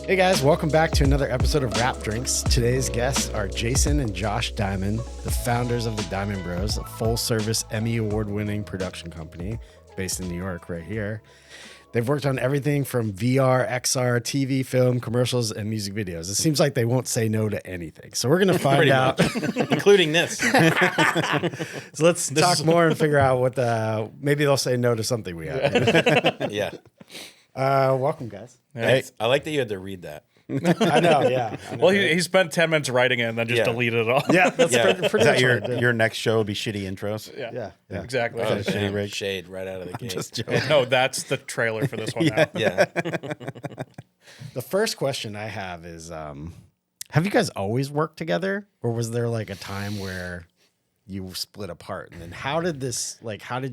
Hey guys, welcome back to another episode of Rap Drinks. Today's guests are Jason and Josh Diamond, the founders of the Diamond Bros, a full-service Emmy award-winning production company based in New York right here. They've worked on everything from VR, XR, TV, film, commercials, and music videos. It seems like they won't say no to anything. So we're going to find out. Including this. So let's talk more and figure out what maybe they'll say no to something we have. Yeah. Welcome, guys. Hey, I like that you had to read that. I know, yeah. I know, Well, he spent 10 minutes writing it and then just deleted it all. yeah, that's Yeah. pretty Is that much what I did. your next show will be shitty intros? Yeah. Yeah. Exactly. Oh, Shady damn, rig. shade right out of the gate. Just joking. No, that's the trailer for this one now. Yeah. The first question I have is, have you guys always worked together, or was there like a time where you split apart? And then how did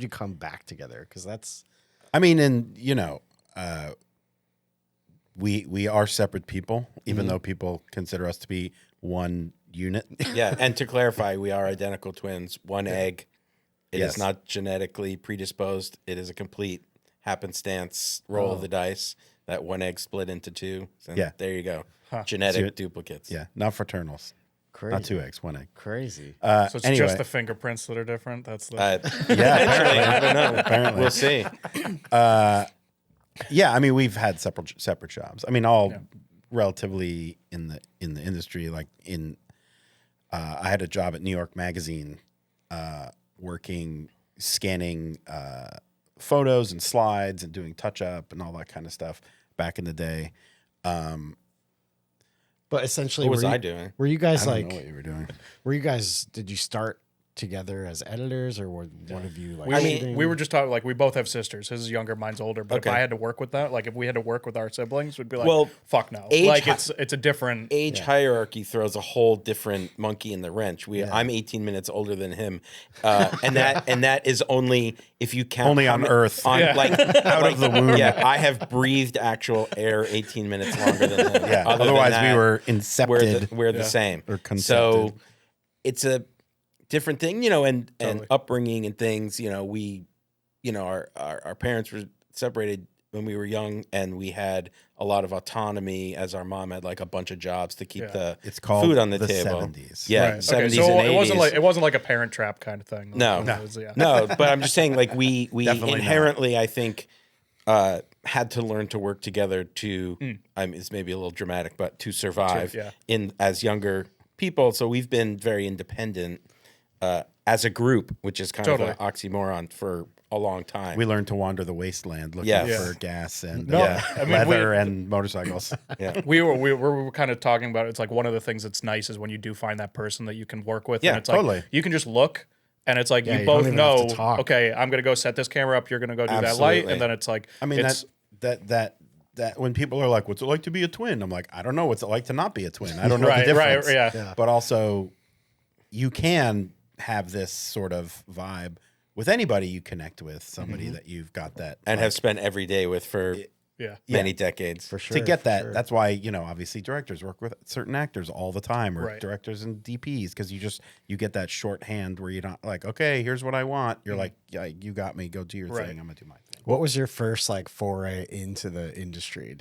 you come back together? Because that's, I mean, and we are separate people, even though people consider us to be one unit. Yeah. And to clarify, we are identical twins. One egg. It Yes. is not genetically predisposed. It is a complete happenstance roll of the dice that one egg split into two. And Yeah. there you go. Genetic So- duplicates. Yeah, not fraternals. crazy. Not two eggs, one egg. Crazy. So it's Anyway. just the fingerprints that are different. That's the. Yeah, Apparently, I don't know. Apparently. We'll see. Yeah, I mean, we've had separate jobs. I mean, all relatively in the industry. Like I had a job at New York Magazine, scanning photos and slides and doing touch up and all that kind of stuff back in the day. But essentially, What was I doing? Were you guys I don't know what you were doing. did you start together as editors, or were one of you like? I mean, shooting? we were just talking, like, we both have sisters. His is younger, mine's older. But Okay. if I had to work with that, like, if we had to work with our siblings, we'd be like, Well, fuck no. age Like, hi- it's a different. Age hierarchy throws a whole different monkey in the wrench. I'm 18 minutes older than him, and that is only if you count Only on Earth. like out of the womb. Yeah, I have breathed actual air 18 minutes longer than him. Yeah, Other than otherwise that, we were incepted. we're the same. Or So concepted. it's a different thing, and Totally. upbringing and things. We, our parents were separated when we were young, and we had a lot of autonomy as our mom had like a bunch of jobs to keep the It's called food on the the table. 70s. Yeah, Right. 70s so and 80s. it wasn't like a Parent Trap kind of thing. No. It was, yeah. No, but I'm just saying, like we Definitely inherently, I think, had to learn to work together to. I mean, it's maybe a little dramatic, but to survive yeah. as younger people. So we've been very independent as a group, which is kind Totally. of an oxymoron for a long time. We learned to wander the wasteland looking Yeah. for gas and No, I mean, leather and motorcycles. yeah. We were kind of talking about, it's like one of the things that's nice is when you do find that person that you can work with. Yeah, and it's like totally. you can just look and it's like Yeah, you you both don't even have to know, talk. okay, I'm gonna go set this camera up, you're gonna go do that light, Absolutely. and then it's like I mean, it's, that when people are like, "What's it like to be a twin?" I'm like, "I don't know what's it like to not be a twin. I don't know Right, the right, difference." yeah. But also, you can have this sort of vibe with anybody you connect with, somebody that you've got that And like, have spent every day with for yeah. many decades. for sure to get for that. sure. That's why obviously directors work with certain actors all the time, or Right. directors and DPs, because you get that shorthand where you're not like, okay, here's what I want. You're like, yeah, you got me. Go do your Right. thing. I'm gonna do my thing. What was your first like foray into the industry?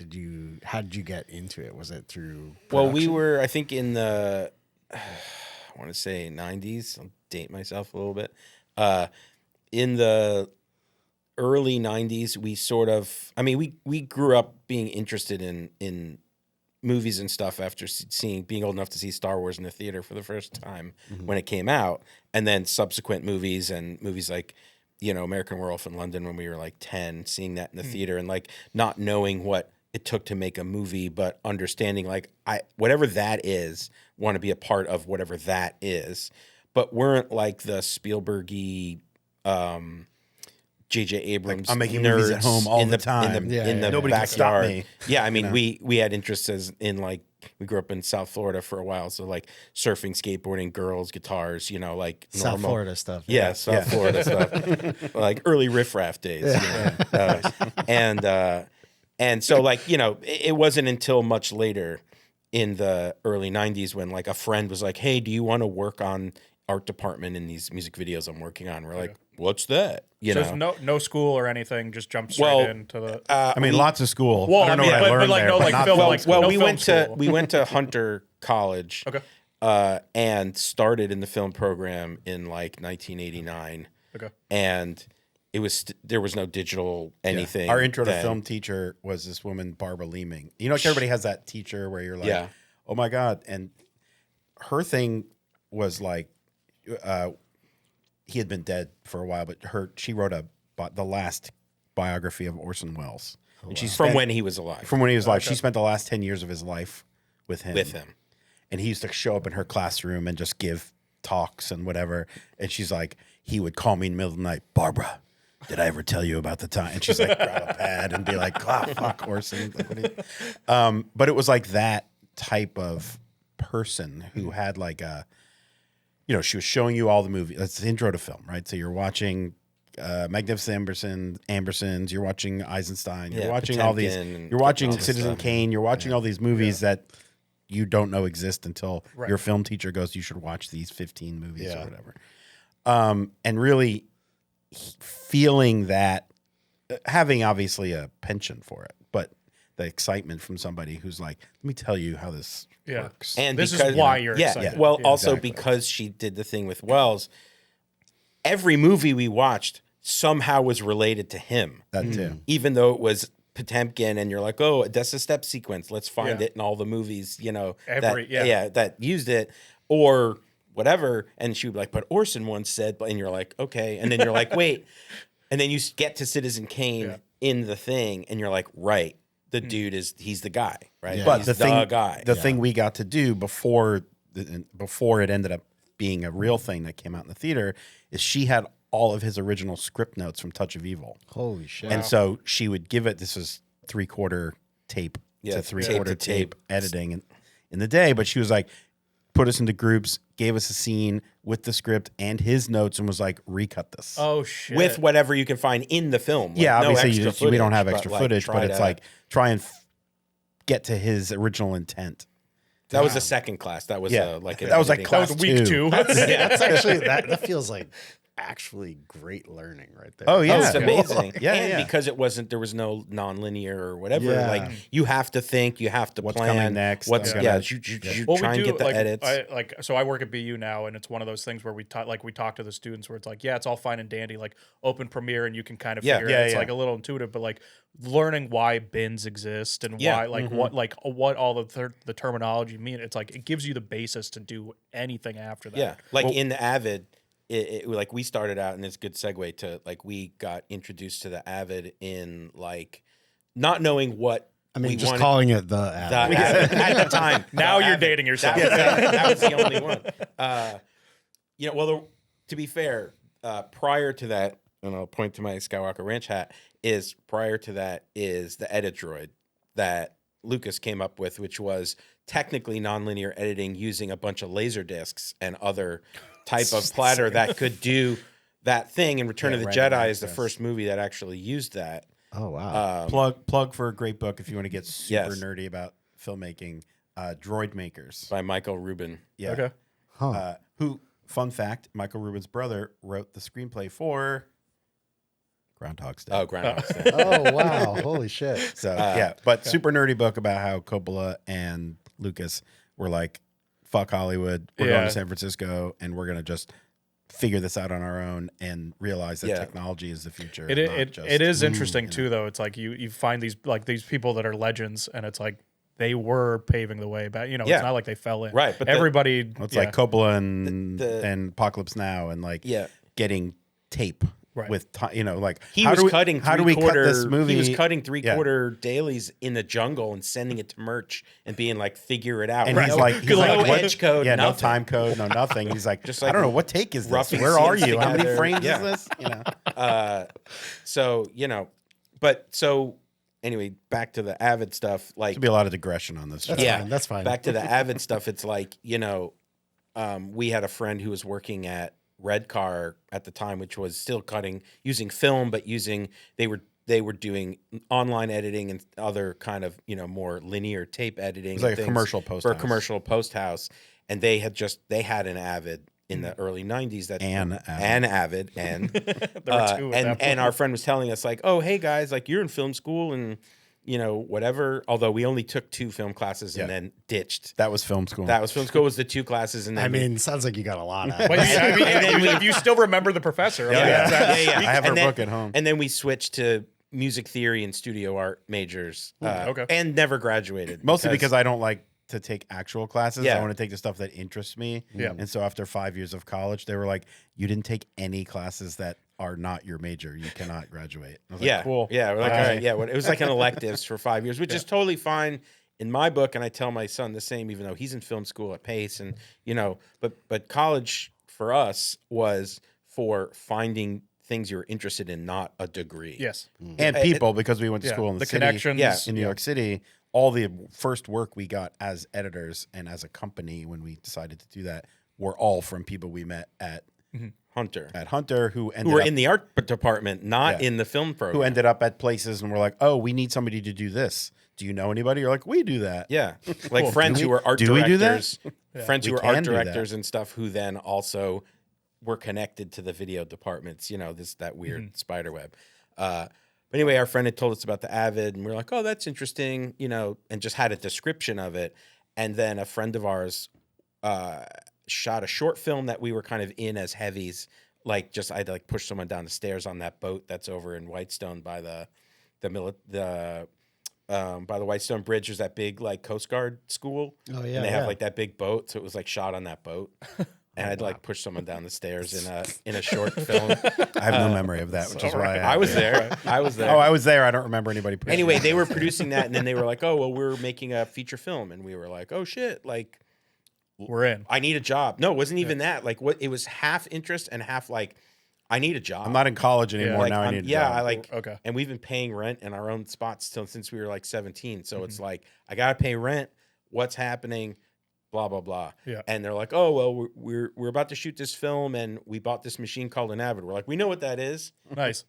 How did you get into it? Was it through? Well, we production? were, I think, in the, I want to say 90s. I'll date myself a little bit. In the early 90s, we sort of, I mean, we grew up being interested in movies and stuff after being old enough to see Star Wars in the theater for the first time when it came out. And then subsequent movies and movies like, American Werewolf in London when we were like 10, seeing that in the theater and like not knowing what it took to make a movie, but understanding like whatever that is, want to be a part of whatever that is, but weren't like the Spielbergy, J.J. Abrams. I'm making movies at home all in the time. in the, Yeah, in yeah. the Nobody can stop backyard. me. Yeah, I mean, we had interests in like we grew up in South Florida for a while, so like surfing, skateboarding, girls, guitars, like South normal. Florida stuff. Yeah, South Florida stuff, like early riffraff days. And so like it wasn't until much later in the early 90s when like a friend was like, hey, do you want to work on art department in these music videos I'm working on? We're like, what's that? You So know, there's no school or anything. Just jump straight into the. I mean, lots of school. Well, I don't know yeah, what I but learned like, there. no, but like not film, film like- school. well, no we film went to school. we went to Hunter College, Okay. and started in the film program in like 1989, Okay. and it was there was no digital anything. Our intro to then. film teacher was this woman, Barbara Leeming. You know, like everybody has that teacher where you're like, Yeah. oh my God. And her thing was like, he had been dead for a while, but she wrote the last biography of Orson Welles. And she from spent- when he was alive. From when he was alive. She spent the last 10 years of his life with him. With him. And he used to show up in her classroom and just give talks and whatever. And she's like, he would call me in the middle of the night, Barbara, did I ever tell you about the time? And she's like, grab a pad and be like, fuck Orson. But it was like that type of person who had like a, you know, she was showing you all the movies. That's the intro to film, right? So you're watching Magnificent Ambersons, you're watching Eisenstein, you're watching all these, Potemkin and you're watching all this Citizen stuff. Kane, you're watching all these movies that you don't know exist until Right. your film teacher goes, you should watch these 15 movies Yeah. or whatever. And really feeling that, having obviously a penchant for it, but the excitement from somebody who's like, let me tell you how this Yeah. works. And This because, is why you're excited. Well, Yeah. also Exactly. because she did the thing with Wells, every movie we watched somehow was related to him. That too. Even though it was Potemkin, and you're like, oh, that's a step sequence. Let's find Yeah. it in all the movies, you know, Every- that, yeah. that used it, or whatever. And she would be like, but Orson once said, and you're like, okay. And then you're like, wait. And then you get to Citizen Kane in the thing, and you're like, right, the dude he's the guy, right? Yeah. But He's the thing, guy. the thing we got to do before it ended up being a real thing that came out in the theater is she had all of his original script notes from Touch of Evil. Holy shit. And so she would give it, this was 3/4 tape Yeah, to 3/4 tape to tape. tape editing in the day. But she was like, put us into groups, gave us a scene with the script and his notes and was like, recut this. Oh shit. with whatever you can find in the film. Like, yeah, no obviously extra we don't have footage, extra but, footage, try but it's to- like, try and get to his original intent. that was a second class. That was Yeah. like That was like editing class That was week two. 2. That's actually that feels like actually great learning right there. Oh, yeah. Oh, it's amazing. Yeah, and yeah. because there was no non-linear or whatever. Yeah. Like you have to think, you have to What's plan coming next, What's I'm yeah? gonna- You Well, try and get the like, edits. So I work at BU now, and it's one of those things where we talk to the students where it's like, yeah, it's all fine and dandy, like open Premiere, and you can kind of Yeah. figure Yeah, it. It's yeah. like a little intuitive, but like learning why bins exist and Yeah. why what all the terminology mean. It's like it gives you the basis to do anything after that. Yeah, like in the Avid, like we started out, and it's a good segue to like we got introduced to the Avid in like not knowing what I mean, we just wanted. calling it the The Avid. Avid at the time. Now The you're Avid. dating yourself. That was the only one. Well, to be fair, prior to that, and I'll point to my Skywalker Ranch hat, is prior to that is the Edit Droid that Lucas came up with, which was technically nonlinear editing using a bunch of laser discs and other type of platter that could do that thing. And Return of the random Jedi is the access. first movie that actually used that. Oh wow. Plug for a great book if you want to get super Yes. nerdy about filmmaking. Droid Makers. By Michael Rubin. Yeah. Okay. Who? Fun fact: Michael Rubin's brother wrote the screenplay for Groundhog's Day. Oh, Groundhog's Day. Oh wow. Holy shit. So yeah, but super nerdy book about how Coppola and Lucas were like, "Fuck Hollywood, we're going Yeah. to San Francisco, and we're gonna just figure this out on our own and realize that Yeah. technology is the future." It not it, just, it is interesting too, though. It's like you find these people that are legends, and it's like they were paving the way back. Yeah. It's not like they fell in. Right, but everybody. It's yeah. like Coppola and The- and Apocalypse Now, and like Yeah. getting tape Right. with like He how was do we, cutting how do we cut this movie? He was cutting three-quarter dailies in the jungle and sending it to merch and being like, "Figure it out." And No- he's like, no what? edge code, yeah, no nothing. time code, no nothing. He's like, Just I like don't know what take is this. roughing Where are scenes you? How many together. frames Yeah. is this? You know, So but so anyway, back to the Avid stuff. Like, there'll be a lot of digression on this. Show. That's fine. That's fine. Back to the Avid stuff. It's like we had a friend who was working at Redcar at the time, which was still using film, but they were doing online editing and other kind of more linear tape editing. It was like and a things commercial post for a house. commercial post house, and they had an Avid in the early 90s that And Avid and There were two at that point. and our friend was telling us like, oh, hey guys, like you're in film school and whatever. Although we only took 2 film classes and then ditched. That was film school. That was film school was the 2 classes, and then I mean, sounds like you got a lot out of Well, it. you still remember the professor. yeah. I have her And then- book at home. And then we switched to music theory and studio art majors. Okay. And never graduated. Mostly because I don't like to take actual classes. Yeah. I want to take the stuff that interests me. Yeah. And so after 5 years of college, they were like, you didn't take any classes that are not your major. You cannot graduate. I was like, yeah, cool. Yeah, we're like, Okay. all right, yeah. It was like an electives for 5 years, which is totally fine in my book. And I tell my son the same, even though he's in film school at Pace, and but college for us was for finding things you're interested in, not a degree. Yes. And people, because we went to Yeah. school in the city, connections. in New York City, all the first work we got as editors and as a company when we decided to do that were all from people we met at Hunter who ended who were up, in the art department, not Yeah. in the film program. who ended up at places and were like, oh, we need somebody to do this. Do you know anybody? You're like, we do that. Yeah, like friends Do who we- were art do we do that? directors, friends who We were art can do that. directors and stuff, who then also were connected to the video departments. That weird spider web. But anyway, our friend had told us about the Avid, and we were like, "Oh, that's interesting," and just had a description of it. And then a friend of ours shot a short film that we were kind of in as heavies. Like, I had to like push someone down the stairs on that boat that's over in Whitestone by the Whitestone Bridge. There's that big like Coast Guard school. Oh, yeah, and they have yeah. like that big boat, so it was like shot on that boat. And I'd like push someone down the stairs in a short film. I have no memory of that, which is why I was there. I was there. Oh, I was there. I don't remember anybody. pushing Anyway, me. they were producing that, and then they were like, "Oh, well, we're making a feature film," and we were like, "Oh shit!" Like, We're in. I need a job. No, it wasn't even that. Like, what? It was half interest and half like, I need a job. I'm not in college anymore. Like, Now I I'm- need a yeah, job. I like Okay. and we've been paying rent in our own spots since we were like 17. So Mm-hmm. it's like I gotta pay rent. What's happening? Blah blah blah. Yeah. And they're like, oh well, we're about to shoot this film, and we bought this machine called an Avid. We're like, we know what that is, Nice.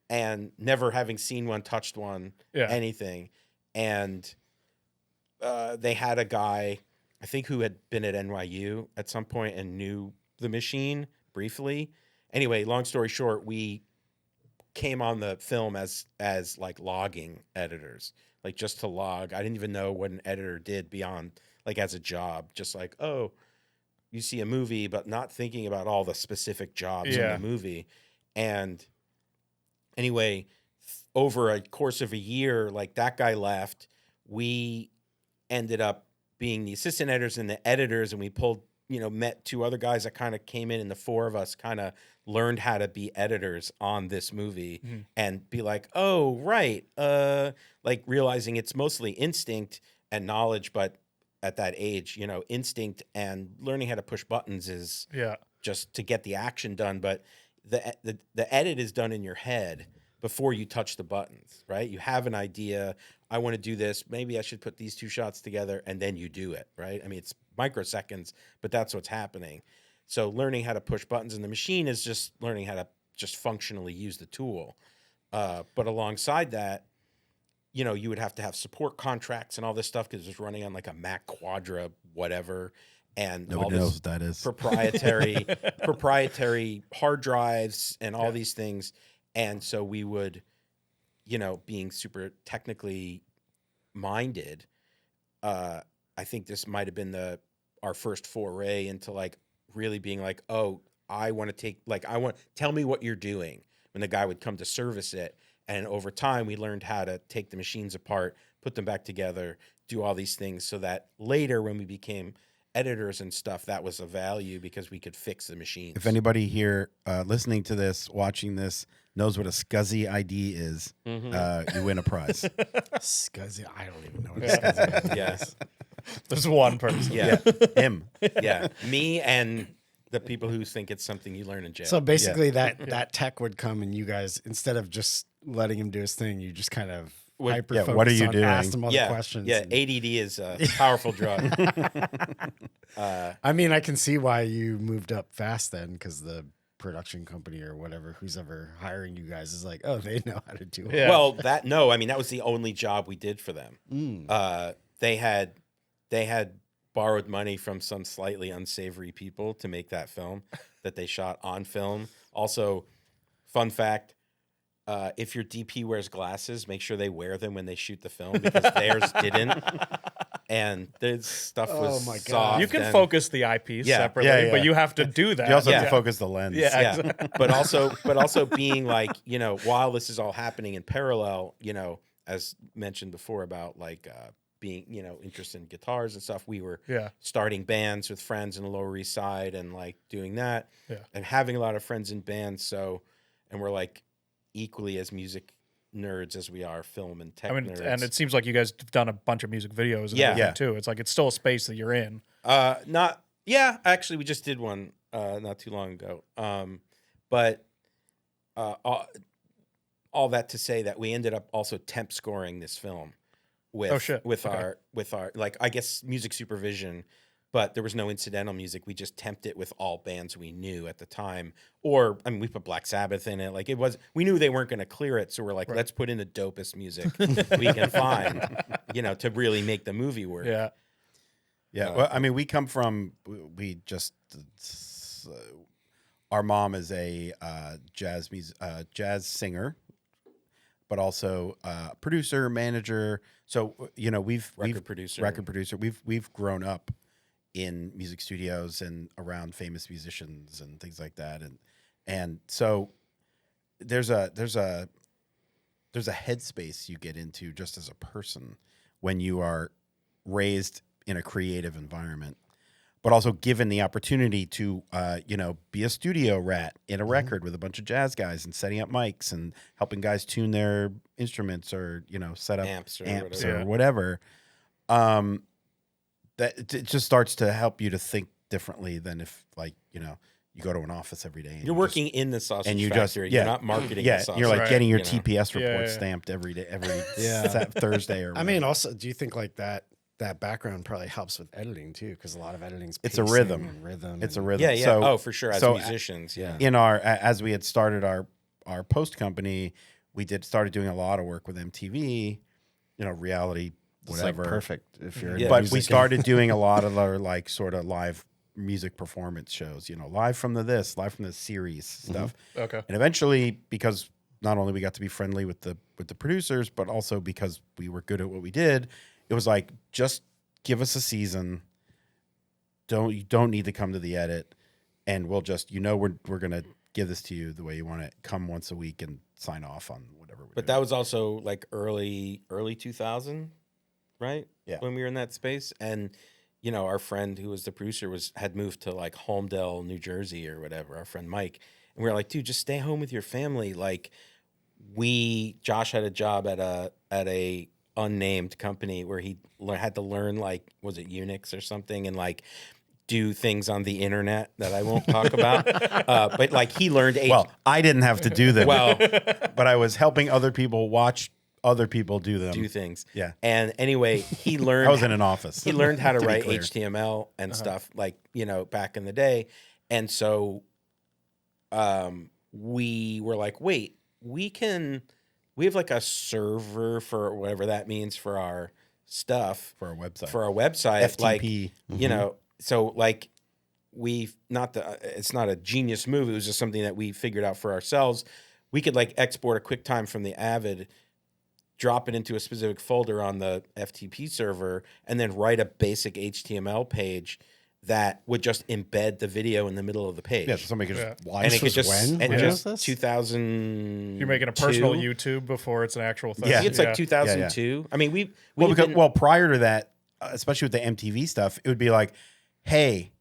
and never having seen one, touched one, Yeah. anything. And they had a guy, I think, who had been at NYU at some point and knew the machine briefly. Anyway, long story short, we came on the film as like logging editors, like just to log. I didn't even know what an editor did beyond like as a job, just like, oh, you see a movie, but not thinking about all the specific jobs in Yeah. the movie. And anyway, over a course of a year, like that guy left, we ended up being the assistant editors and the editors, and we pulled, met 2 other guys that kind of came in, and the 4 of us kind of learned how to be editors on this movie and be like, oh, right. Like realizing it's mostly instinct and knowledge, but at that age, instinct and learning how to push buttons is Yeah. just to get the action done. But the edit is done in your head before you touch the buttons, right? You have an idea. I want to do this. Maybe I should put these 2 shots together, and then you do it, right? I mean, it's microseconds, but that's what's happening. So learning how to push buttons in the machine is just learning how to just functionally use the tool. But alongside that, you would have to have support contracts and all this stuff because it's running on like a Mac Quadra, whatever. And all Nobody this knows what that is. proprietary hard drives and all these things. And so we would, being super technically minded, I think this might have been our first foray into like really being like, oh, I want to tell me what you're doing when the guy would come to service it. And over time, we learned how to take the machines apart, put them back together, do all these things so that later when we became editors and stuff, that was a value because we could fix the machines. If anybody here listening to this, watching this, knows what a SCSI ID is, you win a prize. Scuzzy. I don't even know what a scuzzy is. Yes. There's one person. Yeah. Him. Yeah. Me and the people who think it's something you learn in jail. So basically, that tech would come, and you guys, instead of just letting him do his thing, you just kind of hyper yeah, what are you doing? Asked him other yeah. questions. Yeah. and- ADD is a powerful drug. I mean, I can see why you moved up fast then, because the production company or whatever, who's ever hiring you guys, is like, oh, they know how to do it. Yeah. Well, that was the only job we did for them. They had borrowed money from some slightly unsavory people to make that film that they shot on film. Also, fun fact, if your DP wears glasses, make sure they wear them when they shoot the film because theirs didn't. And this stuff was my God. soft. You can and- focus the eyepiece Yeah. separately, Yeah, yeah. but you have to do that. You also have Yeah. to focus the lens. Yeah. Yeah, Exactly. but also being like, while this is all happening in parallel, as mentioned before about like being, interested in guitars and stuff, we were Yeah. starting bands with friends in the Lower East Side and like doing that Yeah. and having a lot of friends in bands. And we're like equally as music nerds as we are film and tech I mean, nerds. and it seems like you guys have done a bunch of music videos and Yeah. everything Yeah. too. It's like it's still a space that you're in. Actually, we just did one not too long ago. But all that to say that we ended up also temp scoring this film with Okay. our like, I guess, music supervision, but there was no incidental music. We just temped it with all bands we knew at the time. Or I mean, we put Black Sabbath in it. Like we knew they weren't going to clear it, so we're like, let's put in the dopest music we can find, to really make the movie work. Yeah. Yeah. Well, I mean, we come from, our mom is a jazz singer, but also producer, manager. So, Record producer. record producer. We've grown up in music studios and around famous musicians and things like that. And so there's a headspace you get into just as a person when you are raised in a creative environment, but also given the opportunity to, be a studio rat in a record with a bunch of jazz guys and setting up mics and helping guys tune their instruments or, set up Amps or whatever. That it just starts to help you to think differently than if, like, you go to an office every day. And You're working in the sausage and you factory. You're not marketing the sausage. you're like Right. getting your you know. TPS report Yeah, yeah. stamped every day, every Yeah. Thursday or I whatever. mean, also, do you think like that background probably helps with editing too? Because a lot of editing's It's a pacing rhythm. and rhythm. It's a and- rhythm. Yeah, yeah. So, For sure. As so, musicians, yeah. in as we had started our post company, we started doing a lot of work with MTV, reality, It's like whatever. perfect if you're. Yeah. in But music we and- started doing a lot of our like sort of live music performance shows, live from the series stuff. Okay. And eventually, because not only we got to be friendly with the producers, but also because we were good at what we did, it was like, just give us a season. You don't need to come to the edit, and we'll just we're gonna give this to you the way you want it. Come once a week and sign off on whatever. But that was also like early 2000, right? Yeah. When we were in that space. And, our friend who was the producer had moved to like Holmdel, New Jersey or whatever, our friend Mike. And we were like, dude, just stay home with your family. Like Josh had a job at a unnamed company where he had to learn, like, was it Unix or something? And like do things on the internet that I won't talk about. But like he learned well, I didn't have to do them. well, but I was helping other people watch other people do them. do things. Yeah. And anyway, he learned. I was in an office. He learned how to be write clear. HTML and stuff, like, back in the day. And so we were like, wait, we have like a server for whatever that means for our stuff, for our website. FTP. Like, FTP. So like it's not a genius move. It was just something that we figured out for ourselves. We could like export a QuickTime from the Avid, drop it into a specific folder on the FTP server, and then write a basic HTML page that would just embed the video in the middle of the page. Yeah, so somebody could Yeah. just live. and it could was just when? and When just was this? 2000. You're making a personal YouTube before it's an actual thing. Yeah. I think it's like 2002. I mean, Well, prior to that, especially with the MTV stuff, it would be like, hey,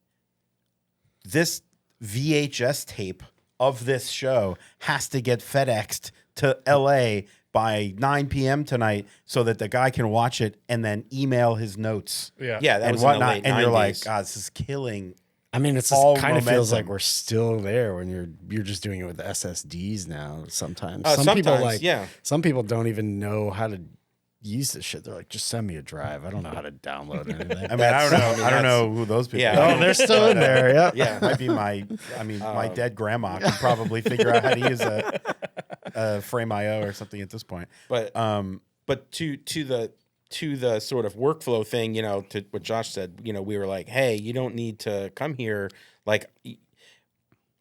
this VHS tape of this show has to get FedExed to LA by 9 p.m. tonight so that the guy can watch it and then email his notes Yeah. yeah, that and was in the whatnot. late And you're 90s. like, God, this is killing. I mean, it's all kind of feels like momentum. we're still there when you're just doing it with SSDs now. Sometimes, Sometimes, people like yeah. Some people don't even know how to use this shit. They're like, just send me a drive. I don't know how to download anything. I mean, I don't know. I mean, I don't that's- know who those people Yeah. are. Oh, they're still in there. Yep. Yeah. It might be my dead grandma could probably figure out how to use a Frame.io or something at this point. But to to the sort of workflow thing, to what Josh said, we were like, hey, you don't need to come here. Like,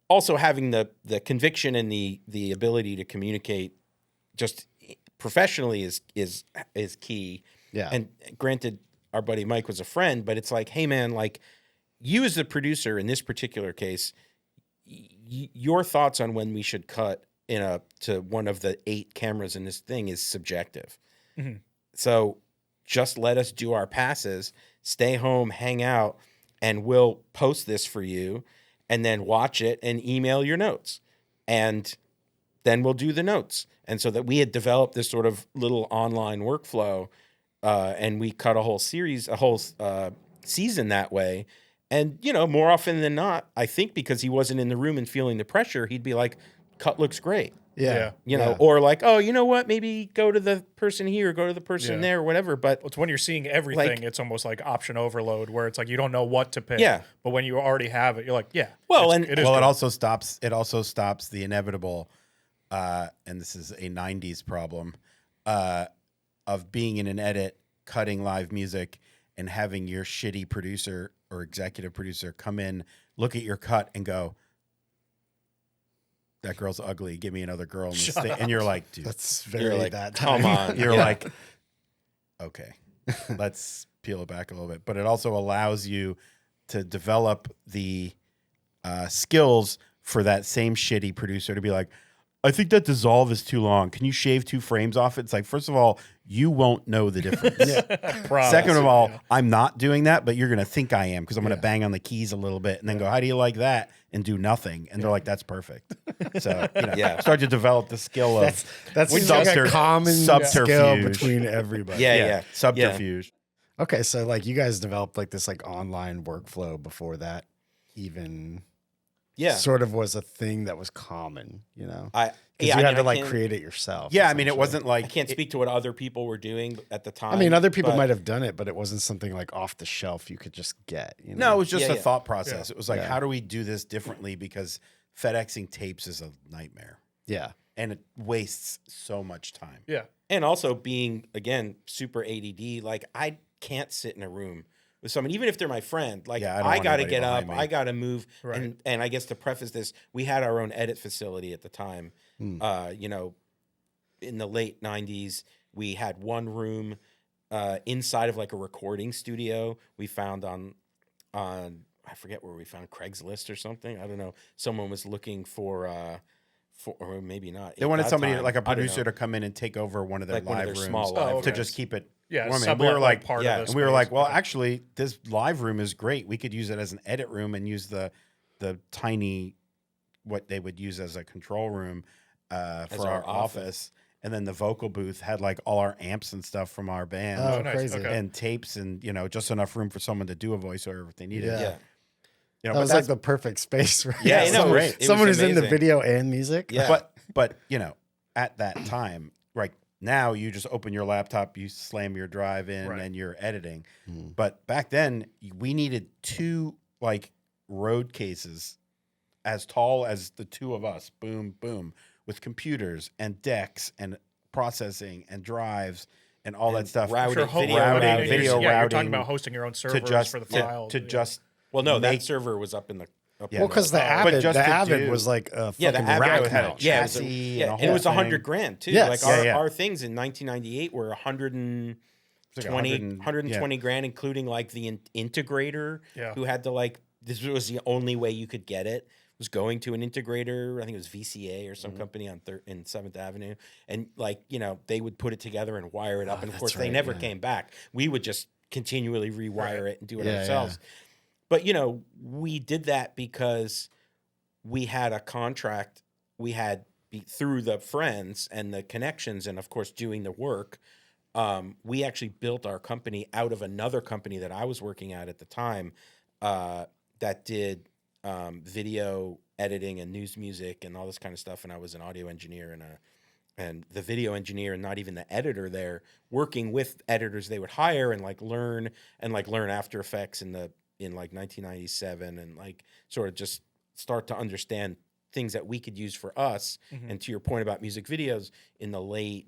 also having the conviction and the ability to communicate just professionally is key. Yeah. And granted, our buddy Mike was a friend, but it's like, hey man, like you as the producer in this particular case, your thoughts on when we should cut to one of the 8 cameras in this thing is subjective. Mm-hmm. So just let us do our passes, stay home, hang out, and we'll post this for you and then watch it and email your notes. And then we'll do the notes. And so that we had developed this sort of little online workflow, and we cut a whole season that way. And, more often than not, I think because he wasn't in the room and feeling the pressure, he'd be like, cut looks great. Yeah. Or like, oh, you know what? Maybe go to the person here, go to the person there, or whatever. But It's when you're seeing everything, Like- it's almost like option overload, where it's like you don't know what to pick. Yeah. But when you already have it, you're like, yeah. Well, it is Well, good. it also stops the inevitable, and this is a 90s problem, of being in an edit, cutting live music, and having your shitty producer or executive producer come in, look at your cut, and go, that girl's ugly. Give me another girl in this thing. And you're like, dude, That's you're very like, that come time. on. you're Yeah. like, okay, let's peel it back a little bit. But it also allows you to develop the skills for that same shitty producer to be like, I think that dissolve is too long. Can you shave 2 frames off it? It's like, first of all, you won't know the difference. Promise. Second of all, I'm not doing that, but you're going to think I am because I'm going to bang on the keys a little bit and then go, how do you like that? And do nothing. And they're like, that's perfect. So, start to develop the skill of That seems like a subter- common subterfuge. skill between everybody. Yeah. subterfuge. Okay, so like you guys developed like this like online workflow before that even Yeah. sort of was a thing that was common, I Because you had to like create it yourself. Yeah, I mean, it essentially. wasn't like I can't speak to what other people were doing at the time. I mean, other people but- might have done it, but it wasn't something like off the shelf you could just get. No, it was just Yeah, a yeah. thought process. It was like, Yeah. how do we do this differently? Because FedExing tapes is a nightmare Yeah. and it wastes so much time. Yeah. And also being, again, super ADD, like I can't sit in a room with someone, even if they're my friend. Like Yeah, I don't I want got to anybody get up, behind me. I got to move. Right. And I guess to preface this, we had our own edit facility at the time. In the late 90s, we had one room inside of like a recording studio we found on I forget where we found Craigslist or something. I don't know. Someone was looking for or maybe not. They wanted at that somebody time. like a I don't producer know. to come in and take over one of their Like one of live their rooms small live to rooms. just keep it Yeah. warm. And sublet, we were like, part yeah, of the and we were like, space. well, Okay. actually, this live room is great. We could use it as an edit room and use the tiny what they would use as a control room for our our office. And then the vocal booth had like all our amps and stuff from our band. Oh, nice. crazy. Okay. And tapes and just enough room for someone to do a voiceover if they needed. Yeah. Yeah. That but was like that's- the perfect space, right? Yeah, I know. Someone, It was someone who's into amazing. video and music. Yeah. but at that time, right now you just open your laptop, you slam your drive in, Right. and you're editing. Mhm. But back then, we needed 2 like road cases as tall as the 2 of us, boom, boom, with computers and decks and processing and drives and all that stuff. routing, Sure, video routing, routing. video You're talking routing about hosting your own to servers just for the to- file. to just Well, no, make- that server was up in the. Yeah. Well, because the But Avid, just the to Avid do- was like a Yeah, the fucking Avid rack had a mount. Yeah, it was a- chassis yeah, and a and it whole was $100 thing. grand too. Yes. Like Yeah, yeah. our things in 1998 were 120, It's like 120 grand, including like the integrator Yeah. who had to like. This was the only way you could get it. Was going to an integrator. I think it was VCA or some company on in 7th Avenue, and like they would put it together and wire it up, and of that's course they right, never yeah. came back. We would just continually rewire it and do it Yeah, ourselves. But we did that because we had a contract. We had through the friends and the connections, and of course doing the work. We actually built our company out of another company that I was working at the time that did video editing and news music and all this kind of stuff. And I was an audio engineer and the video engineer and not even the editor there, working with editors they would hire and learn After Effects in 1997 and like sort of just start to understand things that we could use for us. Mhm. And to your point about music videos, in the late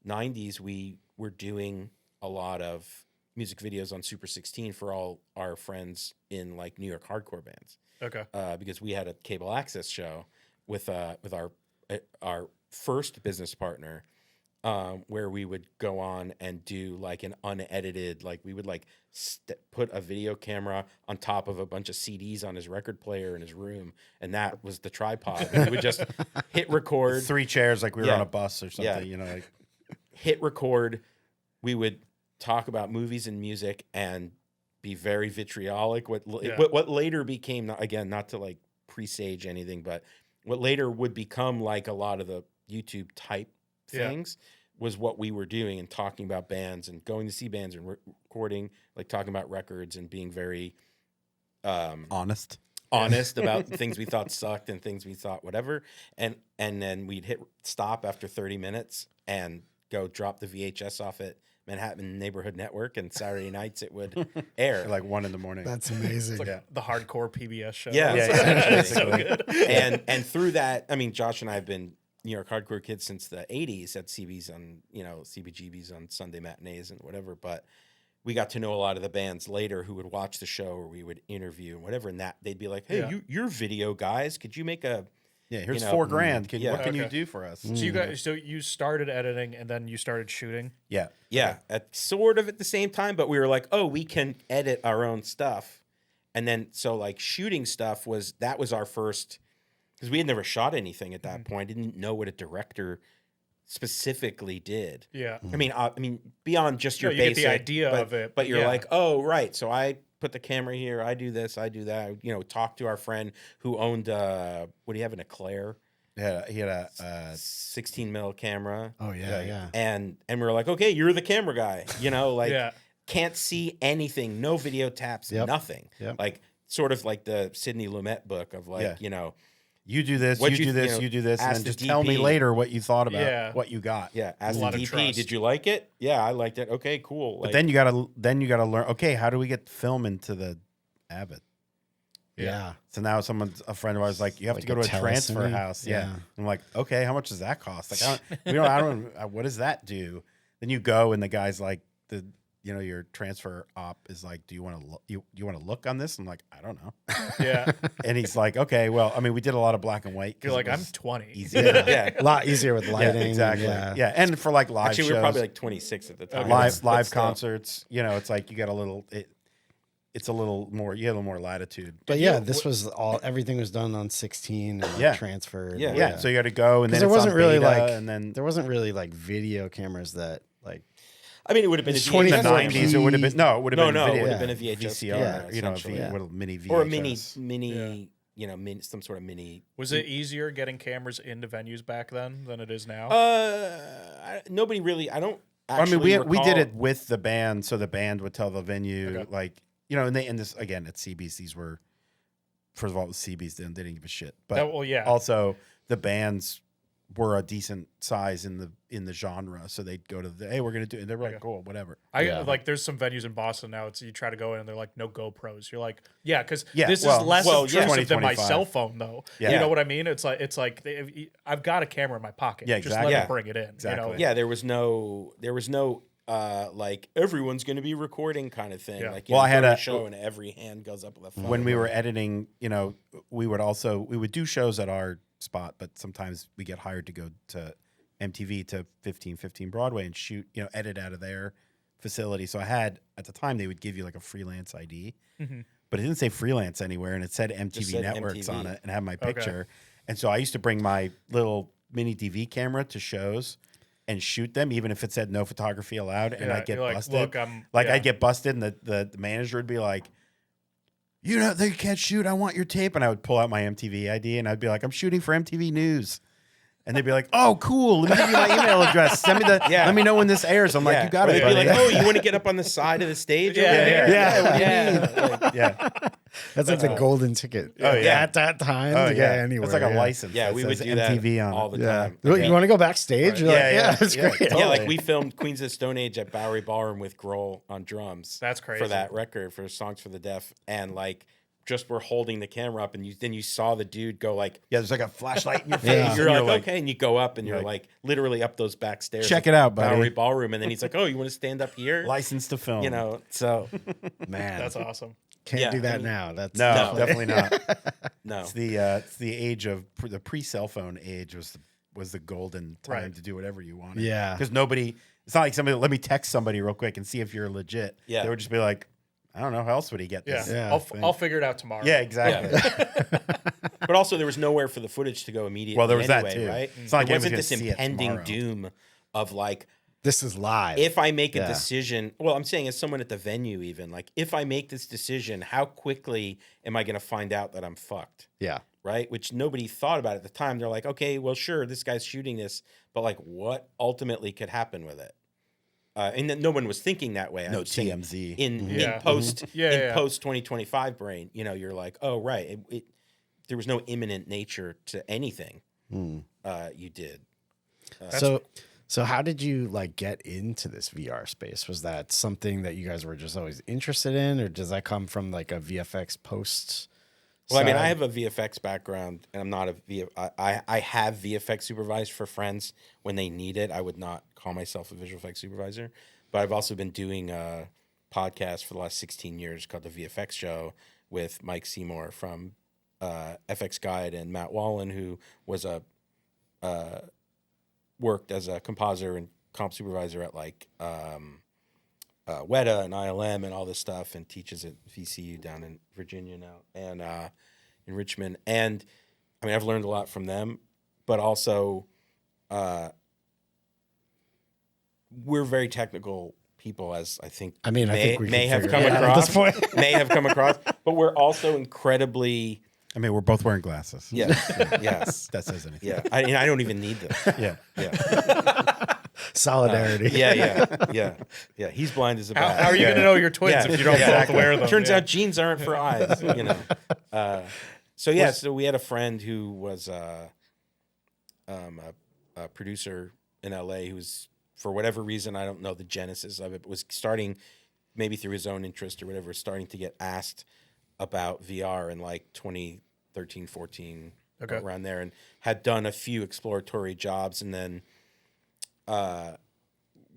90s, we were doing a lot of music videos on Super 16 for all our friends in like New York hardcore bands. Okay. Because we had a cable access show with our first business partner, where we would go on and do like an unedited, like we would like put a video camera on top of a bunch of CDs on his record player in his room, and that was the tripod. And we would just hit record. 3 chairs, like we were Yeah. on a bus or something. Yeah. You know, like Hit record. We would talk about movies and music and be very vitriolic. What later became, again, not to like presage anything, but what later would become like a lot of the YouTube type things was what we were doing and talking about bands and going to see bands and recording, like talking about records and being very honest. about things we thought sucked and things we thought whatever. And then we'd hit stop after 30 minutes and go drop the VHS off at Manhattan Neighborhood Network, and Saturday nights it would air. Like 1 a.m. That's amazing. Like the hardcore PBS show. Yeah. It's so good. and through that, I mean, Josh and I have been New York hardcore kids since the 80s at CB's on, CBGB's on Sunday matinees and whatever. But we got to know a lot of the bands later who would watch the show or we would interview and whatever. And that they'd be like, hey, you're video guys. Could you make a, here's $4,000. What can you Okay. do for us? So you started editing and then you started shooting. Yeah. at sort of at the same time, but we were like, oh, we can edit our own stuff. And then, so like shooting stuff was our first, because we had never shot anything at that point. Didn't know what a director specifically did. Yeah. I mean, beyond just your you get basic the idea but, of it, but you're yeah. like, oh, right. So I put the camera here. I do this. I do that. Talk to our friend who owned, what do you have, an Eclair? Yeah, he had a 16 mil camera. Oh yeah. And we were like, okay, you're the camera guy. Yeah. Can't see anything, no video taps, nothing. Yep. Like sort of like the Sidney Lumet book of like, you do this, What you you- do this, you know, you do this, and ask then the just tell me DP. later what you thought about Yeah. what you got. yeah, ask A the lot of DP, trust. did you like it? Yeah, I liked it. Okay, cool. But then you gotta learn. Okay, how do we get film into the Avid? Yeah. So now a friend of ours, like, you have Like to go a to a transfer telecine? house. Yeah. Yeah. I'm like, okay, how much does that cost? Like, I don't, what does that do? Then you go and the guy's like, your transfer op is like, do you want to look? You want to look on this? I'm like, I don't know. Yeah. And he's like, okay, well, I mean, we did a lot of black and white. 'cause You're like, it I'm was 20. easy. yeah. A lot easier with Yeah, lighting. exactly. Yeah. Yeah, and for like live Actually, shows, we were probably like 26 at the time. live But still. concerts. It's like you got a little. It's a little more. You have a little more latitude. But yeah, this was everything was done on 16 and Yeah. transferred. Yeah. Yeah, so you got to go, and then Because there it's wasn't on really beta, like and then there wasn't really like video cameras that like I mean, it would have been a It's in the 24 VHS. '90s, it would have been No, it would it have would been have been a VHS. VCR, Yeah, essentially. yeah. little mini VHS. Or a mini, some sort of mini. Was it easier getting cameras into venues back then than it is now? Nobody really. I don't. I mean, Actually we did recall- it with the band, so the band would tell the venue, Okay. like, and this again at CB's. These were, first of all, it was CB's. They didn't give a shit, but Well, yeah. also the bands were a decent size in the genre, so they'd go to hey, we're gonna do it. And they were like, Okay. cool, whatever. Like there's some venues in Boston now. It's you try to go in and they're like no GoPros. You're like, yeah, because Yeah, this well, is less well, yeah. intrusive than my 2025. cell phone, though. Yeah. You know what I mean? It's like I've got a camera in my pocket. Yeah, Just exactly. let Yeah. me bring it in. Exactly. You know? Yeah, there was no like everyone's going to be recording kind of thing. Yeah. Like Well, I had go to a- show and every hand goes up with a phone. When we were editing, we would do shows at our spot, but sometimes we get hired to go to MTV to 1515 Broadway and shoot, edit out of their facility. So I had, at the time, they would give you like a freelance ID, but it didn't say freelance anywhere, and it said MTV said Networks MTV. on it and had my picture. And so I used to bring my little mini DV camera to shows and shoot them, even if it said no photography allowed, and Yeah, I'd get you're like, busted. "Look, I'd get busted, and the manager would be like, they can't shoot. I want your tape. And I would pull out my MTV ID and I'd be like, I'm shooting for MTV News. And they'd be like, oh, cool. Let me give you my email address. Send me Yeah. let me know when this airs. I'm like, you got Or it, they'd buddy. be like, oh, you want to get up on the side of the stage? Yeah, over there? yeah, what do you yeah. mean? Like, yeah. that's like the golden ticket. Oh, yeah. At that time Oh, to yeah. get anywhere. It's like a yeah. license. yeah, that we would says do MTV that on all it. the Yeah. time. You want to go backstage? You're like, Yeah, that's yeah. great. Yeah, Totally. like we filmed Queens of the Stone Age at Bowery Ballroom with Grohl on drums. That's crazy. For that record, for Songs for the Deaf. And like just were holding the camera up, and then you saw the dude go like, Yeah, there's like a flashlight in your face. Yeah. and you're like, okay, and you go up, and you're like literally up those back stairs. Check it out, buddy. Bowery Ballroom, and then he's like, oh, you want to stand up here? License to film. You know, so Man, That's awesome. can't Yeah, do that I mean, now. That's No, No. definitely not. no. It's the age of the pre-cell phone age was the golden time Right. to do whatever you wanted. Yeah. Because nobody, it's not like somebody, let me text somebody real quick and see if you're legit. Yeah. They would just be like, I don't know, how else would he get Yeah, this? Yeah, I'll figure it out tomorrow. Yeah, exactly. But also, there was nowhere for the footage to go immediately. Well, there was that, anyway, too. right? It's not like It wasn't everyone's this gonna see it impending tomorrow. doom of like, this is live. if I make a Yeah. decision, well, I'm saying as someone at the venue, even like, if I make this decision, how quickly am I going to find out that I'm fucked? yeah, Right? Which nobody thought about at the time. They're like, okay, well, sure, this guy's shooting this, but like, what ultimately could happen with it? And then no one was thinking that way. No I'm saying TMZ. in Yeah. post Yeah, in yeah. post 2025 brain. You know, you're like, oh right, there was no imminent nature to anything you did. So how did you like get into this VR space? Was that something that you guys were just always interested in, or does that come from like a VFX post? Well, I mean, I side? have a VFX background, and I'm not I have VFX supervised for friends when they need it. I would not call myself a visual effects supervisor, but I've also been doing a podcast for the last 16 years called The VFX Show with Mike Seymour from FX Guide and Matt Wallen, who was worked as a compositor and comp supervisor at like WETA and ILM and all this stuff, and teaches at VCU down in Virginia now and in Richmond. And I mean, I've learned a lot from them, but also we're very technical people, as I think I mean, I think we may can have figure come it out at across. this point. May have come across, but we're also incredibly I mean, we're both wearing glasses. yes. That says anything. Yeah, I don't even need them. Yeah. Yeah, Solidarity. yeah. He's blind as a bat. How are you going to know your twins if you don't both wear them? Turns Yeah. out jeans aren't for eyes, you know. So we had a friend who was a producer in LA who was, for whatever reason, I don't know the genesis of it, but was starting, maybe through his own interest or whatever, starting to get asked about VR in like 2013, 14, Okay. around there, and had done a few exploratory jobs, and then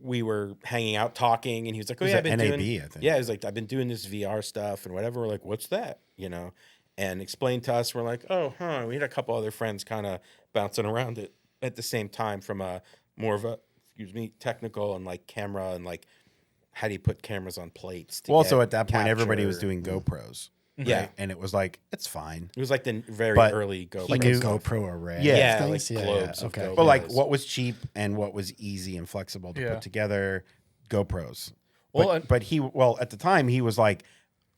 we were hanging out talking, and he was like, "Oh was yeah, at I've been NAB, doing." I think. Yeah, he was like, "I've been doing this VR stuff and whatever." We're like, "What's that?" You know, and explained to us. We're like, "Oh, huh." We had a couple other friends kind of bouncing around it at the same time from a more of a technical and like camera and like how do you put cameras on plates? To Well, also get at that point, everybody was capture. doing GoPros. Yeah. right? And it was like, it's fine. It was like the very But early Go. Like knew- a GoPro array. Yeah. of Yeah, things? like globes of Okay. GoPros. But like Yes. what was cheap and what was easy and flexible to Yeah. put together, GoPros. Well, But at the time he was like,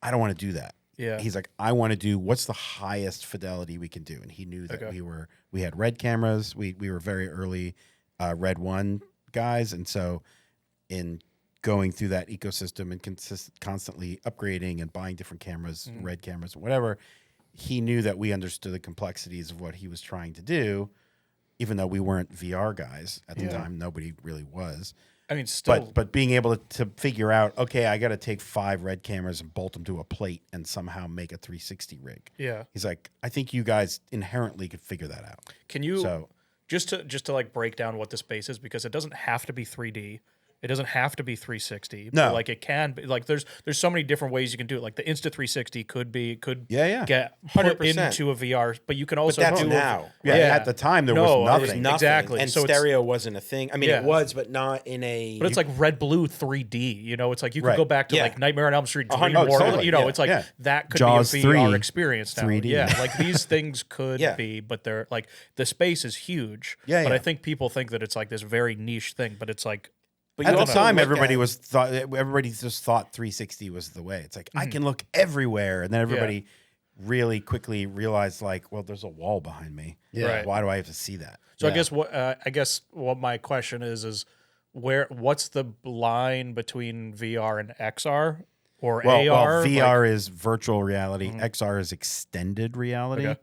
I don't want to do that. Yeah. He's like, I want to do what's the highest fidelity we can do. And he knew that Okay. we had red cameras. We were very early Red One guys. And so in going through that ecosystem and constantly upgrading and buying different cameras, red cameras, whatever, he knew that we understood the complexities of what he was trying to do, even though we weren't VR guys at the time. Nobody really was. I mean, still, But being able to figure out, okay, I got to take 5 red cameras and bolt them to a plate and somehow make a 360 rig. yeah. He's like, I think you guys inherently could figure that out. Can you So just to like break down what the space is, because it doesn't have to be 3D. It doesn't have to be 360. No. But like it can be. Like there's so many different ways you can do it. Like the Insta 360 could Yeah. get put 100%. into a VR, but you can also that's do now. yeah, Yeah. at the time there No, was there nothing. was Nothing. Exactly. And So it's- stereo wasn't a thing. I mean, Yeah. it was, but not in a. But it's like red blue 3D. You know, it's like you could Right. go back to Yeah. like Nightmare on Elm Street, Dream 100%. World. Totally. You know, Yeah. it's like Yeah. that could Jaws be a VR 3, experience now. 3D. Yeah, like these things could Yeah. be, but they're like the space is huge. Yeah, But yeah. I think people think that it's like this very niche thing, but it's like. But At you the also time, look everybody at- just thought 360 was the way. It's like I can look everywhere, and then everybody really quickly realized, like, well, there's a wall behind me. Yeah. Right. Why do I have to see that? So I guess what my question is what's the line between VR and XR or Well, AR? VR is virtual reality. XR is extended reality. Okay.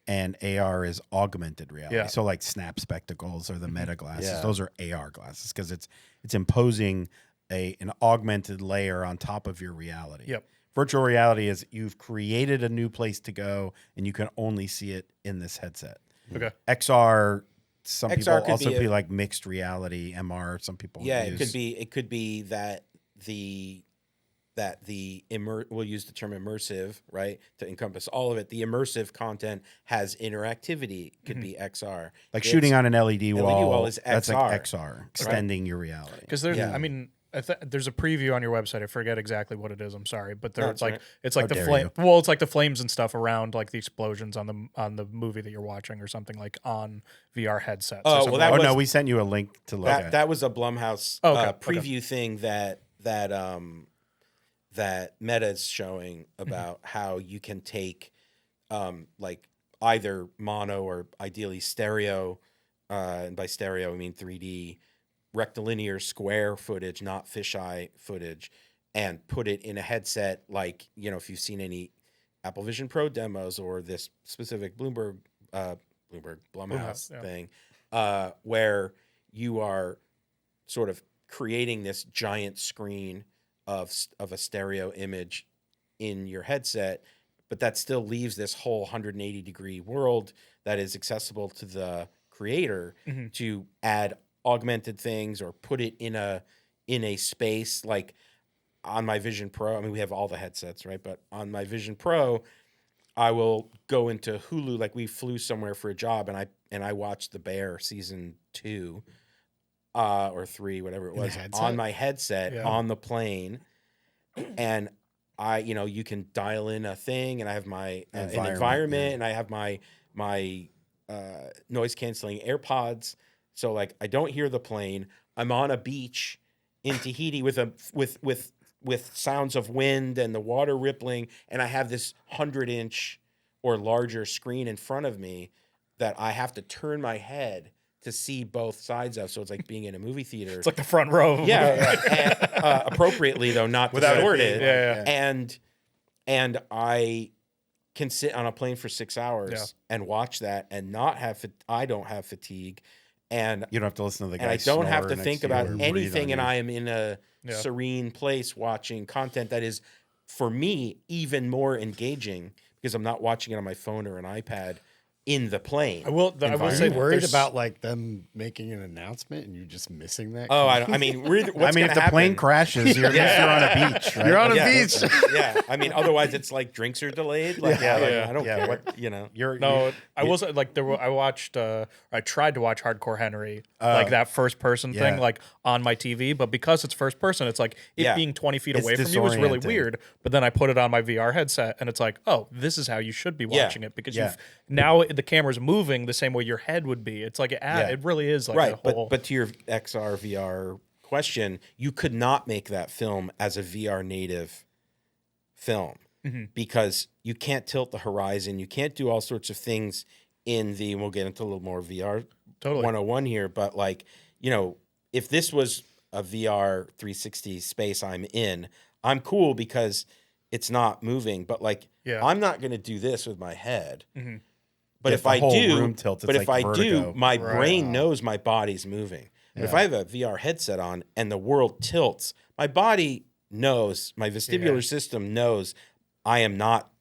And AR is augmented reality. Yeah. So like Snap spectacles or the Meta glasses, Yeah. those are AR glasses because it's imposing an augmented layer on top of your reality. Yep. virtual reality is you've created a new place to go and you can only see it in this headset. Okay. XR, some XR people could also be be like mixed reality, MR. Some people Yeah, use. it could be that we'll use the term immersive, right, to encompass all of it. The immersive content has interactivity. Could be XR. Like shooting on an LED wall. wall is That's like XR. XR, extending your reality. Because there's, Yeah. I mean, there's a preview on your website. I forget exactly what it is. I'm sorry, but there's That's like right. it's like How the dare flame. you. Well, it's like the flames and stuff around like the explosions on the movie that you're watching or something like on VR headsets. Oh, or well, something that like was- no, we sent you a link to look at. That was a Blumhouse preview thing that Meta's showing about how you can take like either mono or ideally stereo, and by stereo I mean 3D rectilinear square footage, not fisheye footage, and put it in a headset. Like, you know, if you've seen any Apple Vision Pro demos or this specific Blumhouse yeah. thing, where you are sort of creating this giant screen of a stereo image in your headset, but that still leaves this whole 180-degree world that is accessible to the creator to add augmented things or put it in a space. Like on my Vision Pro, I mean, we have all the headsets, right? But on my Vision Pro, I will go into Hulu. Like we flew somewhere for a job, and I watched The Bear season 2 or 3, whatever it was, on my headset on the plane, and you can dial in a thing, and I have my an environment, and I have my noise canceling AirPods. So like I don't hear the plane. I'm on a beach in Tahiti with sounds of wind and the water rippling, and I have this 100-inch or larger screen in front of me that I have to turn my head to see both sides of. So it's like being in a movie theater. It's like the front row. And, appropriately though, not Without distorted. Yeah. And I can sit on a plane for 6 hours and watch that and not have I don't have fatigue. And You don't have to listen to the guy. and I don't have snore to next think you about or breathe anything, on and you. I am in a serene place watching content that is, for me, even more engaging because I'm not watching it on my phone or an iPad in the plane. I will Are say you worried there's- about like them making an announcement and you just missing that? Oh, I mean, what's if the plane crashes, you're on a beach. Right? You're on a Yeah. beach. Yeah, I mean, otherwise it's like drinks are delayed. Like, I don't care. What- You know, No, I will say like I watched. I tried to watch Hardcore Henry, like that first person thing, yeah. like on my TV. But because it's first person, it's like it Yeah. being 20 feet It's away from you is really disorienting. weird. But then I put it on my VR headset, and it's like, oh, this is how you should be watching it because Yeah. you've now the camera's moving the same way your head would be. It's like it really is like a right? whole. But to your XR VR question, you could not make that film as a VR native film because you can't tilt the horizon. You can't do all sorts of things in the. And we'll get into a little more VR Totally. 101 here, but like, you know, if this was a VR 360 space I'm in, I'm cool because it's not moving. But like, I'm not going to do this with my head. But Yeah, if the I whole do, room tilts, it's but if like I do, vertigo. my brain knows my body's moving. But if I have a VR headset on and the world tilts, my body knows, my vestibular system knows I am not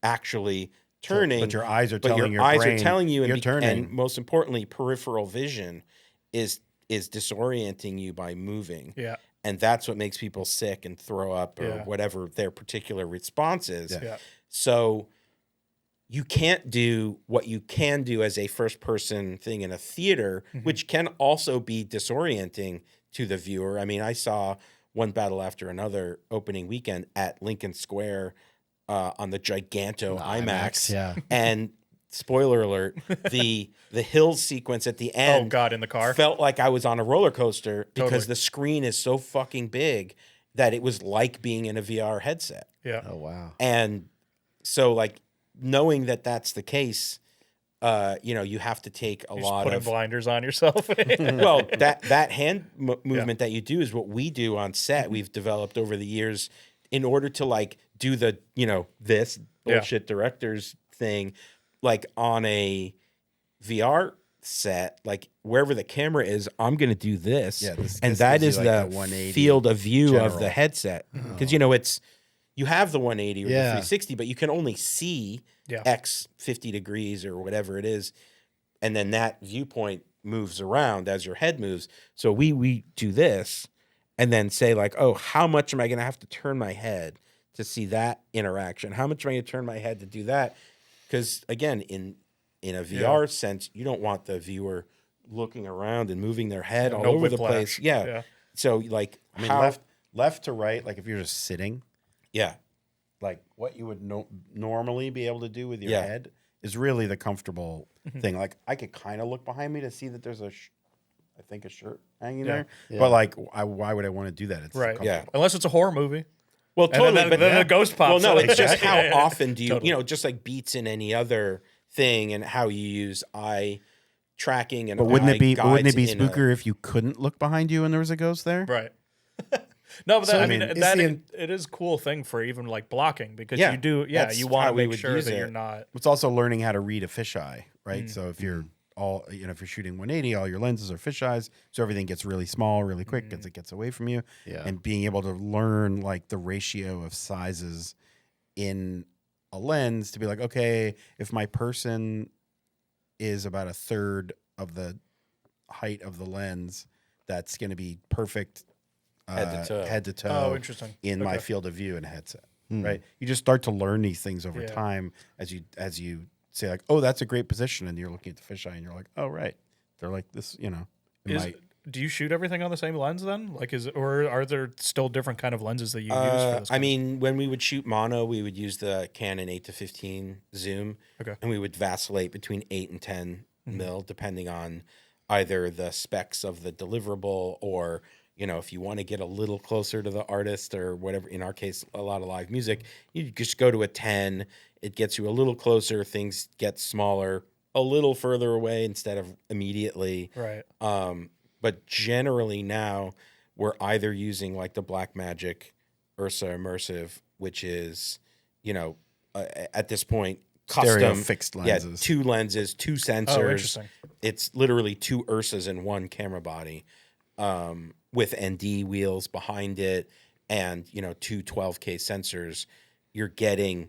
actually turning. But your eyes are but telling your your eyes brain are telling you, you're turning. and most importantly, peripheral vision is disorienting you by moving. Yeah. And that's what makes people sick and throw up or whatever their particular response is. Yeah. So you can't do what you can do as a first person thing in a theater, which can also be disorienting to the viewer. I mean, I saw one battle after another opening weekend at Lincoln Square on the Giganto IMAX. Yeah. And spoiler alert, the hills sequence at the end Oh God, in the car. felt like I was on a roller coaster because Totally. the screen is so fucking big that it was like being in a VR headset. Yeah. Oh wow. And so like knowing that that's the case, you have to take a You're lot just putting of blinders on yourself. well, that hand movement that you do is what we do on set. We've developed over the years in order to like do the, this bullshit director's thing, like on a VR set, like wherever the camera is, I'm going to do this. Yeah, this and gives that you, is like, the the 180 field of view of general. the headset. Because, it's you have the 180 or the Yeah. 360, but you can only see X 50 degrees or whatever it is. And then that viewpoint moves around as your head moves. So we do this and then say like, oh, how much am I going to have to turn my head to see that interaction? How much am I going to turn my head to do that? Because again, in a VR sense, you don't want the viewer looking around and moving their head all over the place. Yeah. So like, I mean, left to right, like if you're just sitting, yeah, like what you would normally be able to do with your head is really the comfortable thing. Like I could kind of look behind me to see that there's a shirt hanging there, but like, why would I want to do that? It's Right. Yeah. Unless it's a horror movie. Well, totally. Then the ghost pops. Well, no, up. it's just how often do you, Totally. just like Beats in any other thing, and how you use eye tracking and. But wouldn't it be guides in spookier if you couldn't look behind you and there was a ghost there? Right. No, but So, I mean, is that the- it is a cool thing for even like blocking because Yeah, you do, that's you want how to we make would sure use that it. you're not. It's also learning how to read a fisheye, right? So if you're if you're shooting 180, all your lenses are fisheyes, so everything gets really small, really quick as it gets away from you. Yeah. And being able to learn like the ratio of sizes in a lens to be like, okay, if my person is about a third of the height of the lens, that's going to be perfect head to toe Oh, interesting. in my Okay. field of view in a headset. Right? You just start to learn these things over Yeah. time as you say like, oh, that's a great position, and you're looking at the fisheye and you're like, oh, right, they're like this, Do you shoot everything on the same lens then? Like, or are there still different kind of lenses that you use for this? I mean, when we would shoot mono, we would use the Canon 8-15 zoom, Okay. and we would vacillate between 8 and 10 mil, depending on either the specs of the deliverable or, if you want to get a little closer to the artist or whatever. In our case, a lot of live music, you just go to a 10. It gets you a little closer. Things get smaller, a little further away instead of immediately. Right. But generally now we're either using like the Blackmagic Ursa Immersive, which is, at this point, stereo custom fixed lenses. 2 lenses, 2 sensors. Oh, interesting. It's literally 2 Ursas in one camera body, with ND wheels behind it, and 2 12K sensors. You're getting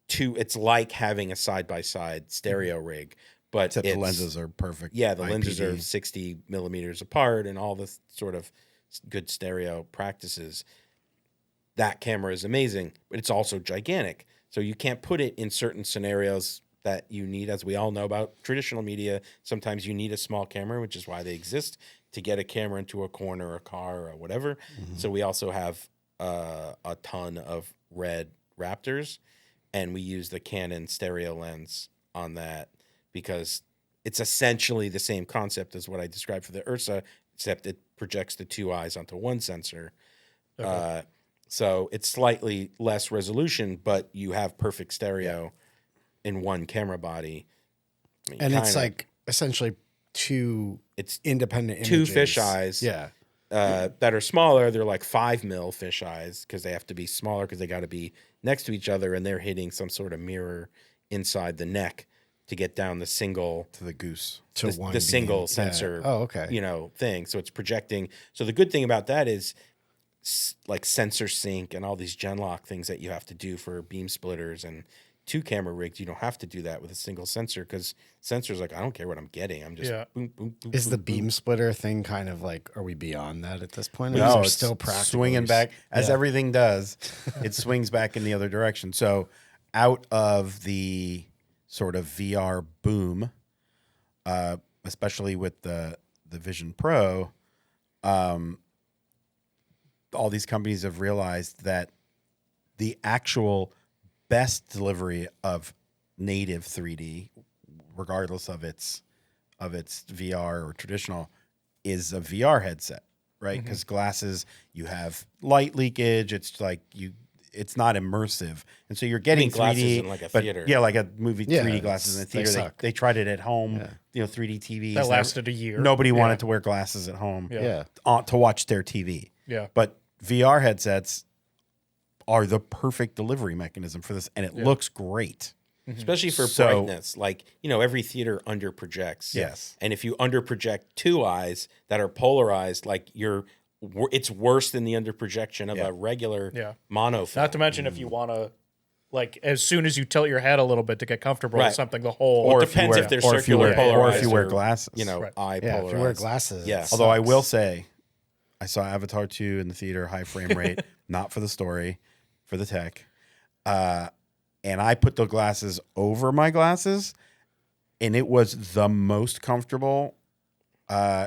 2. It's like having a side by side stereo rig, but Except the lenses are perfect. yeah, the lenses are IPD. 60 millimeters apart and all the sort of good stereo practices. That camera is amazing, but it's also gigantic. So you can't put it in certain scenarios that you need, as we all know about traditional media. Sometimes you need a small camera, which is why they exist, to get a camera into a corner or a car or whatever. So we also have a ton of red Raptors, and we use the Canon stereo lens on that, because it's essentially the same concept as what I described for the Ursa, except it projects the 2 eyes onto one sensor. So it's slightly less resolution, but you have perfect stereo in one camera body. I mean, And it's kinda- like essentially 2 it's independent 2 images. fisheyes. Yeah. That are smaller. They're like 5 mil fisheyes because they have to be smaller because they got to be next to each other, and they're hitting some sort of mirror inside the neck to get down the single to the goose. To the, one the single beam. sensor. Yeah. Oh, okay. Thing. So it's projecting. So the good thing about that is like sensor sync and all these Genlock things that you have to do for beam splitters and 2 camera rigs. You don't have to do that with a single sensor, because sensors like, I don't care what I'm getting. I'm just boom, boom, boom. Is the boom, beam splitter thing kind of like, are we beyond that at this point? Or No, these are it's still practical. swinging back as Yeah. everything does. It swings back in the other direction. So out of the sort of VR boom, especially with the Vision Pro, all these companies have realized that the actual best delivery of native 3D, regardless of its VR or traditional, is a VR headset, right? Because glasses, you have light leakage. It's like it's not immersive, and so you're getting glasses 3D in like a but theater. yeah, like a movie Yeah, 3D glasses in a they theater. suck. They tried it at home, 3D TVs That lasted a year. Nobody Yeah. wanted to wear glasses at home, Yeah. to watch their TV. Yeah. But VR headsets are the perfect delivery mechanism for this, and it looks great. Especially for So- brightness. Like, every theater under projects. Yes. And if you under project 2 eyes that are polarized, like your it's worse than the underprojection of a regular mono film. Not to mention if you want to, like, as soon as you tilt your head a little bit to get comfortable with something, the whole... Or depends if they're circular polarized or if you wear glasses. You know, eye Yeah, polarized. if you wear glasses. Yeah. Although I will say, I saw Avatar 2 in the theater, high frame rate, not for the story, for the tech. And I put the glasses over my glasses, and it was the most comfortable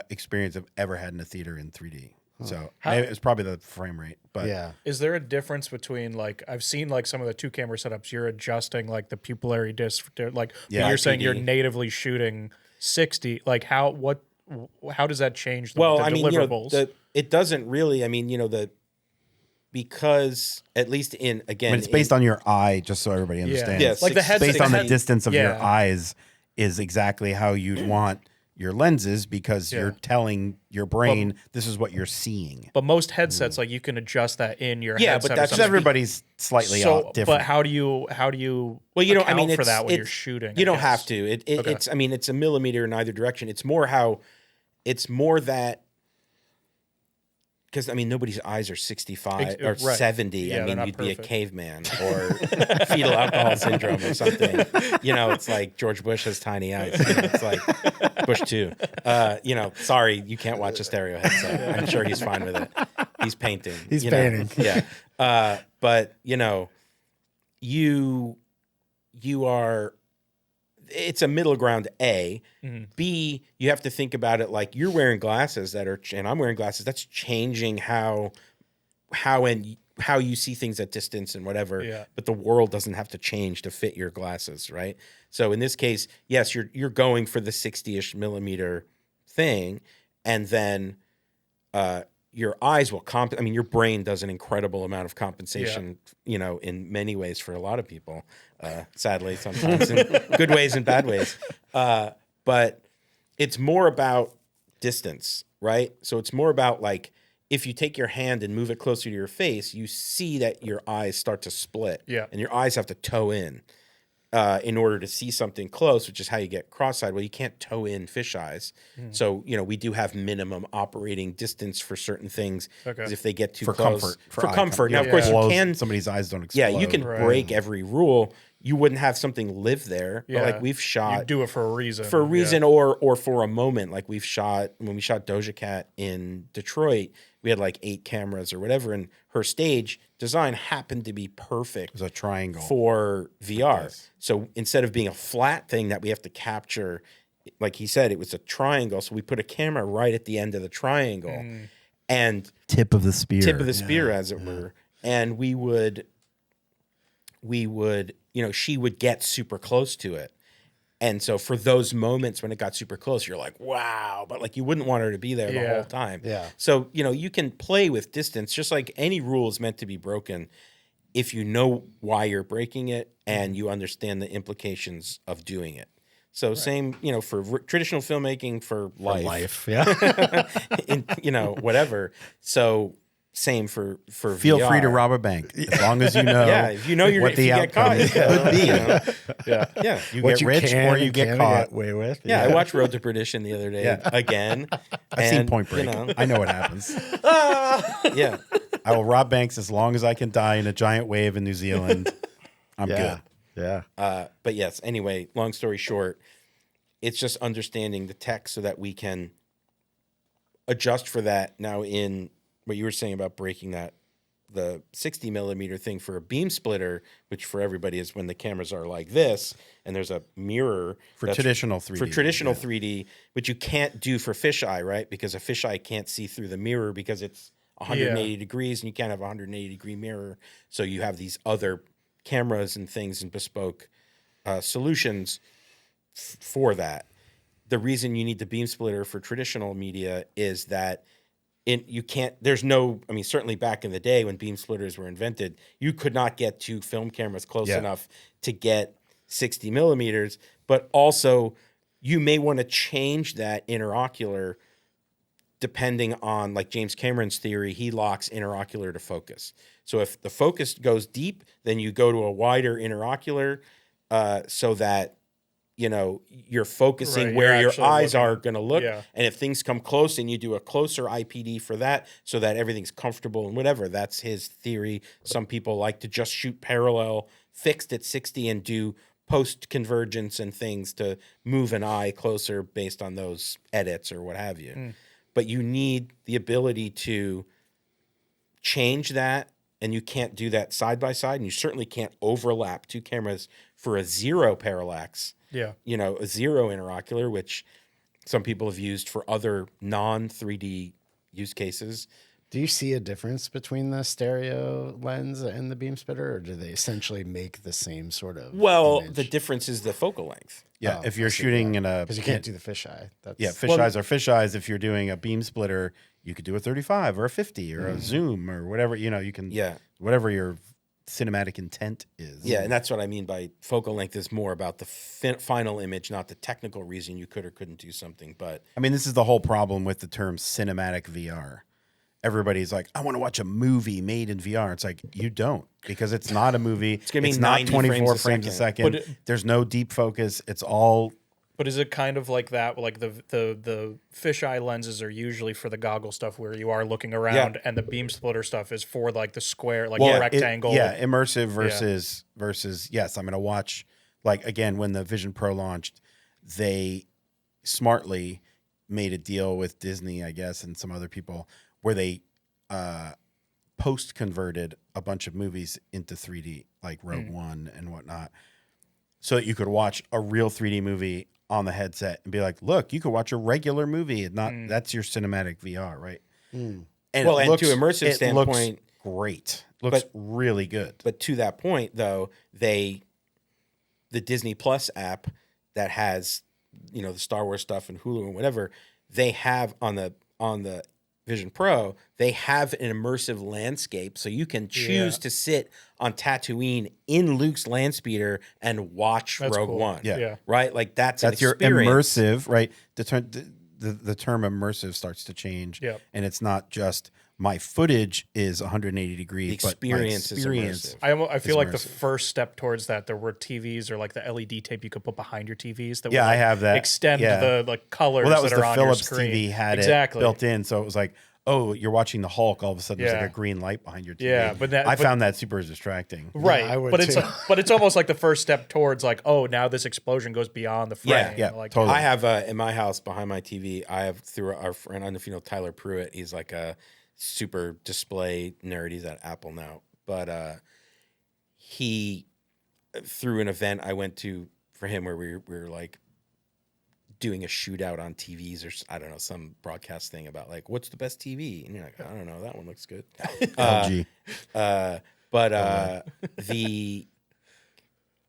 experience I've ever had in a theater in 3D. So maybe it was probably the frame rate. But Yeah. Is there a difference between, like, I've seen, like, some of the 2-camera setups, you're adjusting, like, the pupillary disc, like, Yeah, you're saying you're IPD. natively shooting 60. Like, how does that change the Well, I mean, deliverables? it doesn't really. I mean, because at least I mean, it's based on your eye, just so everybody understands. Yeah, like the six- headset, Based on the 60 distance of your Yeah. eyes is exactly how you'd want your lenses because you're telling your brain this is what you're seeing. But most headsets, like, you can adjust that in your Yeah, but headset. or that's Because something. everybody's slightly different. But how do you Well, you know, I account mean, for that when you're it's- shooting? You I don't guess? have to. It's. I mean, it's a millimeter in either direction. It's more that. Because I mean, nobody's eyes are 65 or Right. 70. Yeah, I they're mean, not you'd be a perfect. caveman or fetal alcohol syndrome or something. You know, it's like George Bush has tiny eyes. You know, it's like Bush too. You know, sorry, you can't watch a stereo headset. I'm sure he's fine with it. He's painting. He's you know? painting. Yeah. But you know, you are. It's a middle ground. A, B. You have to think about it like you're wearing glasses that are, and I'm wearing glasses. That's changing how you see things at distance and whatever. Yeah. But the world doesn't have to change to fit your glasses, right? So in this case, yes, you're going for the 60-ish millimeter thing, and then your eyes will I mean, your brain does an incredible amount of compensation, you know, in many ways for a lot of people. Sadly, sometimes in good ways and bad ways. But it's more about distance, right? So it's more about like if you take your hand and move it closer to your face, you see that your eyes start to split. Yeah. And your eyes have to toe in order to see something close, which is how you get cross-eyed. Well, you can't toe in fish eyes. So, you know, we do have minimum operating distance for certain things. Okay. Because if they get too for close. comfort. For eye comfort. Now, of Yeah. course, you Blows- can. Somebody's eyes don't explode. Yeah, you can break every rule. You wouldn't have something live there. Yeah. But like we've shot You do it for a reason. for a reason or for a moment. Like when we shot Doja Cat in Detroit, we had like 8 cameras or whatever, and her stage design happened to be perfect It was a triangle. for VR. this. So instead of being a flat thing that we have to capture, like he said, it was a triangle. So we put a camera right at the end of the triangle and Tip of the spear. as it were. And we would, you know, she would get super close to it. And so for those moments when it got super close, you're like, wow. But like you wouldn't want her to be there the Yeah. whole time. Yeah. So, you know, you can play with distance, just like any rule is meant to be broken if you know why you're breaking it and you understand the implications of doing it. So same, you know, for traditional filmmaking, for life, Yeah. you know, whatever. So same for Feel VR. free to rob a bank as long as you know. Yeah, if you know you're what if the you get caught, outcome could be. you know. Yeah. Yeah, What get rich or you and get can't caught. get away with. yeah. I watched Road to Perdition the other day again. I've seen and, Point Break. You know, I know what happens. yeah, I will rob banks as long as I can die in a giant wave in New Zealand. I'm Yeah. good. Yeah. but yes. Anyway, long story short, it's just understanding the tech so that we can adjust for that. Now, in what you were saying about breaking the 60 millimeter thing for a beam splitter, which for everybody is when the cameras are like this and there's a mirror For that's traditional 3D. For traditional 3D, which you can't do for fisheye, right? Because a fisheye can't see through the mirror because it's 180 degrees and you can't have a 180 degree mirror. So you have these other cameras and things and bespoke solutions for that. The reason you need the beam splitter for traditional media is that certainly back in the day when beam splitters were invented, you could not get 2 film cameras close enough to get 60 millimeters, but also you may want to change that interocular depending on, like James Cameron's theory, he locks interocular to focus. So if the focus goes deep, then you go to a wider interocular so that you're focusing Right, where you're your actually eyes looking- are going to look. yeah. And if things come close and you do a closer IPD for that so that everything's comfortable and whatever, that's his theory. Some people like to just shoot parallel fixed at 60 and do post convergence and things to move an eye closer based on those edits or what have you. But you need the ability to change that, and you can't do that side by side, and you certainly can't overlap two cameras for a zero parallax. Yeah. A zero interocular, which some people have used for other non 3D use cases. Do you see a difference between the stereo lens and the beam splitter, or do they essentially make the same sort of image? The difference is the focal length. Yeah, Oh, if you're I see, shooting yeah. in a Because you can't do the fisheye. That's, yeah, fisheyes are fisheyes. If you're doing a beam splitter, you could do a 35 or a 50 or a zoom or whatever. You can whatever your cinematic intent is. Yeah, and that's what I mean by focal length is more about the final image, not the technical reason you could or couldn't do something. But I mean, this is the whole problem with the term cinematic VR. Everybody's like, I want to watch a movie made in VR. It's like, you don't, because it's not a movie. It's gonna be not 90 24 frames a frames a second. second. There's no deep focus. It's all. But is it kind of like that? Like the fisheye lenses are usually for the goggle stuff where you are looking around, and the beam splitter stuff is for like the square, like rectangle. Immersive versus yes. I'm going to watch, like, again, when the Vision Pro launched, they smartly made a deal with Disney, I guess, and some other people where they post converted a bunch of movies into 3D, like Rogue One and whatnot, so that you could watch a real 3D movie on the headset and be like, look, you could watch a regular movie and not that's your cinematic VR, right? and it to looks- immersive it standpoint, looks great. Looks really good. but to that point though, the Disney Plus app that has the Star Wars stuff and Hulu and whatever, they have on the Vision Pro, they have an immersive landscape, so you can choose to sit on Tatooine in Luke's land speeder and watch That's Rogue cool. One. Yeah. Right? Like that's your an experience. immersive, right? The term immersive starts to change, Yep. and it's not just my footage is 180 degrees, The experience but is my experience. immersive. I feel like the immersive. first step towards that, there were TVs or like the LED tape you could put behind your TVs that Yeah, would, I like, have that. extend Yeah. the like colors Well, that was that the are on Philips your screen. TV had exactly. it built in, so it was like, oh, you're watching the Hulk. All of a sudden, there's like a green light behind your TV. Yeah, but I found that super distracting. Right, I would but it's too. but it's almost like the first step towards like, oh, now this explosion goes beyond the frame. Yeah, like, totally. I have in my house behind my TV, I have through our friend, I don't know if you know Tyler Pruitt. He's like a super display nerd. He's at Apple now. But he, through an event I went to for him where we were like doing a shootout on TVs or I don't know, some broadcast thing about like, what's the best TV? And you're like, I don't know, that one looks good. LG.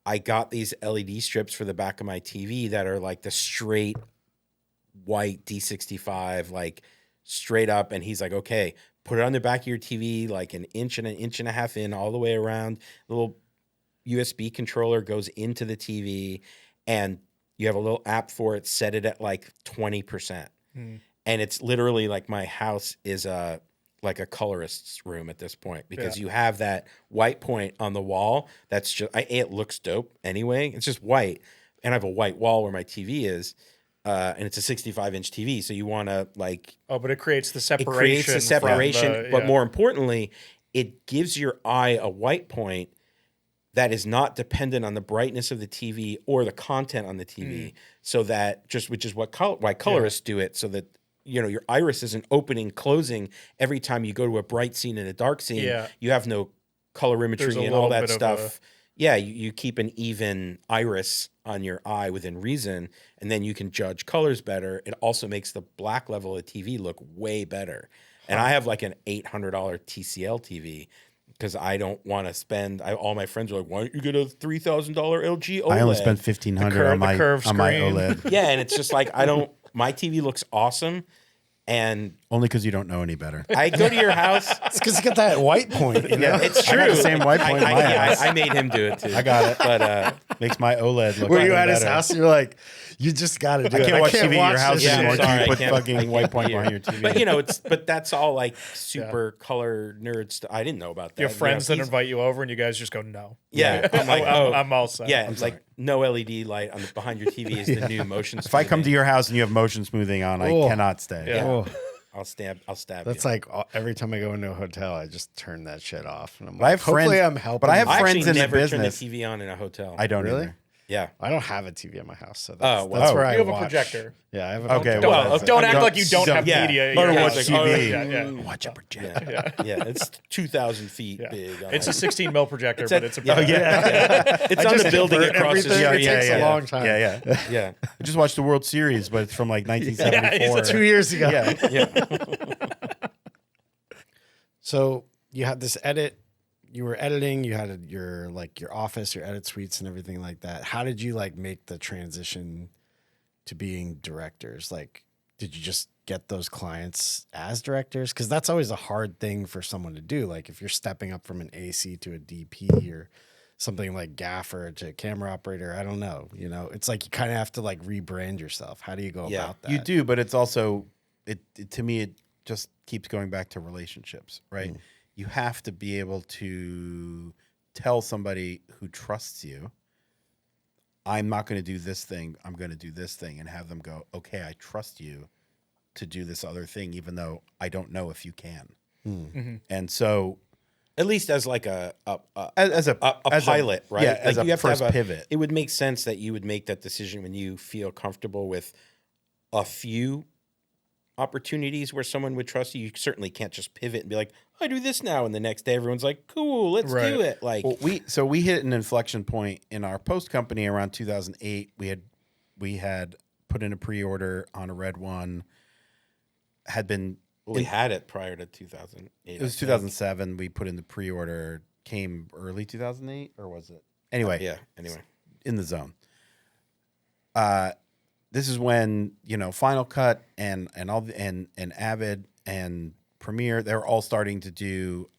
I got these LED strips for the back of my TV that are like the straight white D65, like straight up. And he's like, okay, put it on the back of your TV, like an inch and a half in all the way around. Little USB controller goes into the TV, and you have a little app for it. Set it at like 20%. And it's literally like my house is like a colorist's room at this point, because you have that white point on the wall. That's just, it looks dope anyway. It's just white. And I have a white wall where my TV is. And it's a 65-inch TV. So you want to like... oh, but it creates the separation. It creates the separation. from the- but more importantly, it gives your eye a white point that is not dependent on the brightness of the TV or the content on the TV. So that which is why colorists do it, so that your iris isn't opening, closing every time you go to a bright scene and a dark scene. Yeah. You have no colorimetry There's a and all little that bit of stuff. Yeah, you keep an even iris on your eye within reason, and then you can judge colors better. It also makes the black level of TV look way better. And I have like an $800 TCL TV because I don't want to spend. All my friends are like, "Why don't you get a $3,000 LG OLED?" I only spent $1,500 on my curved on my screen. OLED. Yeah, and it's just like I don't. My TV looks awesome, and Only because you don't know any better. I go to your house. It's because it's got that white point. You know? It's I true. got the same white point in my house. I made him do it too. I got it. Makes my OLED look Were you even at his better. house? You're like, you just got to do I it. can't watch TV at your house this anymore. shit. sorry, You I put can't- fucking white point behind your TV. But but that's all like super color nerd stuff. I didn't know about that. You have friends that he's- invite you over, and you guys just go no. Yeah, I'm like, oh, I'm all set. yeah, like no LED light on behind your TV is the new motion. If I come to your house and you have motion smoothing on, I Oh. cannot stay. Yeah. Oh, I'll stab that's you. like every time I go into a hotel, I just turn that shit off. And I'm But I like, have hopefully friends- I'm helping. but I have you. I friends actually in the never turn the business. TV on in a hotel. I don't Really? either. Yeah. I don't have a TV at my house, so Oh, that's wow. where I You have a watch. projector. Yeah, I have a Okay, projector. Don't, well, don't act don't- like you don't have yeah. media. Or You're watch like, TV. oh, yeah. Watch a projector. Yeah, it's 2,000 feet big. It's a 16 mil projector, It's but a- it's a yeah. projector. It's on the building convert across the everything. street. It takes a long time. Yeah. Yeah, I just watched the World Series, but it's from like 1974. it's 2 years ago. Yeah. yeah. So you had this edit. You were editing. You had your office, your edit suites, and everything like that. How did you like make the transition to being directors? Like, did you just get those clients as directors? Because that's always a hard thing for someone to do. Like, if you're stepping up from an AC to a DP or something like gaffer to camera operator, I don't know. It's like you kind of have to like rebrand yourself. How do you go about that? You do, but it's also to me it just keeps going back to relationships, right? You have to be able to tell somebody who trusts you, I'm not going to do this thing, I'm going to do this thing, and have them go, okay, I trust you to do this other thing, even though I don't know if you can. And so At least as like as as a pilot, right? Yeah, Like as a you have first to have pivot. It would make sense that you would make that decision when you feel comfortable with a few opportunities where someone would trust you. You certainly can't just pivot and be like, I do this now, and the next day everyone's like, cool, let's Right. do it. Like, Well, we hit an inflection point in our post company around 2008. We had put in a pre-order on a Red One. Had been we had it prior to 2008. it was 2007. We put in the pre-order. Came early 2008, or was it? Anyway, Yeah. Anyway, in the zone. This is when Final Cut and Avid and Premiere, they're all starting to do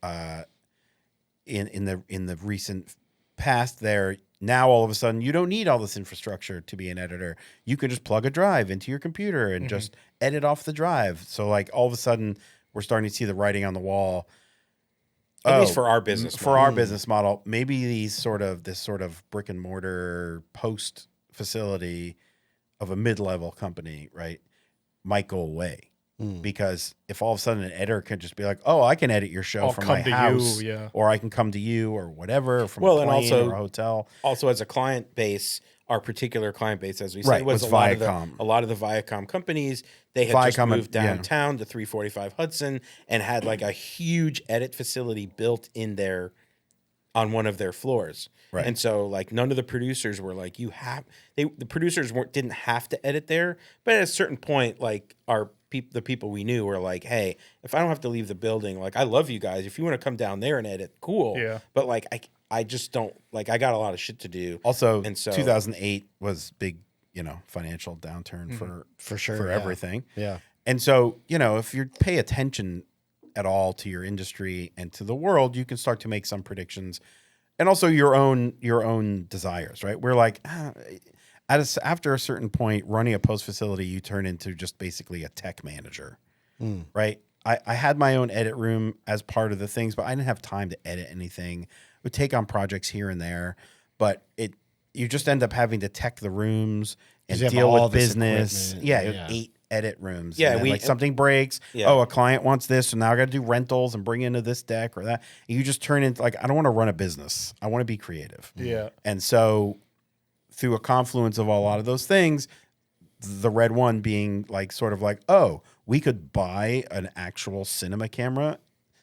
in the recent past. There now all of a sudden you don't need all this infrastructure to be an editor. You can just plug a drive into your computer and just edit off the drive. So like all of a sudden we're starting to see the writing on the wall. at least for our business. For our business model, maybe this sort of brick and mortar post facility of a mid-level company, right, might go away. Because if all of a sudden an editor can just be like, oh, I can edit your show I'll from come my to you, house, yeah. or I can come to you or whatever from Well, a and plane also- or a hotel. Also, as a client base, our particular client base, as we said, Right, was was a lot Viacom. of the Viacom companies. They had just Viacom, moved yeah. downtown to 345 Hudson and had like a huge edit facility built in there on one of their floors. Right. And so like none of the producers were like, the producers didn't have to edit there, but at a certain point, like the people we knew were like, hey, if I don't have to leave the building, like I love you guys. If you want to come down there and edit, cool. Yeah. But like I just don't, like I got a lot of shit to do. Also, And so- 2008 was big, financial downturn For sure, for yeah. everything. Yeah. And so, if you pay attention at all to your industry and to the world, you can start to make some predictions, and also your own desires. Right? We're like, after a certain point, running a post facility, you turn into just basically a tech manager. Right? I had my own edit room as part of the things, but I didn't have time to edit anything. I would take on projects here and there, but you just end up having to tech the rooms and 'Cause you have deal all with this business. equipment, Yeah, yeah. 8 edit rooms. Yeah, and then, we- like something breaks. Yeah. Oh, a client wants this, so now I got to do rentals and bring into this deck or that. And you just turn into like, I don't want to run a business. I want to be creative. Yeah. And so, through a confluence of a lot of those things, the Red One being like sort of like, oh, we could buy an actual cinema camera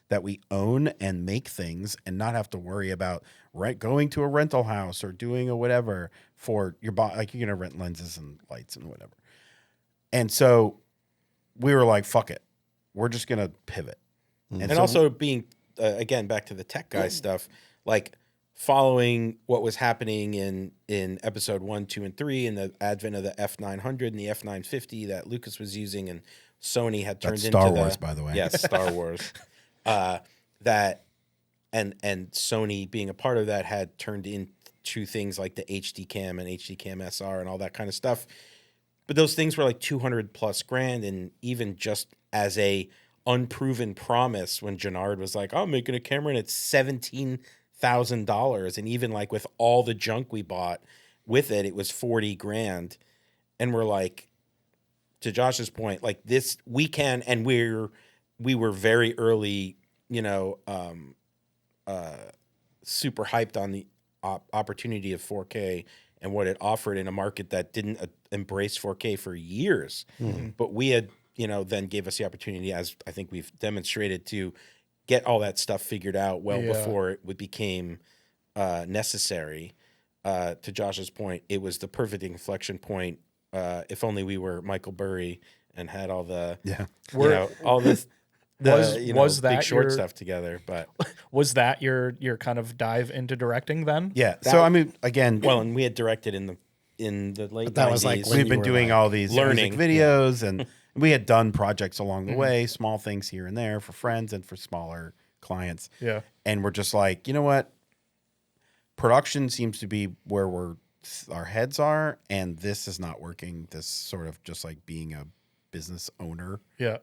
that we own and make things and not have to worry about going to a rental house or doing a whatever for your like you're gonna rent lenses and lights and whatever. And so we were like, fuck it, we're just gonna pivot. And so- also being again back to the tech guy stuff, like following what was happening in episode 1, 2, and 3, and the advent of the F900 and the F950 that Lucas was using, and Sony had turned That's into Star Wars, by the way. Yes, Star Wars. That and Sony being a part of that had turned to things like the HD Cam and HD Cam SR and all that kind of stuff. But those things were like 200 plus grand. And even just as a unproven promise, when Jannard was like, I'm making a camera and it's $17,000. And even like with all the junk we bought with it, it was 40 grand. And we're like, to Josh's point, like this, we can, and we were very early, super hyped on the opportunity of 4K and what it offered in a market that didn't embrace 4K for years. Mm-hmm. But we had, then gave us the opportunity, as I think we've demonstrated, to get all that stuff figured out before it became necessary. To Josh's point, it was the perfect inflection point. If only we were Michael Burry and had all the, all this, was that Big Short stuff together. But was that your kind of dive into directing then? Yeah. So I mean, again, well, and we had directed in the late 90s. That was like we've been doing all these learning music videos, and we had done projects along the way, small things here and there for friends and for smaller clients. Yeah. And we're just like, you know what? Production seems to be where our heads are, and this is not working. This sort of just like being a business owner. Yeah.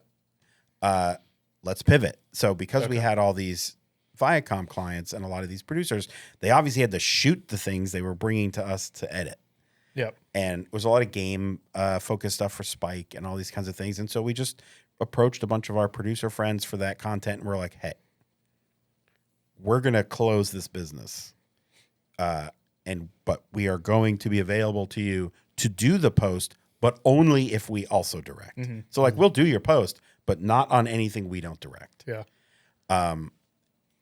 Let's pivot. So because we had all these Viacom clients and a lot of these producers, they obviously had to shoot the things they were bringing to us to edit. Yep. And it was a lot of game focused stuff for Spike and all these kinds of things. And so we just approached a bunch of our producer friends for that content, and we're like, hey, we're going to close this business. But we are going to be available to you to do the post, but only if we also direct. Mm-hmm. So like, we'll do your post, but not on anything we don't direct. Yeah.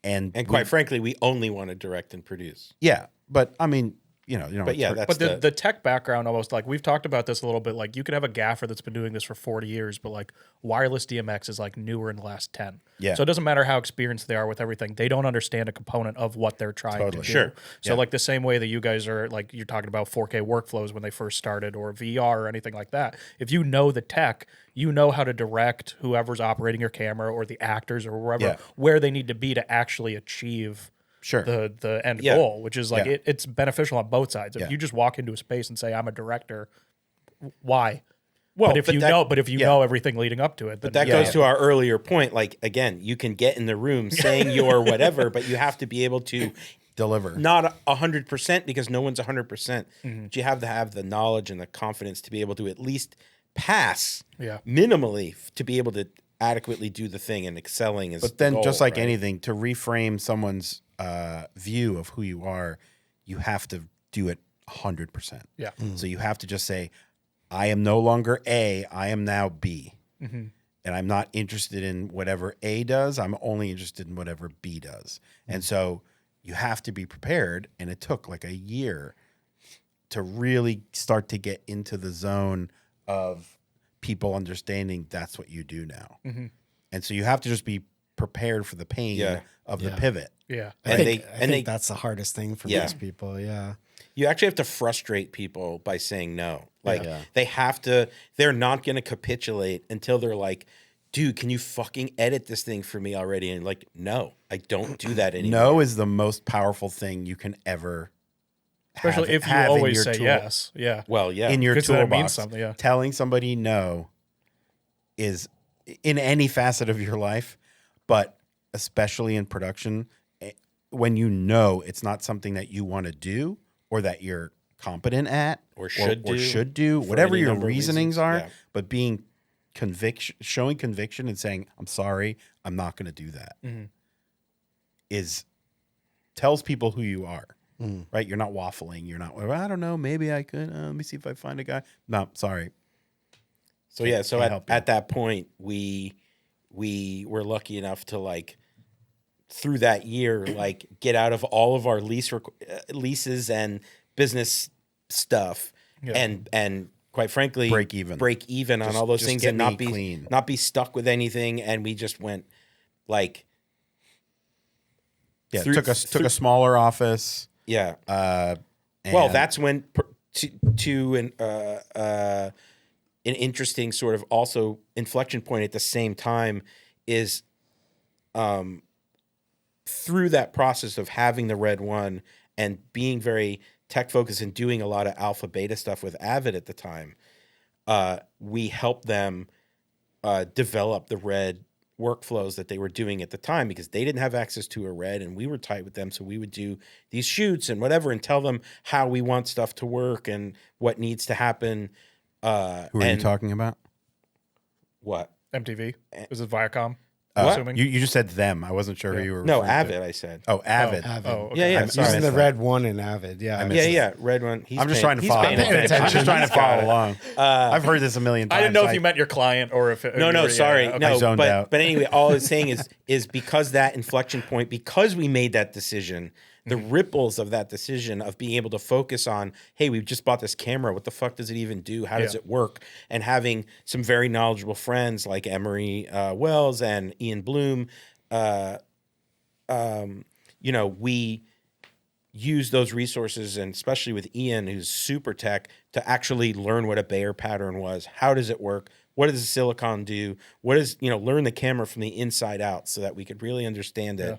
And quite frankly, we only want to direct and produce. Yeah. But I mean, but yeah, that's the tech background, almost like we've talked about this a little bit. Like you could have a gaffer that's been doing this for 40 years, but like wireless DMX is like newer in the last 10. Yeah. So it doesn't matter how experienced they are with everything. They don't understand a component of what they're trying to do. Sure. So like the same way that you guys are like, you're talking about 4K workflows when they first started, or VR or anything like that. If you know the tech, you know how to direct whoever's operating your camera or the actors or wherever, where they need to be to actually achieve the end goal, which is like it's beneficial on both sides. If you just walk into a space and say, I'm a director, why? Well, but if you know everything leading up to it, but that goes to our earlier point. Like, again, you can get in the room saying you're whatever, but you have to be able to deliver. Not 100%, because no one's 100%. But you have to have the knowledge and the confidence to be able to at least pass minimally to be able to adequately do the thing, and excelling is. But then, the goal, just like right? anything, to reframe someone's view of who you are, you have to do it 100%. Yeah. So you have to just say, I am no longer A, I am now B. Mm-hmm. And I'm not interested in whatever A does. I'm only interested in whatever B does. And so you have to be prepared. And it took like a year to really start to get into the zone of people understanding that's what you do now. Mm-hmm. And so you have to just be prepared for the pain of the pivot. Yeah. I think that's the hardest thing for most people. Yeah. You actually have to frustrate people by saying no. Like they're not going to capitulate until they're like, dude, can you fucking edit this thing for me already? And like, no, I don't do that anymore. No is the most powerful thing you can ever Especially if you always say yes. Yeah. Well, yeah. In your toolbox. That means something, yeah. Telling somebody no is in any facet of your life, but especially in production, when you know it's not something that you want to do or that you're competent at or should do whatever your reasonings are, but being showing conviction and saying, I'm sorry, I'm not going to do that, tells people who you are. Right? You're not waffling. You're not, well, I don't know, maybe I could. Let me see if I find a guy. No, sorry. So at that point, we were lucky enough to like through that year, like get out of all of our leases and business stuff, and quite frankly, break even on all those things, and not be stuck with anything. And we just went like, took a smaller office. Yeah. Well, that's when an interesting sort of also inflection point at the same time is through that process of having the Red One and being very tech focused and doing a lot of alpha beta stuff with Avid at the time, we helped them develop the Red workflows that they were doing at the time, because they didn't have access to a Red and we were tight with them. So we would do these shoots and whatever and tell them how we want stuff to work and what needs to happen. Who are you talking about? What? MTV? Is it Viacom? What? Assuming? You just said them. I wasn't sure who you were. No, referring to. Avid, I said. Oh, Avid. Avid. Oh, okay. Yeah, yeah. I'm sorry. using the red one in Avid. Yeah. Yeah, Red one. I'm just trying to follow. paying attention. I'm just trying to follow along. Uh, I've heard this a million times. I didn't know if you meant your client or if it, No, sorry. okay. No, zoned out. but anyway, all I was saying is because that inflection point, because we made that decision, the ripples of that decision of being able to focus on, hey, we've just bought this camera. What the fuck does it even do? How does it work? And having some very knowledgeable friends like Emery Wells and Ian Bloom, we use those resources, and especially with Ian, who's super tech, to actually learn what a Bayer pattern was. How does it work? What does the silicon do? What is, learn the camera from the inside out so that we could really understand it,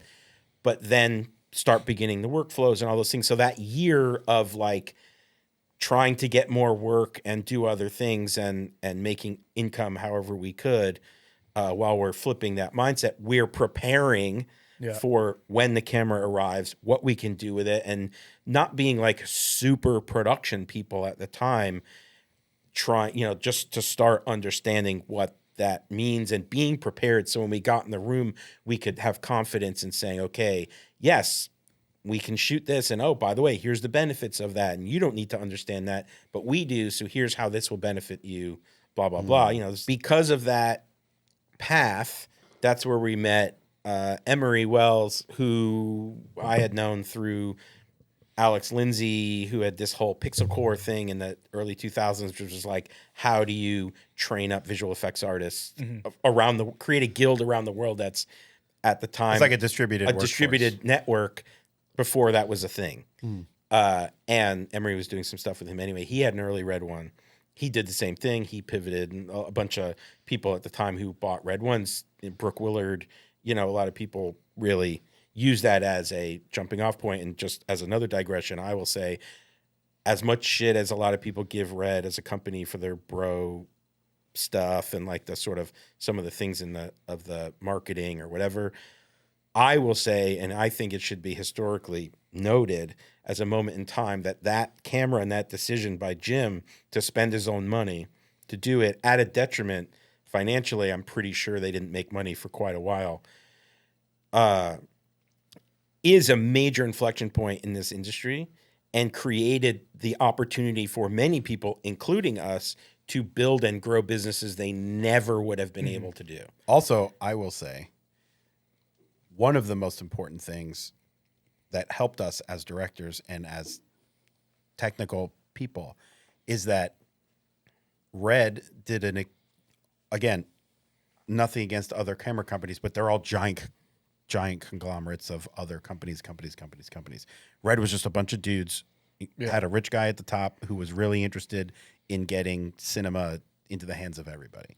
but then start beginning the workflows and all those things. So that year of like trying to get more work and do other things and making income however we could, while we're flipping that mindset, we're preparing for when the camera arrives, what we can do with it, and not being like super production people at the time, trying, just to start understanding what that means and being prepared. So when we got in the room, we could have confidence in saying, okay, yes, we can shoot this. And oh, by the way, here's the benefits of that. And you don't need to understand that, but we do. So here's how this will benefit you, blah, blah, blah. Because of that path, that's where we met Emery Wells, who I had known through Alex Lindsay, who had this whole Pixel Core thing in the early 2000s, which was like, how do you train up visual effects artists create a guild around the world that's at the time It's like a distributed network before that was a thing. And Emery was doing some stuff with him anyway. He had an early Red one. He did the same thing. He pivoted, and a bunch of people at the time who bought Red ones, Brooke Willard, a lot of people really use that as a jumping off point. And just as another digression, I will say, as much shit as a lot of people give Red as a company for their bro stuff and like the sort of some of the things of the marketing or whatever, I will say, and I think it should be historically noted as a moment in time, that camera and that decision by Jim to spend his own money to do it at a detriment financially, I'm pretty sure they didn't make money for quite a while, is a major inflection point in this industry and created the opportunity for many people, including us, to build and grow businesses they never would have been able to do. Also, I will say, one of the most important things that helped us as directors and as technical people is that Red did again, nothing against other camera companies, but they're all giant conglomerates of other companies. Red was just a bunch of dudes, had a rich guy at the top who was really interested in getting cinema into the hands of everybody.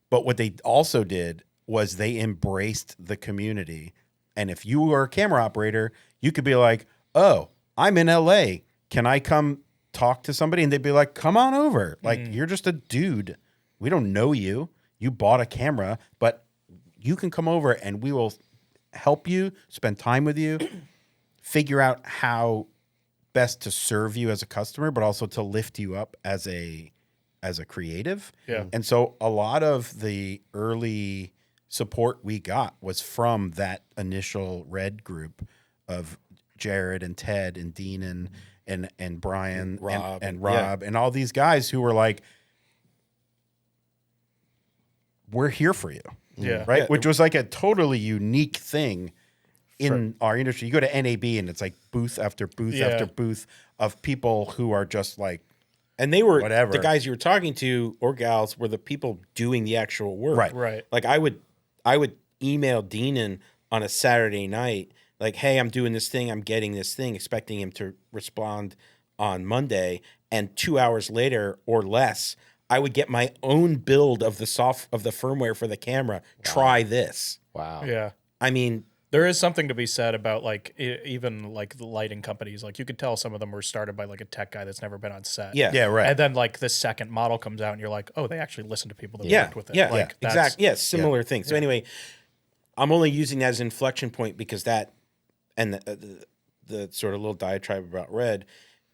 But what they also did was they embraced the community. And if you were a camera operator, you could be like, oh, I'm in LA. Can I come talk to somebody? And they'd be like, come on over. Like, you're just a dude. We don't know you. You bought a camera, but you can come over and we will help you, spend time with you, figure out how best to serve you as a customer, but also to lift you up as a creative. Yeah. And so a lot of the early support we got was from that initial Red group of Jared and Ted and Dean and Brian and Rob and all these guys who were like, we're here for you. Yeah. Right. Which was like a totally unique thing in our industry. You go to NAB and it's like booth after booth after booth of people who are just like, and they were whatever. The guys you were talking to or gals were the people doing the actual work. Right. Like I would email Deanan on a Saturday night, like, hey, I'm doing this thing, I'm getting this thing, expecting him to respond on Monday. And 2 hours later or less, I would get my own build of the firmware for the camera. Wow. Try this. Wow. Yeah. I mean, There is something to be said about like even like the lighting companies. Like you could tell some of them were started by like a tech guy that's never been on set. Yeah. Yeah, right. And then like the second model comes out, and you're like, oh, they actually listen to people that Yeah, worked with it. yeah, Like, that's- exactly. Yeah, similar thing. So anyway, I'm only using that as an inflection point because that and the sort of little diatribe about Red,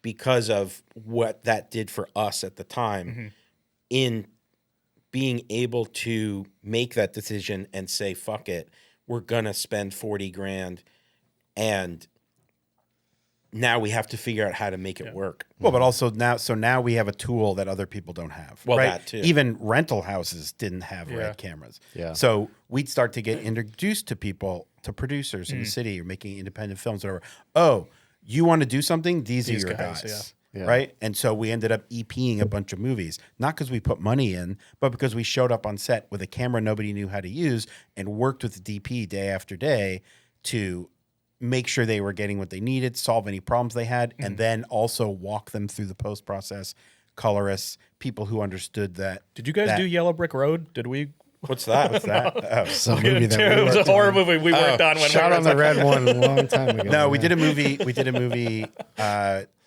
because of what that did for us at the time in being able to make that decision and say, fuck it, we're gonna spend 40 grand, and now we have to figure out how to make it work. Well, but also now we have a tool that other people don't have. Well, right? that too. Even rental houses didn't have red cameras. Yeah. So we'd start to get introduced to people, to producers in the city or making independent films, or oh, you want to do something? These are your guys, guys. yeah. Right. And so we ended up EPing a bunch of movies, not because we put money in, but because we showed up on set with a camera nobody knew how to use and worked with the DP day after day to make sure they were getting what they needed, solve any problems they had, and then also walk them through the post process, colorists, people who understood that. Did you guys do Yellow Brick Road? Did we? What's that? What's that? Oh. Some movie that it we was a worked horror on. movie we worked on when Shot we on were the red one a long time ago. No, we yeah. did a movie. We did a movie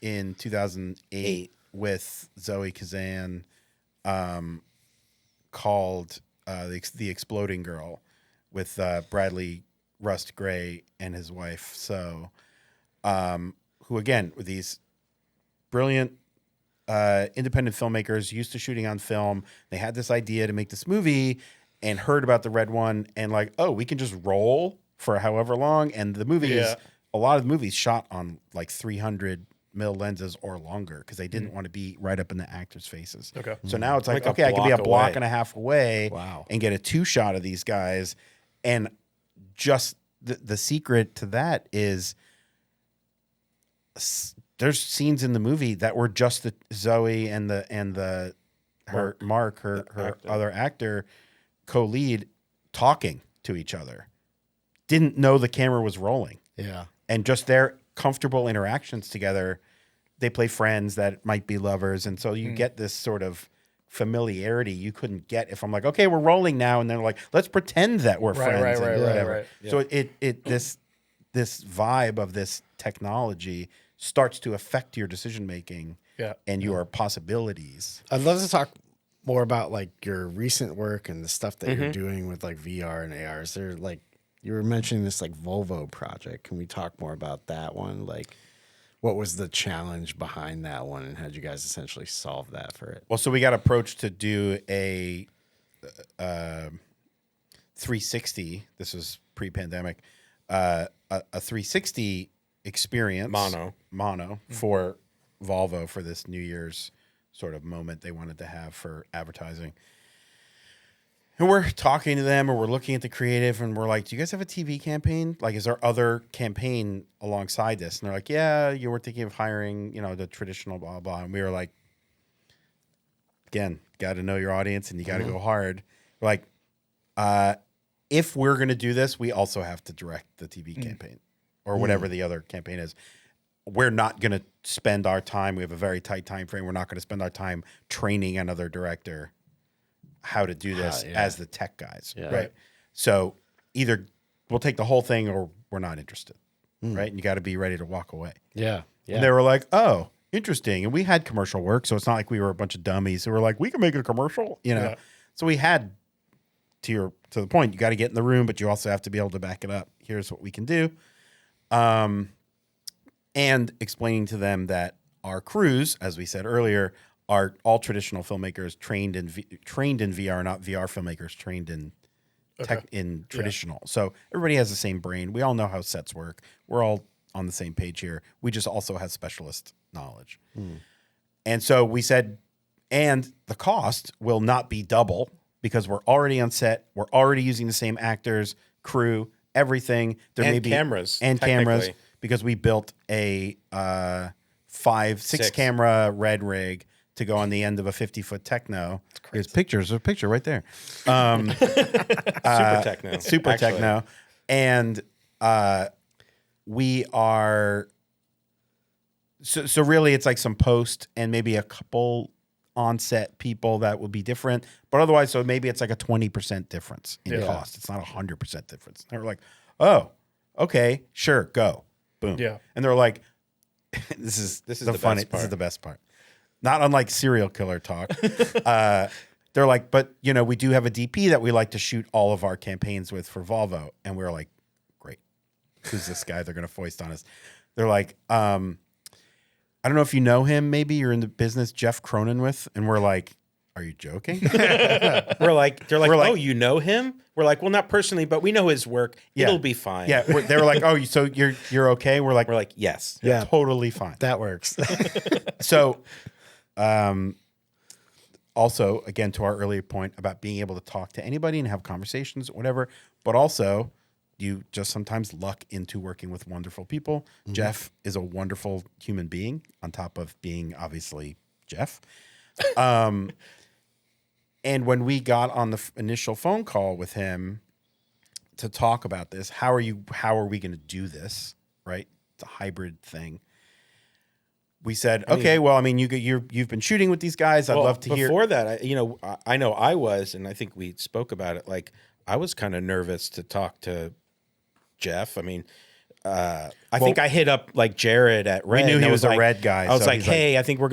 in 2008 with Zoe Kazan, called "The Exploding Girl," with Bradley Rust Gray and his wife. So, who again were these brilliant independent filmmakers used to shooting on film. They had this idea to make this movie and heard about the red one and like, oh, we can just roll for however long. And the movie is a lot of the movies shot on like 300 mil lenses or longer because they didn't want to be right up in the actors' faces. Okay. So now it's like Like a okay, I can be a block block away. and a half away Wow. and get a 2-shot of these guys. And just the secret to that is there's scenes in the movie that were just the Zoe and the her Mark, her other actor, co-lead, talking to each other. Didn't know the camera was rolling. Yeah. And just their comfortable interactions together, they play friends that might be lovers. And so you get this sort of familiarity you couldn't get if I'm like, okay, we're rolling now. And they're like, let's pretend that we're friends. and whatever. right. So this vibe of this technology starts to affect your decision making and your possibilities. I'd love to talk more about like your recent work and the stuff that you're doing with like VR and AR. Is there like, you were mentioning this like Volvo project. Can we talk more about that one? Like, what was the challenge behind that one, and how did you guys essentially solve that for it? Well, so we got approached to do a 360. This was pre-pandemic. A 360 experience, mono for Volvo for this New Year's sort of moment they wanted to have for advertising. And we're talking to them, or we're looking at the creative, and we're like, "Do you guys have a TV campaign? Like, is there other campaign alongside this?" And they're like, "Yeah, you were thinking of hiring, the traditional blah blah." And we were like, "Again, got to know your audience, and you got to go hard." We're like, if we're gonna do this, we also have to direct the TV campaign, or whatever the other campaign is. We're not gonna spend our time. We have a very tight time frame. We're not gonna spend our time training another director how to do this as the tech guys, right? So either we'll take the whole thing or we're not interested, right? And you got to be ready to walk away. Yeah. And they were like, "Oh, interesting." And we had commercial work, so it's not like we were a bunch of dummies who were like, "We can make a commercial," So we had to the point. You got to get in the room, but you also have to be able to back it up. Here's what we can do, and explaining to them that our crews, as we said earlier, are all traditional filmmakers trained in VR, not VR filmmakers trained in in traditional. So everybody has the same brain. We all know how sets work. We're all on the same page here. We just also have specialist knowledge. And so we said, and the cost will not be double because we're already on set. We're already using the same actors, crew, everything. There And may be cameras, and cameras technically. because we built a 6 camera red rig to go on the end of a 50-foot techno. There's pictures. There's a picture right there. Super techno. Super actually. techno. And we are... So really, it's like some post and maybe a couple on-set people that would be different. But otherwise, so maybe it's like a 20% difference in cost. It's not a 100% difference. And we're like, oh, okay, sure, go. Boom. Yeah. And they're like, this is the funny. best This is part. the best part. Not unlike serial killer talk. They're like, but we do have a DP that we like to shoot all of our campaigns with for Volvo. And we're like, great. Who's this guy they're going to foist on us? They're like, I don't know if you know him. Maybe you're in the business, Jeff Cronenwith. And we're like, are you joking? They're like, oh, you know him? We're like, well, not personally, but we know his work. Yeah. It'll be fine. Yeah. They were like, oh, so you're okay? We're like, yes. Yeah. totally fine. That works. So, also, again, to our earlier point about being able to talk to anybody and have conversations, whatever, but also you just sometimes luck into working with wonderful people. Jeff is a wonderful human being on top of being obviously Jeff. And when we got on the initial phone call with him to talk about this, how are we going to do this? Right? It's a hybrid thing. We said, okay, well, I mean, you've been shooting with these guys. I'd love to hear. Before that, I know I was, and I think we spoke about it. Like, I was kind of nervous to talk to Jeff. I mean, I think I hit up like Jared at Red. knew and he I was a like- Red guy, I was so like, he's like- hey, I think we're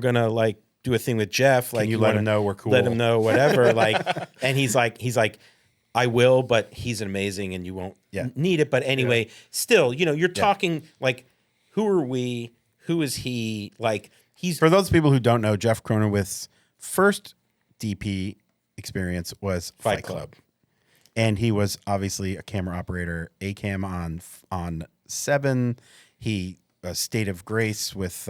gonna like do a thing with Jeff. Like, you let wanna him know we're cool? Let him know whatever. Like, and he's like, I will, but he's amazing, and you won't need it. But anyway, still, you're talking like, who are we? Who is he? Like, he's For those people who don't know, Jeff Cronenwith's first DP experience was Fight Club. And he was obviously a camera operator, A-cam on 7. He State of Grace with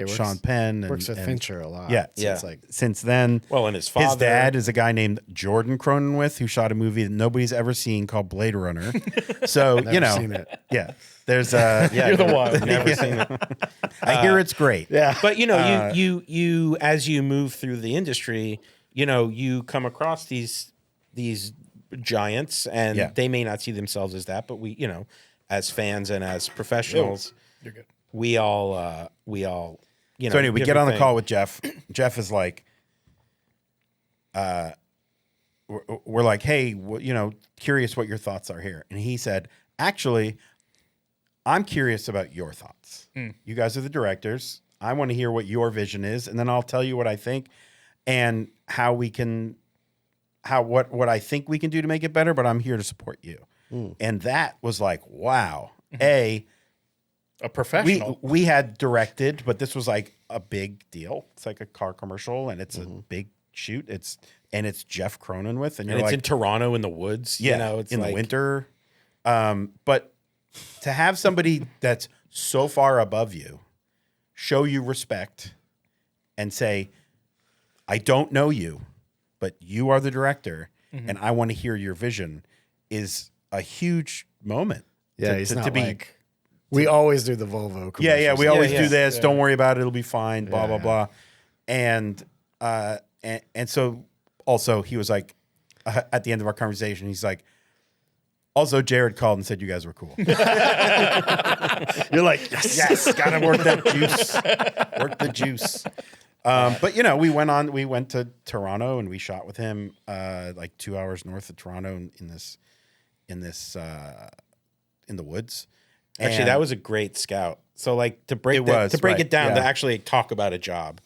Sean Penn. Works with Fincher a lot. Yeah. So it's like, Since then, well, and his father. dad is a guy named Jordan Cronenwith who shot a movie that nobody's ever seen called Blade Runner. So, never seen it. Yeah. There's You're the one. Never seen it. I hear it's great. Yeah. But you as you move through the industry, you come across these giants, and they may not see themselves as that, but we, as fans and as professionals, You're good. we all, So anyway, we get on the call with Jeff. Jeff is like, we're like, hey, curious what your thoughts are here. And he said, actually, I'm curious about your thoughts. You guys are the directors. I want to hear what your vision is, and then I'll tell you what I think and how we can, what I think we can do to make it better, but I'm here to support you. And that was like, wow. A professional. we had directed, but this was like a big deal. It's like a car commercial, and it's a big shoot. It's Jeff Cronenwith, and you're it's like, in Toronto in the woods. It's in like, the winter. But to have somebody that's so far above you show you respect and say, I don't know you, but you are the director, and I want to hear your vision is a huge moment. yeah, to- he's to not be- like, we always do the Volvo commercials. Yeah, we always yeah. do this. Don't worry about it; it'll be fine. Blah blah Yeah. blah. And so also he was like, at the end of our conversation, he's like, also Jared called and said you guys were cool. You're like, Yes, gotta work that juice. Work the juice. But we went to Toronto and we shot with him like 2 hours north of Toronto in the woods. Actually, And- that was a great scout. So, like, to break It was, right, it down, to yeah. actually talk about a job.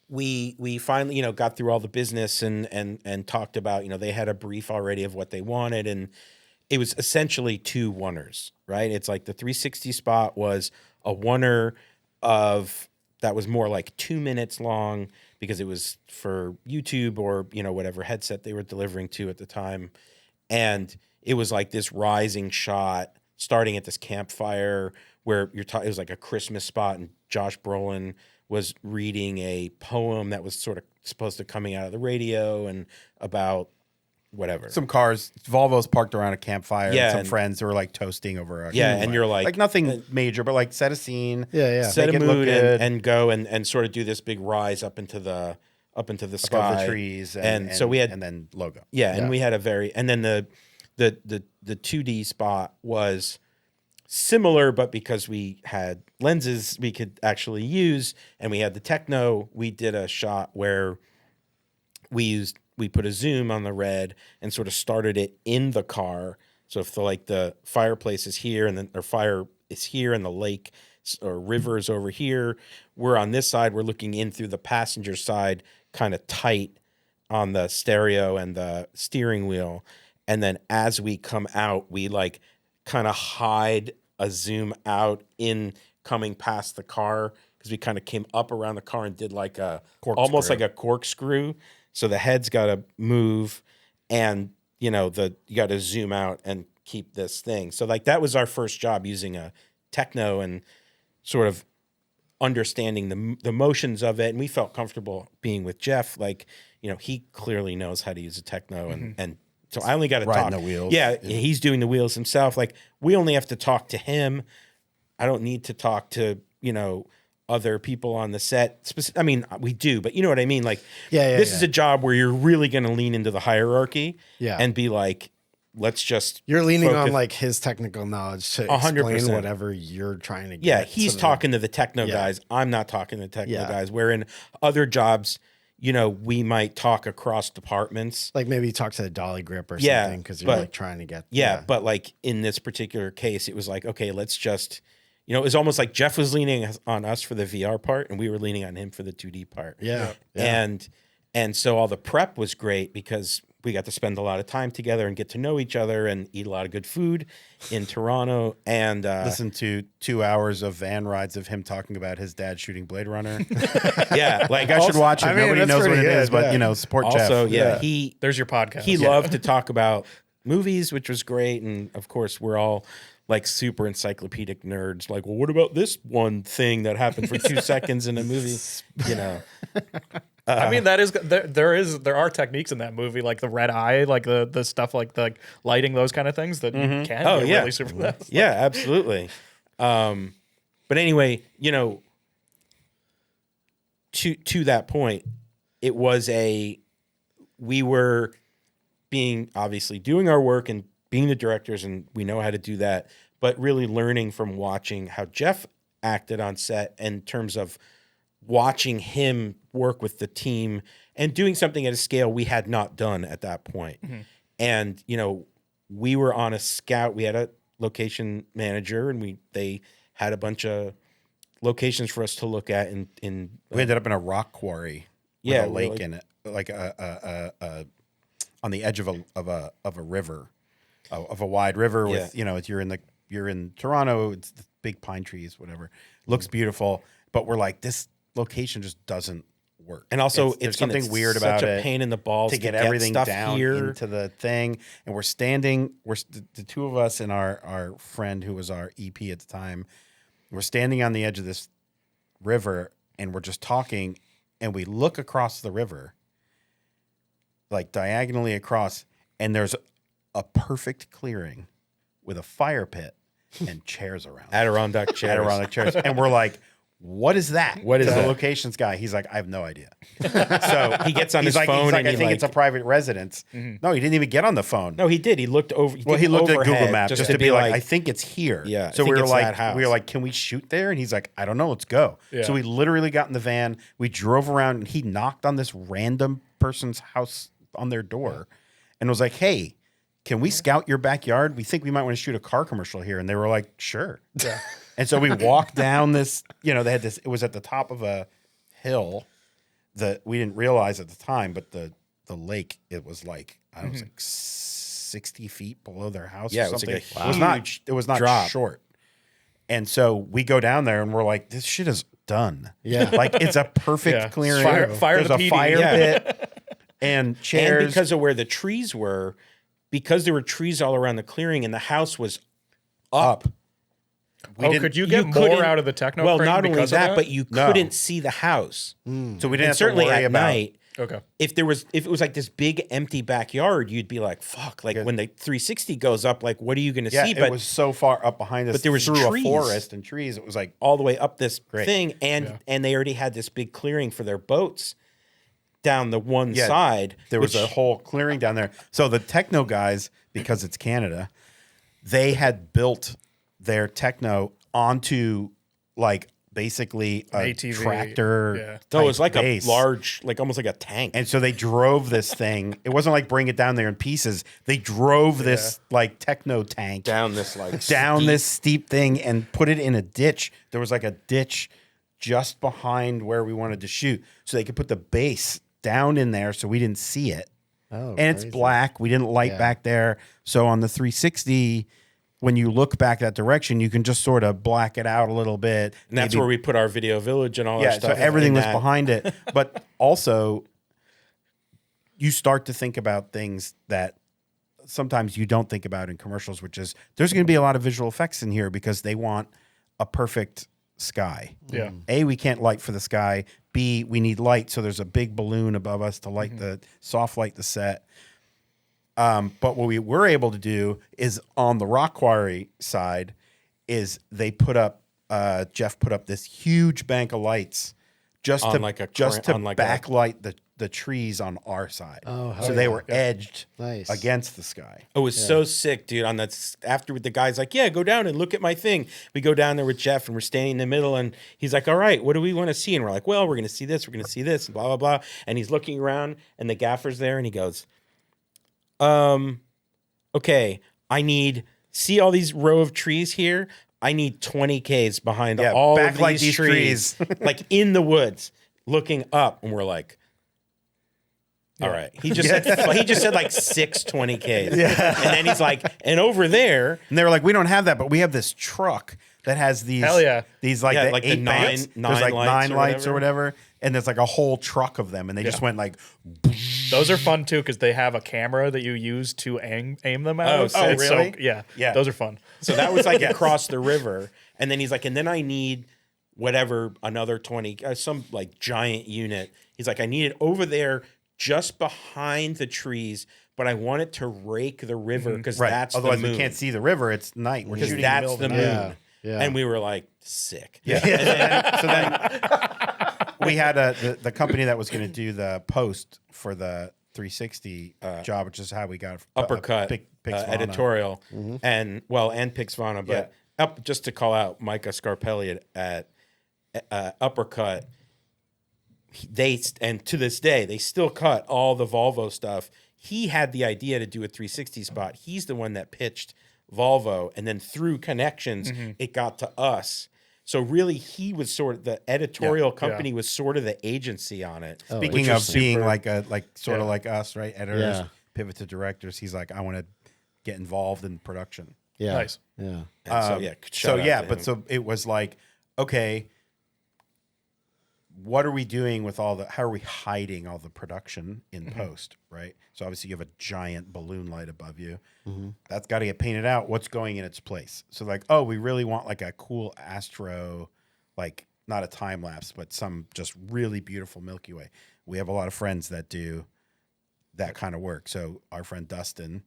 We finally got through all the business and talked about they had a brief already of what they wanted, and it was essentially 2 oneers, right? It's like the 360 spot was a oneer of that was more like 2 minutes long because it was for YouTube or whatever headset they were delivering to at the time. And it was like this rising shot starting at this campfire where it was like a Christmas spot, and Josh Brolin was reading a poem that was sort of supposed to coming out of the radio and about whatever. some cars, Volvos parked around a campfire. Yeah, and some and- friends who were like toasting over a Yeah, and campfire. you're like- nothing major, but like set a scene. Yeah, yeah. Set Make a it look mood good. and go and sort of do this big rise up into the sky, above the trees, and so we had and then logo. and we had a very and then the 2D spot was similar, but because we had lenses we could actually use and we had the techno, we did a shot where we put a zoom on the red and sort of started it in the car. So if the fireplace is here and then our fire is here and the lake or river is over here, we're on this side, we're looking in through the passenger side, kind of tight on the stereo and the steering wheel. And then as we come out, we like kind of hide a zoom out in coming past the car, because we kind of came up around the car and did like almost like a corkscrew. So the head's got to move, and you got to zoom out and keep this thing. So like that was our first job, using a techno and sort of understanding the motions of it. And we felt comfortable being with Jeff. Like, he clearly knows how to use a techno, and so I only got to talk. The wheels. Yeah, he's doing the wheels himself. Like, we only have to talk to him. I don't need to talk to, other people on the set. I mean, we do, but you know what I mean? Like, this is a job where you're really going to lean into the hierarchy and be like, let's just You're leaning on like his technical knowledge to explain 100%. whatever you're trying to get. Yeah, he's talking to the techno guys. I'm not talking to the techno guys. Where in other jobs, we might talk across departments. Like maybe talk to the dolly grip or something, because you're like trying to get. Yeah, but like in this particular case, it was like, okay, let's just, it was almost like Jeff was leaning on us for the VR part, and we were leaning on him for the 2D part. Yeah. And so all the prep was great, because we got to spend a lot of time together and get to know each other and eat a lot of good food in Toronto, and listen to 2 hours of van rides of him talking about his dad shooting Blade Runner. Yeah, like I should watch it. I mean, Nobody knows what it pretty is, good, but support Jeff. also, There's your podcast. he loved to talk about movies, which was great, and of course we're all like super encyclopedic nerds. Like, well, what about this one thing that happened for 2 seconds in a movie? I mean, that is there are techniques in that movie, like the red eye, like the stuff like the lighting, those kind of things that you can get really super fast. Yeah, absolutely. But anyway, to that point, it was we were being obviously doing our work and being the directors, and we know how to do that, but really learning from watching how Jeff acted on set in terms of watching him work with the team and doing something at a scale we had not done at that point. And, we were on a scout. We had a location manager, and they had a bunch of locations for us to look at. We ended up in a rock quarry with a lake in it, like on the edge of a river, of a wide river with, you're in Toronto, it's the big pine trees, whatever. Looks beautiful, but we're like, this location just doesn't work. And also, there's something weird about such it. a pain in the balls to get everything stuff down here into the thing. And we're the two of us and our friend who was our EP at the time, we're standing on the edge of this river, and we're just talking, and we look across the river, like diagonally across, and there's a perfect clearing with a fire pit and chairs around. Adirondack chairs. And we're like, what is that? What is the that? locations guy? He's like, I have no idea. So he gets on he's his like, phone, and I think it's a private residence. No, he didn't even get on the phone. No, he did. He looked over. He looked at Google overhead Maps just to be like, I think it's here. Yeah, So I think we were it's like, that house. can we shoot there? And he's like, I don't know. Let's go. Yeah. So we literally got in the van. We drove around, and he knocked on this random person's house on their door, and was like, hey, can we scout your backyard? We think we might want to shoot a car commercial here. And they were like, sure. Yeah. And so we walked down this, they had this, it was at the top of a hill that we didn't realize at the time, but the lake, it was like, I don't know, it was like 60 feet below their house. Yeah, or it was something. like It was not drop. short. And so we go down there, and we're like, this shit is done. Yeah. Like, it's a perfect Yeah. clearing. Fire There's the a PD. fire Yeah. pit and chairs. And because of where the trees were, because there were trees all around the clearing, and the house was up. Could you get more couldn't- out of the techno Well, crane not only because of that, but you No. couldn't see the house. So we didn't And have certainly to worry at about night, Okay. if it was like this big empty backyard, you'd be like, "Fuck!" Like when the 360 goes up, like what are you going to see? it was so far up behind us. but there was through trees. a forest and trees. It was like, all the way up this thing, and they already had this big clearing for their boats down the one side. there was a whole clearing down there. So the techno guys, because it's Canada, they had built their techno onto like basically a ATV, tractor. yeah. No, it was type like base. a large, like almost like a tank. And so they drove this thing. It wasn't like bring it down there in pieces. They drove this like techno tank down this like down steep- this steep thing and put it in a ditch. There was like a ditch just behind where we wanted to shoot, so they could put the base down in there so we didn't see it. Oh, And it's crazy. black. We didn't light back there. So on the 360, when you look back that direction, you can just sort of black it out a little bit. And that's Maybe- where we put our video village and all yeah, our stuff. so everything in was that. behind it. But also, you start to think about things that sometimes you don't think about in commercials, which is there's going to be a lot of visual effects in here because they want a perfect sky. Yeah. A, we can't light for the sky. B, we need light, so there's a big balloon above us to light the soft light the set. But what we were able to do is on the rock quarry side is they put up Jeff put up this huge bank of lights just On to like a just cra- to on like a- backlight the trees on our side. Oh, hell so they yeah. were edged Nice. against the sky. It was so sick, dude. On that, after the guy's like, "Yeah, go down and look at my thing." We go down there with Jeff, and we're standing in the middle, and he's like, "All right, what do we want to see?" And we're like, "Well, we're going to see this, we're going to see this, and blah blah blah." And he's looking around, and the gaffer's there, and he goes, "Okay, I need see all these row of trees here. I need 20 Ks behind Yeah, all of backlight these trees, like in the woods, looking up." And we're like, all right. He just said like 620 Ks. Yeah. And then he's like, and over there, And they were like, "We don't have that, but we have this truck that has these Hell yeah. these like Yeah, the like the eight banks. nine There's like lights 9 or lights or whatever. whatever, and there's like a whole truck of them, and they just went like, Those are fun too because they have a camera that you use to aim them at. Oh, sick. It's so- really? yeah, Yeah. Those are fun. so that was like across the river. And then he's like, and then I need whatever, another 20, some like giant unit. He's like, I need it over there just behind the trees, but I want it to rake the river because right. that's Otherwise, the moon. we can't see the river. It's night. We're Because shooting that's in the the middle moon. of the night. Yeah. And we were like, sick. Yeah. So then we had the company that was going to do the post for the 360 job, which is how we got Uppercut Pixvana. editorial and Pixvana, but up just to call out Micah Scarpelli at Uppercut. And to this day they still cut all the Volvo stuff. He had the idea to do a 360 spot. He's the one that pitched Volvo, and then through connections it got to us. So really, he was sort of the editorial company was sort of the agency on it. Speaking of being like sort of Yeah. like us, right? Editors, Yeah. pivot to directors. He's like, I want to get involved in production. Yeah. Nice. Yeah. And shout out to but him. so it was like, okay, what are we doing with how are we hiding all the production in post, right? So obviously you have a giant balloon light above you. That's got to get painted out. What's going in its place? So like, oh, we really want like a cool astro, like not a time lapse, but some just really beautiful Milky Way. We have a lot of friends that do that kind of work. So our friend Dustin,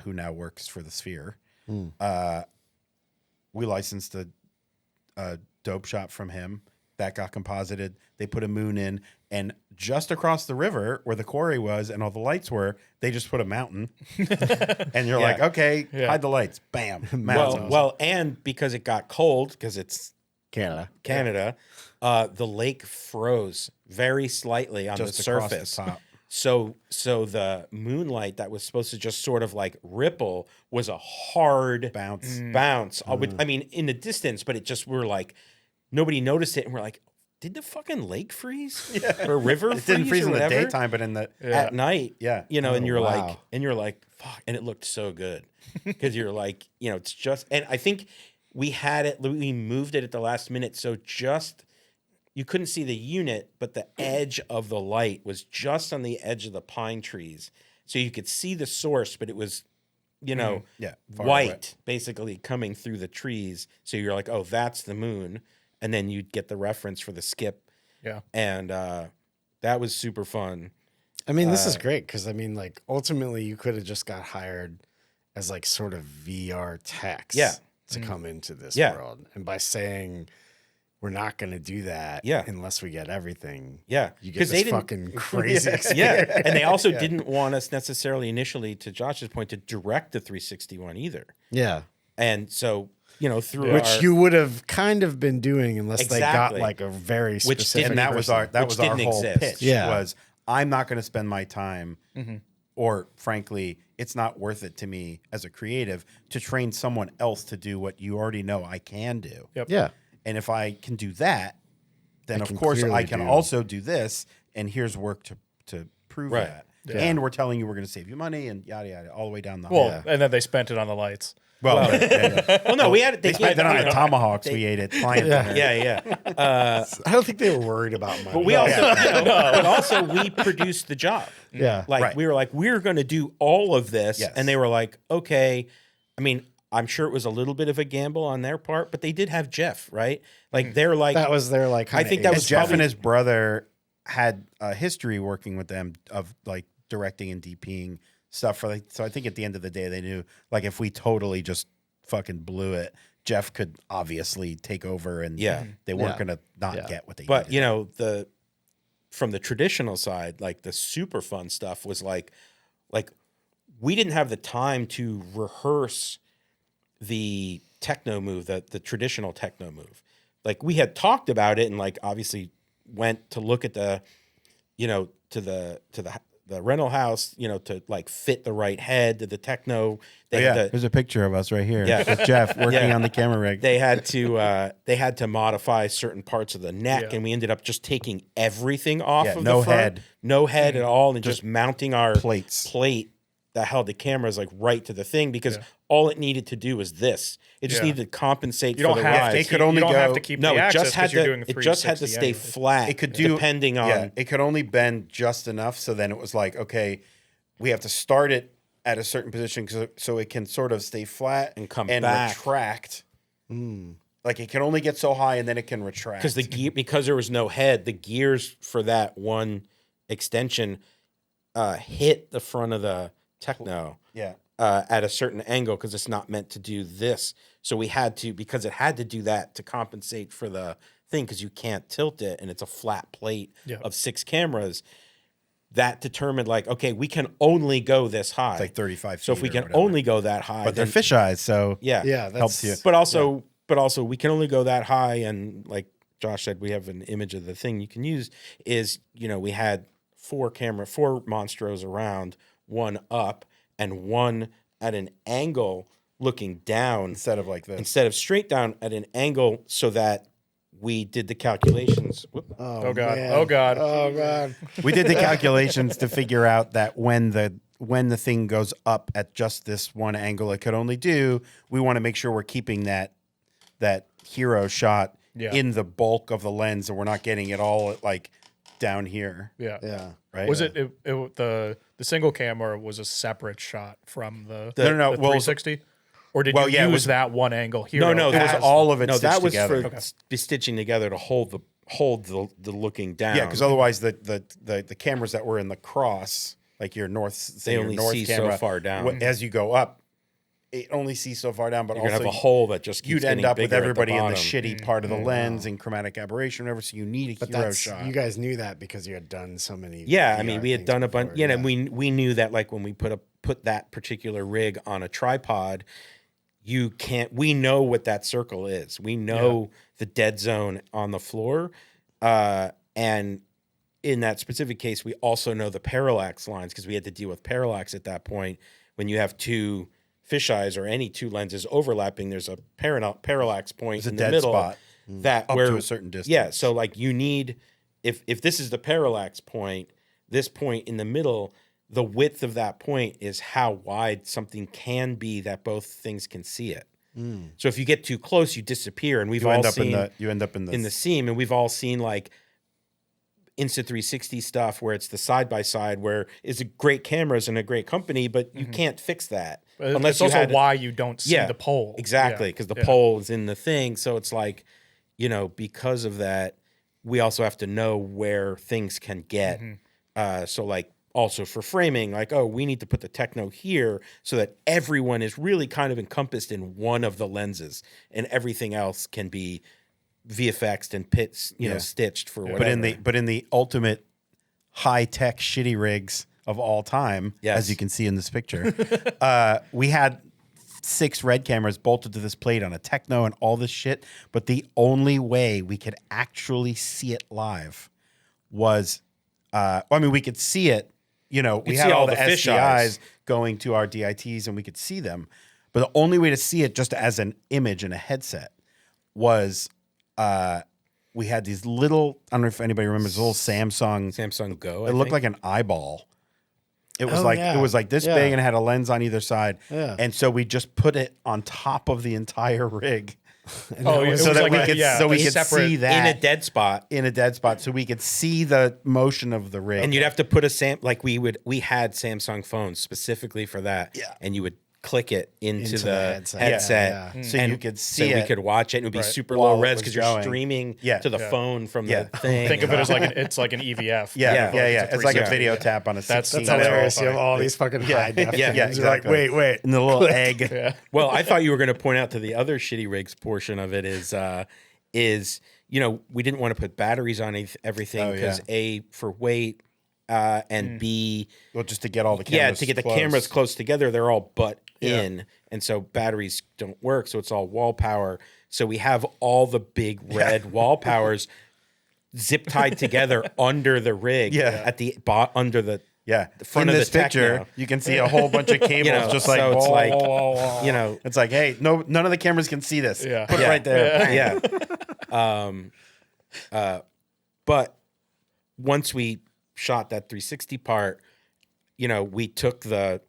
who now works for the Sphere, we licensed a dope shot from him that got composited. They put a moon in, and just across the river where the quarry was and all the lights were, they just put a mountain. And you're like, okay, hide the lights. Bam. Mountain. well, and because it got cold, because it's Canada. the lake froze very slightly on Just the across the surface. top. So the moonlight that was supposed to just sort of like ripple was a hard bounce. I mean, in the distance, but it just we're like nobody noticed it, and we're like, did the fucking lake freeze or river? It didn't freeze or in the whatever? daytime, but in the At night, Yeah. you know, and you're wow. like, fuck, and it looked so good because you're like, you know, it's just, and I think we moved it at the last minute, so just you couldn't see the unit, but the edge of the light was just on the edge of the pine trees, so you could see the source, but it was, you know, far white away. basically coming through the trees. So you're like, oh, that's the moon, and then you'd get the reference for the skip. Yeah. And that was super fun. I mean, this is great because I mean, like, ultimately, you could have just got hired as like sort of VR techs, to come into this world, and by saying we're not going to do that, unless we get everything, you get 'Cause they this didn't- fucking crazy experience. Yeah, and they also didn't want us necessarily initially, to Josh's point, to direct the 361 either. Yeah, And so through Which our, you would have kind of been doing unless they got Exactly. like a very Which specific. didn't- and that was our didn't whole exist. pitch. Yeah. Was I'm not going to spend my time, or frankly, it's not worth it to me as a creative to train someone else to do what you already know I can do. Yep. Yeah. And if I can do that, then I of can course clearly I can do- also do this. And here's work to prove Right. that. Yeah. And we're telling you we're going to save you money and yada yada all the way down the Well, hall. and then they spent it on the lights. Well, well, no, we had they spent it on the tomahawks we ate at client dinner. yeah. I don't think they were worried about money. But we also, but also we produced the job. Yeah. Like Right. we were like, we're going to do all of this, Yes. and they were like, okay. I mean, I'm sure it was a little bit of a gamble on their part, but they did have Jeff, right? Like they're like, that was their like. I think that And was Jeff probably- and his brother had a history working with them of like directing and DPing stuff for like. So I think at the end of the day, they knew like if we totally just fucking blew it, Jeff could obviously take over, and Yeah. they weren't Yeah. going to not Yeah. get what they but needed. from the traditional side, like the super fun stuff was like we didn't have the time to rehearse the techno move, the traditional techno move. Like we had talked about it and like obviously went to look at the, to the rental house, to like fit the right head to the techno. They had to, There's a picture of us right here. Yeah. With Jeff working Yeah. on the camera rig. they had to modify certain parts of the neck, Yeah. and we ended up just taking everything off Yeah, of no the front, head. no head at all, and just mounting our plates. plate that held the cameras like right to the thing because Yeah. all it needed to do was this. It just Yeah. needed to compensate You for don't the have rise. to. It could keep- only you don't have go- to keep No, the it access just had 'cause you're to. doing the It just had to 360 stay anyways. flat. It could do depending on. Yeah, it could only bend just enough. So then it was like, okay, we have to start it at a certain position so it can sort of stay flat And come and back. retract. Like it can only get so high and then it can retract. Because the gear, because there was no head, the gears for that one extension hit the front of the techno yeah, at a certain angle because it's not meant to do this. So we had to, because it had to do that to compensate for the thing, because you can't tilt it and it's a flat plate Yeah. of 6 cameras. That determined like, okay, we can only go this high. it's like 35 feet. So if we or can whatever. only go that high, but they're then- fish eyes, so yeah, Yeah, that's helps you. But also, we can only go that high, and like Josh said, we have an image of the thing you can use. Is we had 4 monstros around, one up, and one at an angle looking down instead of like this. instead of straight down at an angle, so that we did the calculations. Whoop. Oh god. man. Oh god. Oh god. We did the calculations to figure out that when the thing goes up at just this one angle, it could only do. We want to make sure we're keeping that hero shot Yeah. in the bulk of the lens, and we're not getting it all like down here. Yeah. Yeah. Right? Was it the single camera was a separate shot from the No, no, the well, 360? Or did well, you yeah, it use was- that one angle here? No, it was all of it No, stitched that was together. for stitching together to hold the looking down. Yeah, because otherwise the cameras that were in the cross, like your north, say They your only north see so camera, far down. As you go up, it only sees so far down. But you're also gonna have a hole that just keeps you'd end getting up with bigger at everybody in the bottom. shitty part of the lens and chromatic aberration, whatever. So you need a But hero that's shot. you guys knew that because you had done so many. Yeah, I VR mean, we had things done a bunch. before, Yeah, and we knew that like when we put that particular rig on a tripod, you can't. We know what that circle is. We know the dead zone on the floor, and in that specific case, we also know the parallax lines because we had to deal with parallax at that point. When you have 2 fisheyes or any 2 lenses overlapping, there's a parallax point There's a in the dead middle spot that up where to a certain distance. Yeah, so like you need if this is the parallax point, this point in the middle, the width of that point is how wide something can be that both things can see it. So if you get too close, you disappear, and we've you all end up seen in the seam, and we've all seen like Insta360 stuff where it's the side by side, where it's a great cameras and a great company, but you can't fix that Unless it's also why you don't see the pole. Exactly, Yeah. because the pole is in the thing. So it's like, because of that, we also have to know where things can get. So like also for framing, like, oh, we need to put the techno here so that everyone is really kind of encompassed in one of the lenses, and everything else can be VFX'd and stitched for whatever. But in the ultimate high tech shitty rigs of all time, Yes. as you can see in this picture, we had 6 red cameras bolted to this plate on a techno and all this shit. But the only way we could actually see it live was, we could see it. You know, we could had see all all the the fish SDIs eyes. going to our DITs and we could see them. But the only way to see it just as an image in a headset was we had these little, I don't know if anybody remembers, little Samsung Go. It looked like an eyeball. It was yeah. it was like this Yeah. big and it had a lens on either side. Yeah. And so we just put it on top of the entire rig. Oh, it so was that like we a- could yeah, so we a could separate- see that in a dead spot. so we could see the motion of the rig. And you'd have to put we had Samsung phones specifically for that. Yeah. And you would click it into Into the the headset. headset. So and you could so see we it. could watch it and it would be Right. super While low it res was because you're going. streaming Yeah. to the Yeah. phone from Yeah. the thing. Think of it as like it's like an EVF. yeah. It's like a 360. video tap on a That's 16. That's hilarious. funny. You have all these fucking high def. Yeah, things. You're like, exactly. wait. And the little egg. Yeah. Well, I thought you were going to point out to the other shitty rigs portion of it is we didn't want to put batteries on everything Oh, because yeah. A, for weight, and B, Well, just to get all the cameras to get the close. cameras close together, they're all butt Yeah. in, and so batteries don't work. So it's all wall power. So we have all the big red wall powers zip tied together under the rig. Yeah. at the under the Yeah. the front in of this the picture, techno. you can see a whole bunch of cables just like, so it's whoa, like whoa, whoa. It's like, hey, none of the cameras can see this. Yeah. Put it right there. Yeah. But once we shot that 360 part, we took the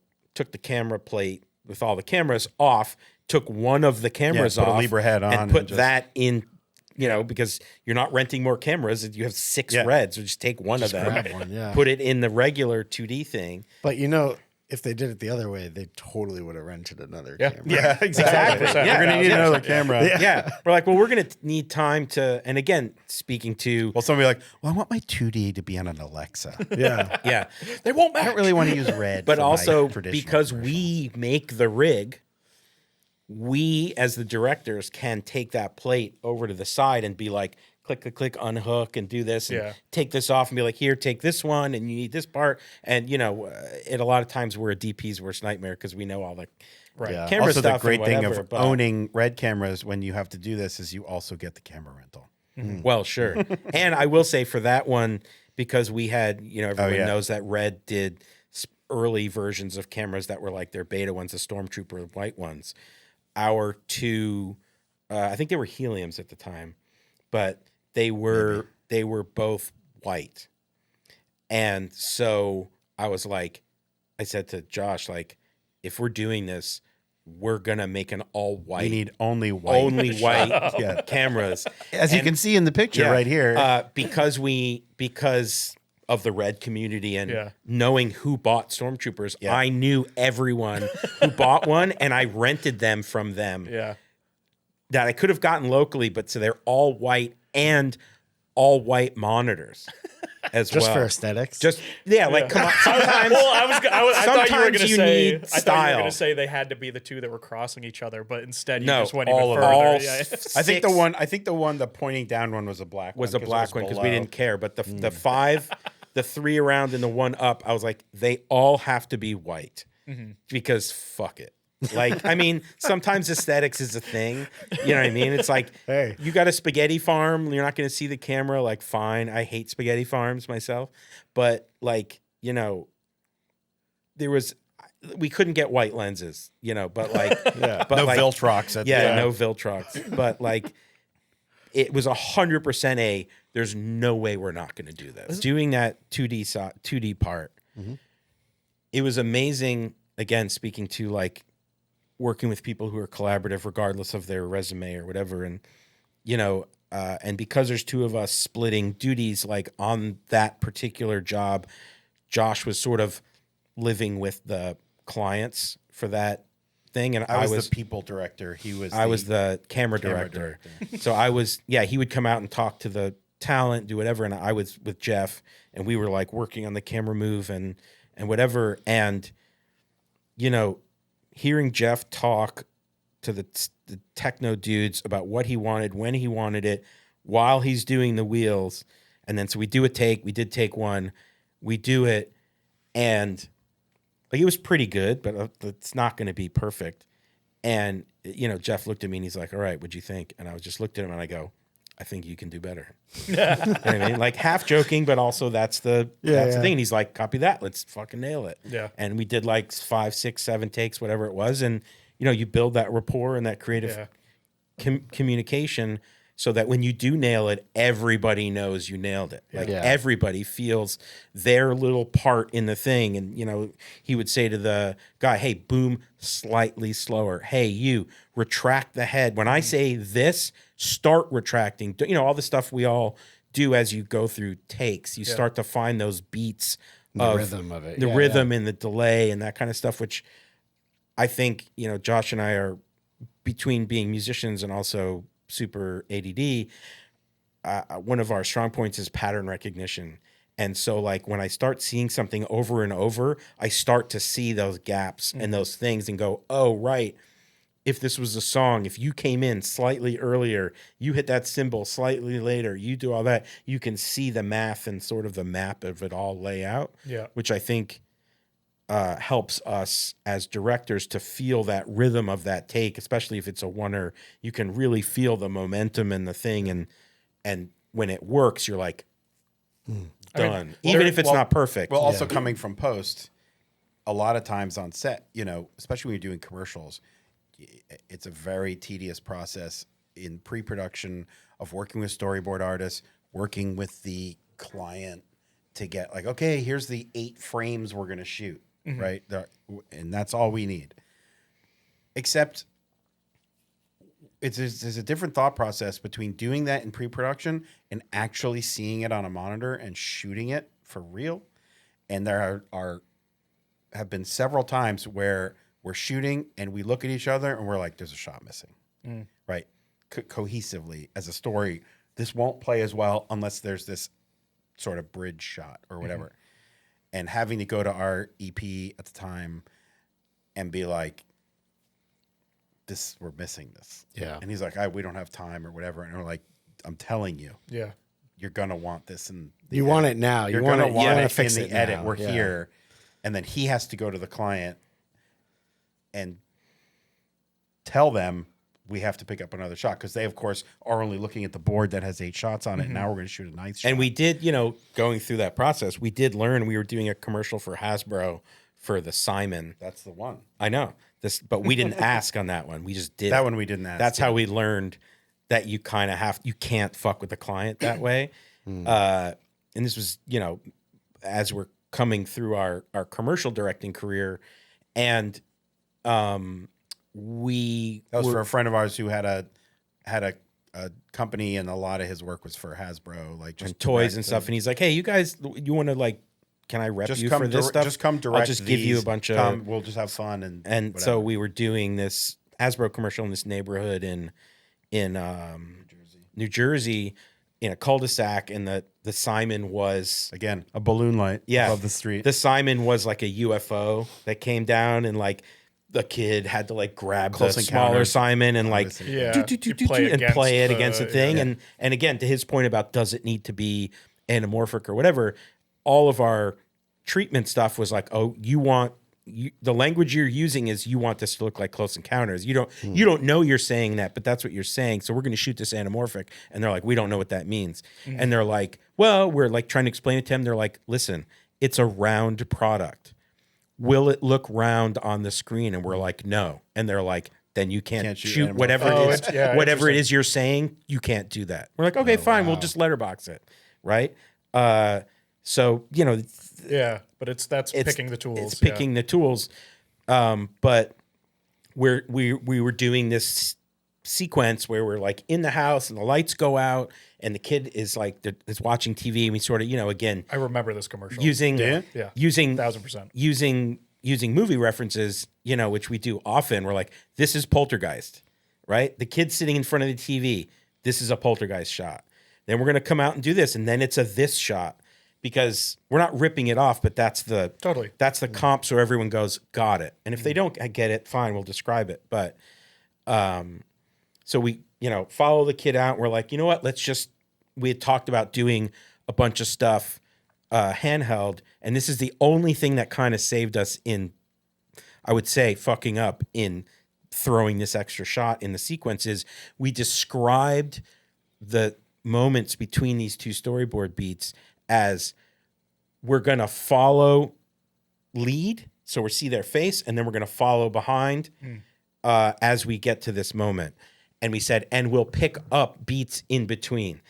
camera plate with all the cameras off, took one of the cameras put a off, Libra head on and and put just- that in. Because you're not renting more cameras, you have 6 Yeah. reds, so just take one of them, grab one, yeah. put it in the regular 2D thing. But if they did it the other way, they totally would have rented another Yeah. camera. Yeah, exactly. Yeah. We're going to need another camera. Yeah, we're like, well, we're gonna need time to. And again, speaking to, Well, somebody like, well, I want my 2D to be on an Alexa. Yeah. yeah, They won't I match. don't really want to use red. but for my also traditional because commercial. we make the rig, we as the directors can take that plate over to the side and be like, click, unhook, and do this, and Yeah. take this off, and be like, here, take this one, and you need this part, and it a lot of times we're a DP's worst nightmare because we know all the Right. Yeah. camera also stuff. the great and thing whatever, of but- owning red cameras when you have to do this is you also get the camera rental. Well, sure. And I will say for that one, because we had, everyone yeah. knows that Red did early versions of cameras that were like their beta ones, the Stormtrooper white ones. Our 2, I think they were heliums at the time, but they were both white. And so I said to Josh, like, if we're doing this, we're gonna make an all white. We need only white. cameras. As you And- can see in the picture Yeah, right here. because of the Red community and Yeah. knowing who bought Stormtroopers, Yeah. I knew everyone who bought one, and I rented them from them. Yeah. That I could have gotten locally, but so they're all white and all white monitors as Just well. for aesthetics. Come on. Sometimes Well, I thought you were Sometimes going to you say. need I thought you were style. going to say they had to be the 2 that were crossing each other, but instead you no, just went even all further. of all Yeah. I think the pointing down one was a black was a one. black one because we didn't care. But the 5, the 3 around and the 1 up, I was like, they all have to be white because fuck it. Like, I mean, sometimes aesthetics is a thing. You know what I mean? It's like, Hey. you got a spaghetti farm, you're not going to see the camera. Like, fine. I hate spaghetti farms myself. But, like, we couldn't get white lenses, but like, Yeah. but No like, Viltrox. no Viltrox. But like, it was 100% there's no way we're not going to do this. Doing that 2D part, it was amazing. Again, speaking to like working with people who are collaborative, regardless of their resume or whatever. And, and because there's 2 of us splitting duties, like on that particular job, Josh was sort of living with the clients for that thing. And I was the people director. I was the camera director. So he would come out and talk to the talent, do whatever. And I was with Jeff, and we were like working on the camera move and whatever. And, hearing Jeff talk to the techno dudes about what he wanted, when he wanted it, while he's doing the wheels. And then, so we did take one, we do it. And like, it was pretty good, but it's not going to be perfect. And, Jeff looked at me and he's like, all right, what'd you think? And I just looked at him and I go, I think you can do better. You know what I mean? Like half joking, but also that's the thing. And he's like, copy that. Let's fucking nail it. Yeah. And we did like 5, 6, 7 takes, whatever it was. And, you build that rapport and that creative communication so that when you do nail it, everybody knows you nailed it. Like everybody feels their little part in the thing. And, he would say to the guy, hey, boom, slightly slower. Hey, you retract the head. When I say this, start retracting. All the stuff we all do as you go through takes. You start to find those beats The rhythm of it. The rhythm and the delay and that kind of stuff, which I think, Josh and I are, between being musicians and also super ADD, one of our strong points is pattern recognition. And so like when I start seeing something over and over, I start to see those gaps and those things and go, oh, right. If this was a song, if you came in slightly earlier, you hit that cymbal slightly later, you do all that, you can see the math and sort of the map of it all lay out, which I think helps us as directors to feel that rhythm of that take, especially if it's a oneer. You can really feel the momentum and the thing, and when it works, you're like, done. Even if it's not perfect. Well, also coming from post, a lot of times on set, especially when you're doing commercials, it's a very tedious process in pre-production of working with storyboard artists, working with the client to get like, okay, here's the 8 frames we're going to shoot, right? And that's all we need. Except there's a different thought process between doing that in pre-production and actually seeing it on a monitor and shooting it for real. And there have been several times where we're shooting and we look at each other and we're like, there's a shot missing, right? Cohesively as a story, this won't play as well unless there's this sort of bridge shot or whatever. And having to go to our EP at the time and be like, we're missing this. Yeah. And he's like, we don't have time or whatever. And we're like, I'm telling you, you're going to want this. And you want it now. You're going to want it fix in it the edit. now. We're here. And then he has to go to the client and tell them we have to pick up another shot because they, of course, are only looking at the board that has 8 shots on it. And now we're going to shoot a 9th shot. And we did, going through that process, we did learn. We were doing a commercial for Hasbro for the Simon. That's the one. I know this, but we didn't ask on that one. We just did that one. We didn't ask. That's how we learned that you kind of you can't fuck with the client that way. And this was, as we're coming through our commercial directing career, and that was for a friend of ours who had a company, and a lot of his work was for Hasbro, like just toys and stuff. And he's like, "Hey, you guys, you want to like? Can I rep you for this stuff? Just come direct. I'll just give you a bunch of. We'll just have fun and whatever. So we were doing this Hasbro commercial in this neighborhood in New Jersey, in a cul-de-sac, and the Simon was again a balloon light above the street. The Simon was like a UFO that came down, and like the kid had to like grab the smaller Simon and like play it against the thing. And again, to his point about does it need to be anamorphic or whatever, all of our treatment stuff was like, oh, the language you're using is you want this to look like Close Encounters. You don't know you're saying that, but that's what you're saying. So we're going to shoot this anamorphic. And they're like, we don't know what that means. And they're like, well, we're like trying to explain it to them. They're like, listen, it's a round product. Will it look round on the screen? And we're like, no. And they're like, then you can't shoot whatever it is you're saying. You can't do that. We're like, okay, fine. We'll just letterbox it. Right. So, but it's picking the tools. It's picking the tools. But we were doing this sequence where we're like in the house and the lights go out and the kid is like is watching TV, and we sort of, again, I remember this commercial using 1000%, using movie references, which we do often. We're like, this is Poltergeist, right? The kid's sitting in front of the TV. This is a Poltergeist shot. Then we're going to come out and do this. And then it's a this shot. Because we're not ripping it off, but that's the comp, so everyone goes, got it. And if they don't get it, fine, we'll describe it. But so we, follow the kid out. We're like, you know what? We had talked about doing a bunch of stuff handheld, and this is the only thing that kind of saved us in, I would say, fucking up in throwing this extra shot in the sequence is we described the moments between these two storyboard beats as we're going to follow lead. So we see their face, and then we're going to follow behind as we get to this moment. And we said, and we'll pick up beats in between.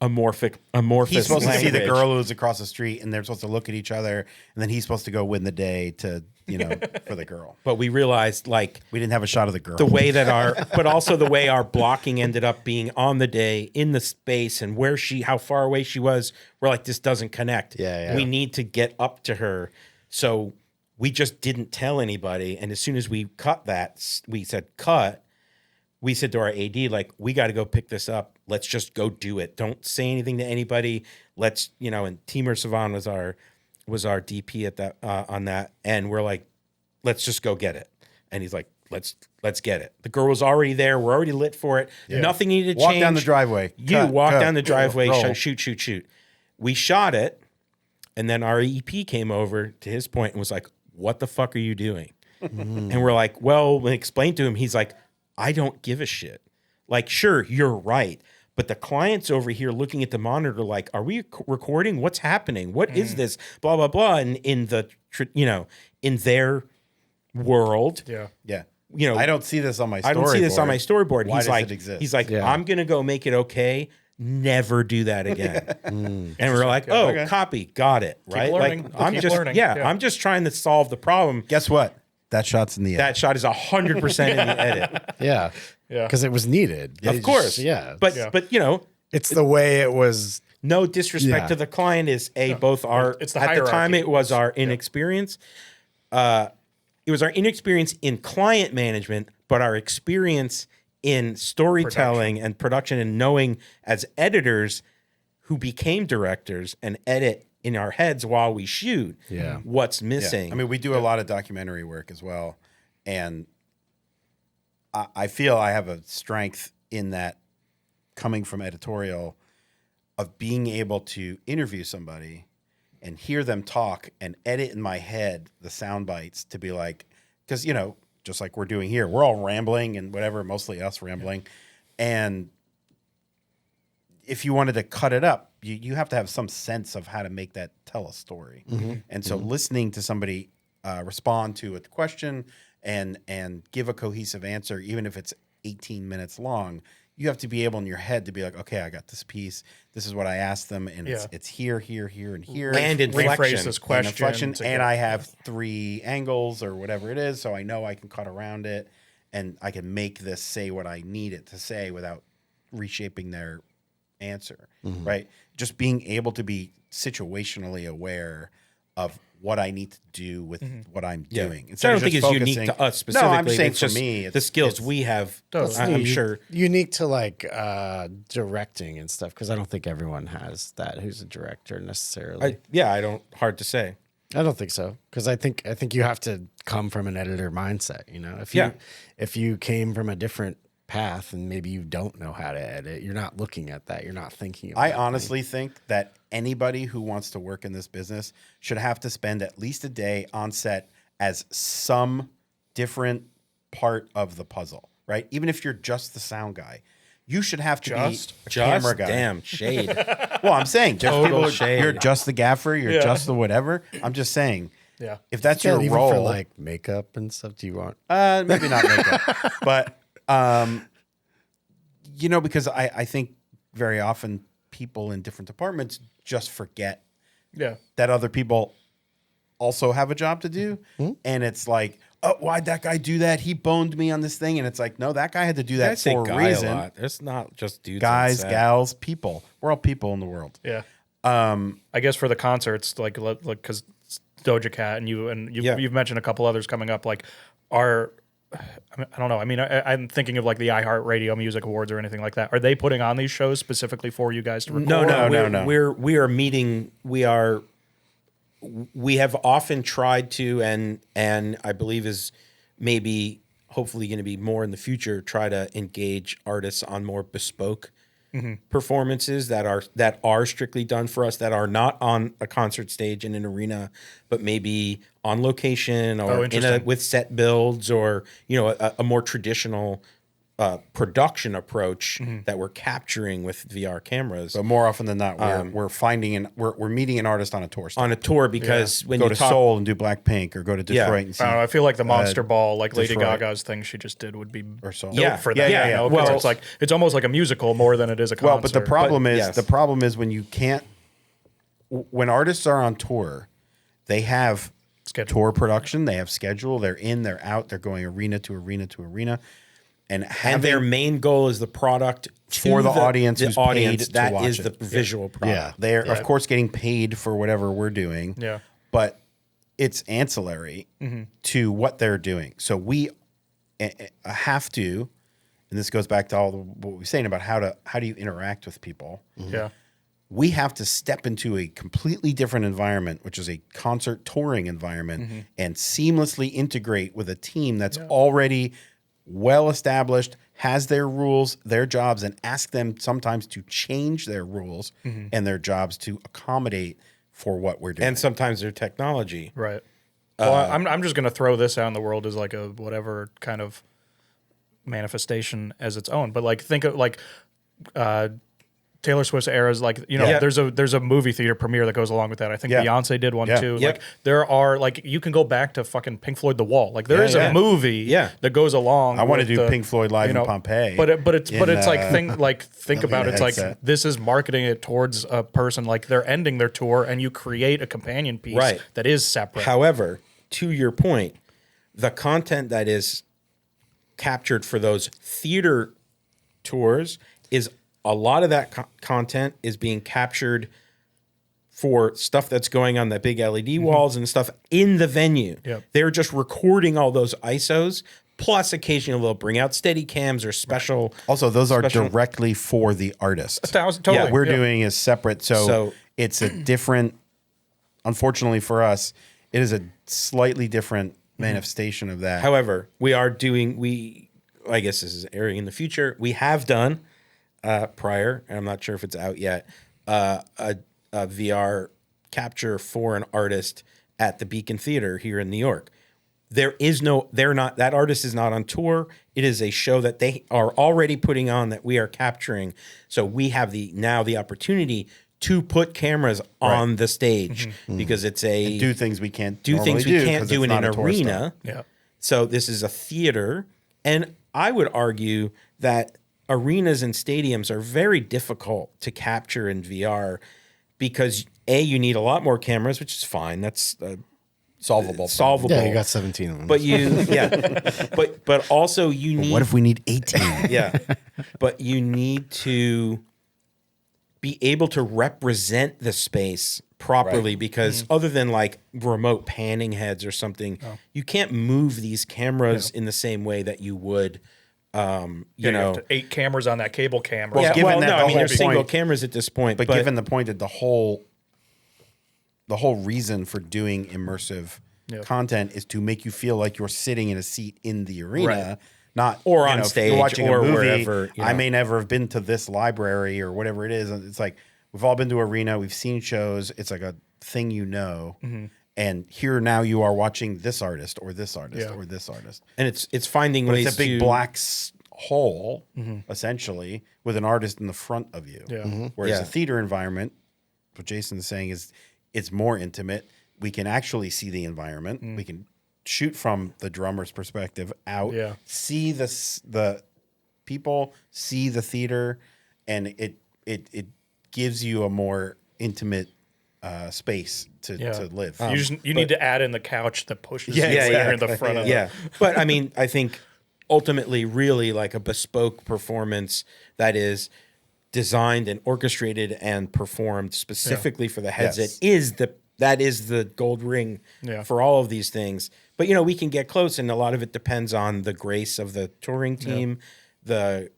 Amorphous He's supposed to see the language. girl who's across the street, and they're supposed to look at each other, and then he's supposed to go win the day to, for the girl. But we realized, like, We didn't have a shot of the girl. the way that but also the way our blocking ended up being on the day in the space and how far away she was. We're like, this doesn't connect. Yeah. We need to get up to her. So we just didn't tell anybody. And as soon as we cut that, we said, cut. We said to our AD, like, we got to go pick this up. Let's just go do it. Don't say anything to anybody. Let's, and Timur Savan was our DP at that, on that. And we're like, let's just go get it. And he's like, let's get it. The girl was already there. We're already lit for it. Yeah. Nothing needed to Walk change. down the driveway. Walk Cut. down the driveway, Roll. shoot. We shot it. And then our EP came over to his point and was like, what the fuck are you doing? And we're like, well, we explained to him. He's like, I don't give a shit. Like, sure, you're right. But the client's over here looking at the monitor like, are we recording? What's happening? What is this? Blah, blah, blah. And in their world. Yeah. Yeah. I don't see this on my storyboard. I don't see this on my storyboard. Why he's does like, it exist? He's like, Yeah. I'm going to go make it okay. Never do that again. And we're like, oh, Okay. copy. Got it. Right. learning. Like, We'll I'm keep just, learning. yeah, Yeah. I'm just trying to solve the problem. Guess what? That shot's in the That shot is 100% in the edit. Yeah. Yeah. Because it was needed. Of course. Yeah. But, Yeah. but, it's the way it was. no disrespect Yeah. to the client is both our, It's the at the time hierarchy. it was our inexperience. It was our inexperience in client management, but our experience in storytelling and production and knowing as editors who became directors and edit in our heads while we shoot what's missing. I mean, we do a lot of documentary work as well. And I feel I have a strength in that coming from editorial of being able to interview somebody and hear them talk and edit in my head the sound bites to be like, because, just like we're doing here, we're all rambling and whatever, mostly us rambling. And if you wanted to cut it up, you have to have some sense of how to make that tell a story. And so listening to somebody respond to a question and give a cohesive answer, even if it's 18 minutes long, you have to be able in your head to be like, okay, I got this piece. This is what I asked them. And it's here, here, here, and here. And Rephrase inflection. this And question. inflection, to and get- I have 3 angles or whatever it is, so I know I can cut around it, and I can make this say what I need it to say without reshaping their answer, right? Just being able to be situationally aware of what I need to do with what I'm doing. Which I don't think is unique to us specifically. No, I'm saying it's for just me, the skills we have. I'm sure. Unique to like directing and stuff. Because I don't think everyone has that who's a director necessarily. Hard to say. I don't think so. Because I think you have to come from an editor mindset. If you came from a different path and maybe you don't know how to edit, you're not looking at that. You're not thinking about I honestly think that anybody who wants to work in this business should have to spend at least a day on set as some different part of the puzzle, right? Even if you're just the sound guy, you should have to be a camera guy. Damn shade. Well, I'm saying just Total people, shade. you're just the gaffer, you're just the whatever. I'm just saying, Yeah. if that's Yeah, your even role, for like makeup and stuff. Do you want? maybe not makeup, but because I think very often people in different departments just forget Yeah. that other people also have a job to do. And it's like, oh, why'd that guy do that? He boned me on this thing. And it's like, no, that guy had to do I that say for a guy reason. a lot. It's not just dudes. Guys, on set. gals, people. We're all people in the world. Yeah. I guess for the concerts, like because Doja Cat and you've mentioned a couple others coming up. Like, I don't know. I mean, I'm thinking of like the iHeartRadio Music Awards or anything like that. Are they putting on these shows specifically for you guys to record? No. We are meeting. We have often tried to, and I believe is maybe hopefully going to be more in the future. Try to engage artists on more bespoke performances that are strictly done for us, that are not on a concert stage in an arena, but maybe on location or with set builds, or a more traditional production approach that we're capturing with VR cameras. But more often than not, we're meeting an artist on a tour. On a tour, because when go you to talk, Seoul and do Blackpink, or go to Detroit and see. I don't know, I feel like the Monster Ball, like Lady Detroit. Gaga's thing she just did, would be built Seoul. for that. Yeah. You know? 'Cause Well, it's like it's almost like a musical more than it is a concert. Well, but the problem is yes. when you can't. When artists are on tour, they have Schedule. tour production, they have schedule, they're in, they're out, they're going arena to arena to arena, and their main goal is the product for to the audience who's paid to that watch is it. the visual product. Yeah, they're of course getting paid for whatever we're doing. Yeah. But it's ancillary to what they're doing. So we have to, and this goes back to all what we were saying about how do you interact with people. Yeah. We have to step into a completely different environment, which is a concert touring environment, and seamlessly integrate with a team that's already well established, has their rules, their jobs, and ask them sometimes to change their rules and their jobs to accommodate for what we're doing. And sometimes their technology. Right. Well, I'm just going to throw this out in the world as like a whatever kind of manifestation as its own. But like think of like Taylor Swift's eras, like there's a movie theater premiere that goes along with that. I think Beyonce did one too. Yep. Like there are like you can go back to fucking Pink Floyd The Wall. Like there is a movie that goes along. I want to with do Pink Floyd live in Pompeii. But it's like think about it. It's like headset. this is marketing it towards a person. Like they're ending their tour, and you create a companion piece that is separate. However, to your point, the content that is captured for those theater tours is a lot of that content is being captured for stuff that's going on the big LED walls and stuff in the venue. Yep. They're just recording all those ISOs. Plus, occasionally they'll bring out steady cams or special. Also, those are directly for the artist. Totally. What we're doing is separate. So it's a different, unfortunately for us, it is a slightly different manifestation of that. However, I guess this is airing in the future. We have done prior, and I'm not sure if it's out yet, a VR capture for an artist at the Beacon Theater here in New York. That artist is not on tour. It is a show that they are already putting on that we are capturing. So we have the opportunity to put cameras on the stage because it's and do things we can't do in an a arena. Yeah. So this is a theater, and I would argue that arenas and stadiums are very difficult to capture in VR because you need a lot more cameras, which is fine. That's solvable. Yeah, you got 17 of them. But but also you need. What if we need 18? Yeah, but you need to be able to represent the space properly because other than like remote panning heads or something, you can't move these cameras in the same way that you would. You have 8 cameras on that cable camera. Well, given that the whole there's single point- cameras at this point. But given the point that the whole reason for doing immersive content is to make you feel like you're sitting in a seat in the arena, not Or on if stage you're watching or a movie, wherever, I may never have been to this library or whatever it is. And it's like we've all been to arena, we've seen shows. It's like a thing, and here now you are watching this artist or this artist or this artist, and it's finding ways. It's a big black hole essentially with an artist in the front of you. Yeah. Whereas a theater environment, what Jason is saying is it's more intimate. We can actually see the environment. We can shoot from the drummer's perspective out, see the people, see the theater, and it gives you a more intimate space to live. You need to add in the couch that pushes you exactly. in the front of Yeah. But I mean, I think ultimately really like a bespoke performance that is designed and orchestrated and performed specifically for the headset that is the gold ring for all of these things. But we can get close, and a lot of it depends on the grace of the touring team, the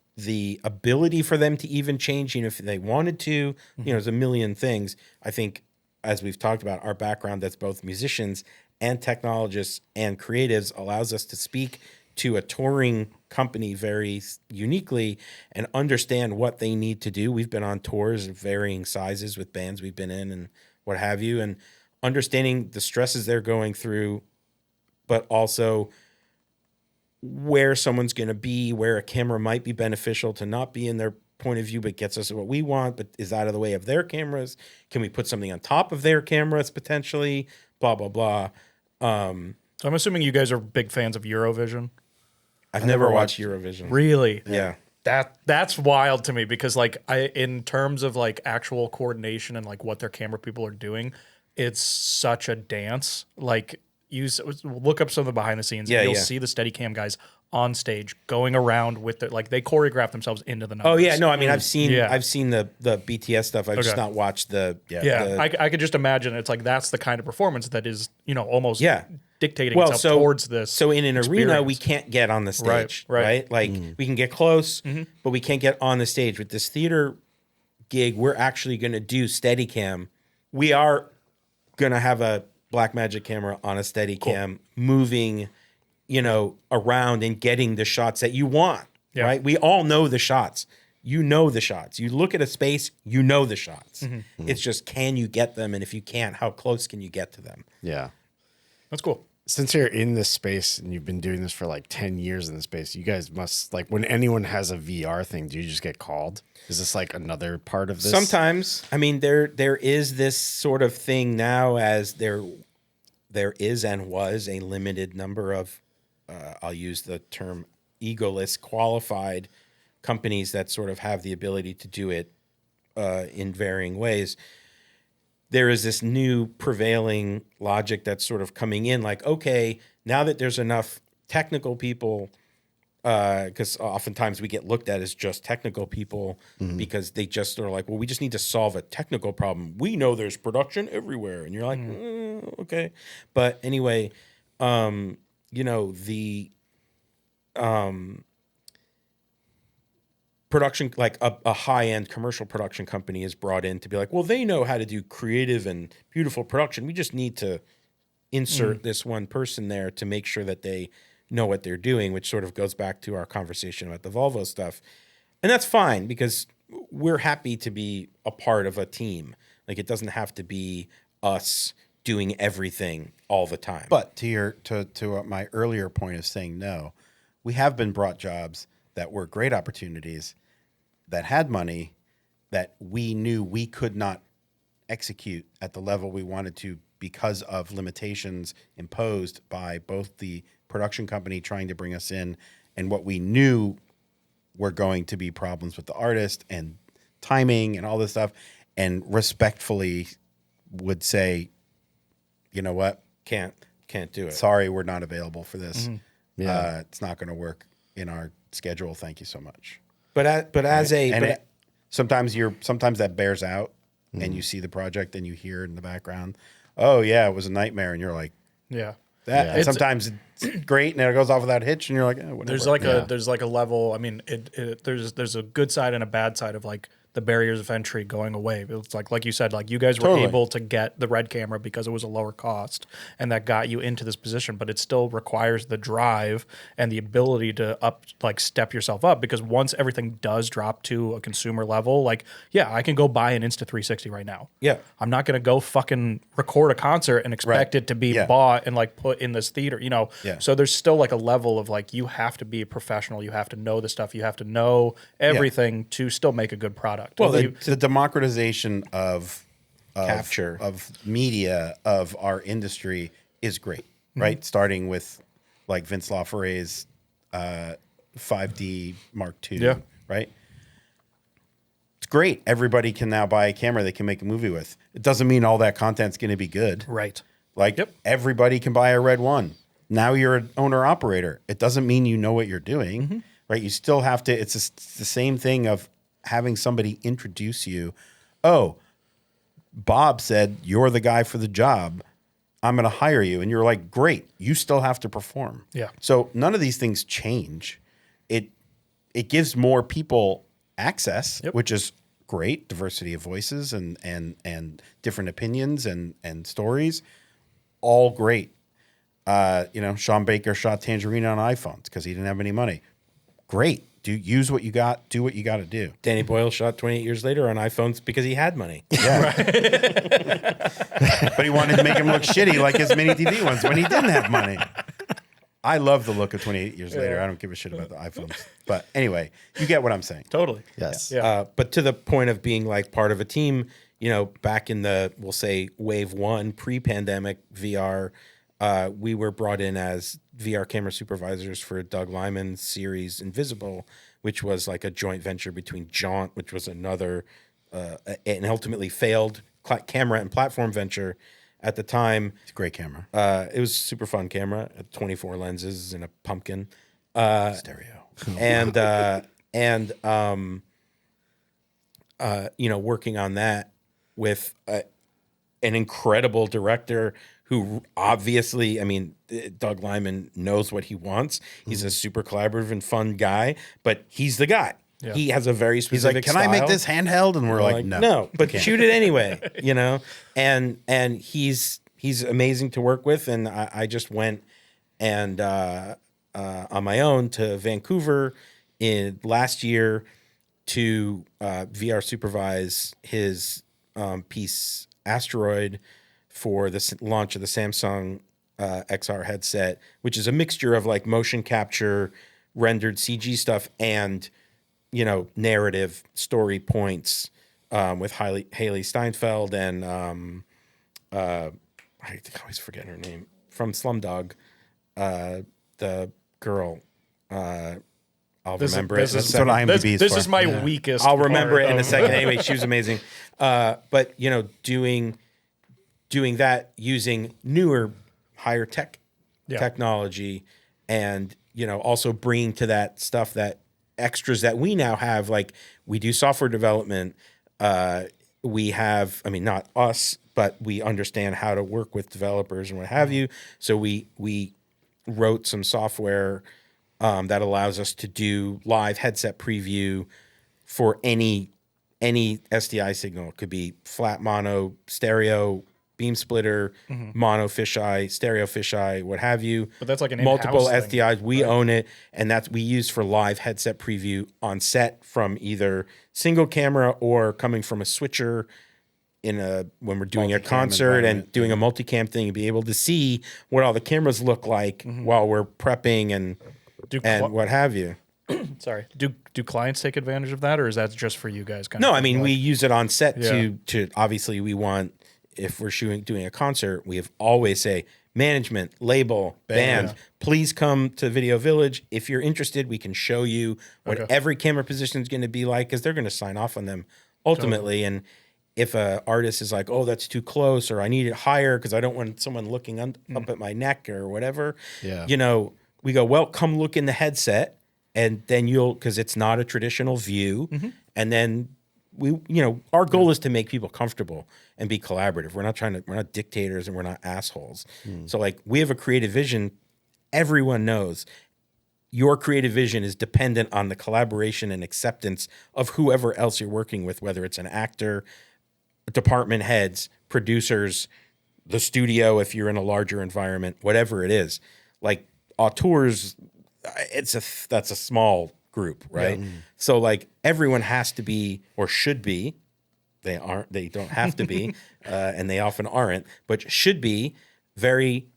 ability for them to even change, if they wanted to. There's a million things. I think, as we've talked about, our background that's both musicians and technologists and creatives allows us to speak to a touring company very uniquely and understand what they need to do. We've been on tours of varying sizes with bands we've been in and what have you, and understanding the stresses they're going through, but also where someone's going to be, where a camera might be beneficial to not be in their point of view, but gets us what we want, but is out of the way of their cameras. Can we put something on top of their cameras potentially? Blah, blah, blah. So I'm assuming you guys are big fans of Eurovision. I've never watched Eurovision. Really? Yeah. That's wild to me because like in terms of like actual coordination and like what their camera people are doing, it's such a dance. Like look up some of the behind the scenes. Yeah, and you'll yeah. see the Steadicam guys on stage going around with it. Like they choreograph themselves into the numbers. Oh yeah, no, I mean I've seen Yeah. the BTS stuff. I've just Okay. not watched the I could just imagine it's like that's the kind of performance that is, almost dictating well, itself towards this. So in an arena, experience. we can't get on the stage, Right. right? Like we can get close, but we can't get on the stage. With this theater gig, we're actually going to do Steadicam. We are going to have a Blackmagic camera on a Steadicam moving, around and getting the shots that you want, right? We all know the shots. You know the shots. You look at a space, you know the shots. It's just, can you get them? And if you can't, how close can you get to them? Yeah. That's cool. Since you're in this space and you've been doing this for like 10 years in this space, you guys must, like, when anyone has a VR thing, do you just get called? Is this like another part of this? Sometimes. I mean, there is this sort of thing now, as there is and was a limited number of, I'll use the term egoless, qualified companies that sort of have the ability to do it in varying ways. There is this new prevailing logic that's sort of coming in, like, okay, now that there's enough technical people, because oftentimes we get looked at as just technical people because they just are like, well, we just need to solve a technical problem. We know there's production everywhere. And you're like, okay. But anyway, the production, like a high-end commercial production company is brought in to be like, well, they know how to do creative and beautiful production. We just need to insert this one person there to make sure that they know what they're doing, which sort of goes back to our conversation about the Volvo stuff. And that's fine because we're happy to be a part of a team. Like, it doesn't have to be us doing everything all the time. But to my earlier point of saying no, we have been brought jobs that were great opportunities that had money that we knew we could not execute at the level we wanted to because of limitations imposed by both the production company trying to bring us in and what we knew were going to be problems with the artist and timing and all this stuff, and respectfully would say, you know what? Can't do it. Sorry, we're not available for this. Yeah. It's not going to work in our schedule. Thank you so much. Sometimes that bears out, and you see the project and you hear it in the background. Oh yeah, it was a nightmare, and you're like, Yeah. that. Yeah. And sometimes it's great, and it goes off without a hitch, and you're like, oh, whatever. There's like a level. I mean, there's a good side and a bad side of like the barriers of entry going away. It's like you said, like you guys were Totally. able to get the Red camera because it was a lower cost, and that got you into this position. But it still requires the drive and the ability to step yourself up, because once everything does drop to a consumer level, like, yeah, I can go buy an Insta360 right now. Yeah. I'm not gonna go fucking record a concert and expect Right. it to be Yeah. bought and like put in this theater, Yeah. So there's still like a level of like, you have to be a professional, you have to know the stuff, you have to know everything to still make a good product. Well, You- the democratization of Capture. of media of our industry is great, right? Starting with like Vince LaFerre's 5D Mark II, Yeah. right? It's great. Everybody can now buy a camera they can make a movie with. It doesn't mean all that content's going to be good. right. Like everybody can buy a Red One. Now you're an owner operator. It doesn't mean you know what you're doing, right? You still have to. It's the same thing of having somebody introduce you. Oh, Bob said you're the guy for the job. I'm going to hire you, and you're like, great. You still have to perform. Yeah. So none of these things change. It gives more people access, which is great. Diversity of voices and different opinions and stories, all great. Sean Baker shot Tangerine on iPhones because he didn't have any money. Great. Use what you got. Do what you got to do. Danny Boyle shot 28 years later on iPhones because he had money. Yeah. But he wanted to make him look shitty like his mini TV ones when he didn't have money. I love the look of 28 years later. I don't give a shit about the iPhones. But anyway, you get what I'm saying. Totally. Yes. Yeah. But to the point of being like part of a team, back in the, we'll say, wave one pre-pandemic VR, we were brought in as VR camera supervisors for Doug Lyman's series Invisible, which was like a joint venture between Jaunt, which was another and ultimately failed camera and platform venture at the time. It's a great camera. It was a super fun camera, 24 lenses and a pumpkin. Stereo. Working on that with an incredible director who obviously, Doug Lyman knows what he wants. He's a super collaborative and fun guy, but he's the guy. Yeah. He has a very He's specific like, can style. I make this handheld? And we're like, no. No, but shoot it anyway, And he's amazing to work with. And I just went and on my own to Vancouver last year to VR supervise his piece Asteroid for the launch of the Samsung XR headset, which is a mixture of like motion capture, rendered CG stuff, and narrative story points with Haley Steinfeld and I always forget her name from Slumdog, the girl. I'll remember it. That's what IMDb is This for. is my weakest. I'll remember it in a part second. Anyway, she was amazing. But doing that using newer, higher technology, and also bringing to that stuff that extras that we now have. Like we do software development. We have, not us, but we understand how to work with developers and what have you. So we wrote some software that allows us to do live headset preview for any SDI signal. It could be flat mono, stereo, beam splitter, mono fisheye, stereo fisheye, what have you. But that's like an multiple in-house thing, SDIs. We own it, and that's we use for live headset preview on set from either single camera or coming from a switcher when we're doing a concert and doing a multicam thing, and be able to see what all the cameras look like while we're prepping and what have you. Sorry. Do clients take advantage of that, or is that just for you guys? No, we use it on set to obviously we want, if we're doing a concert, we have always say management, label, band, please come to Video Village. If you're interested, we can show you what every camera position is going to be like, because they're going to sign off on them ultimately. And if an artist is like, oh, that's too close, or I need it higher because I don't want someone looking up at my neck or whatever, we go, well, come look in the headset, and then because it's not a traditional view. And then our goal is to make people comfortable and be collaborative. We're not dictators, and we're not assholes. So like, we have a creative vision. Everyone knows your creative vision is dependent on the collaboration and acceptance of whoever else you're working with, whether it's an actor, department heads, producers, the studio, if you're in a larger environment, whatever it is. Like auteurs, that's a small group, right? Yeah. So like, everyone has to be, or should be, they don't have to be, and they often aren't, but should be very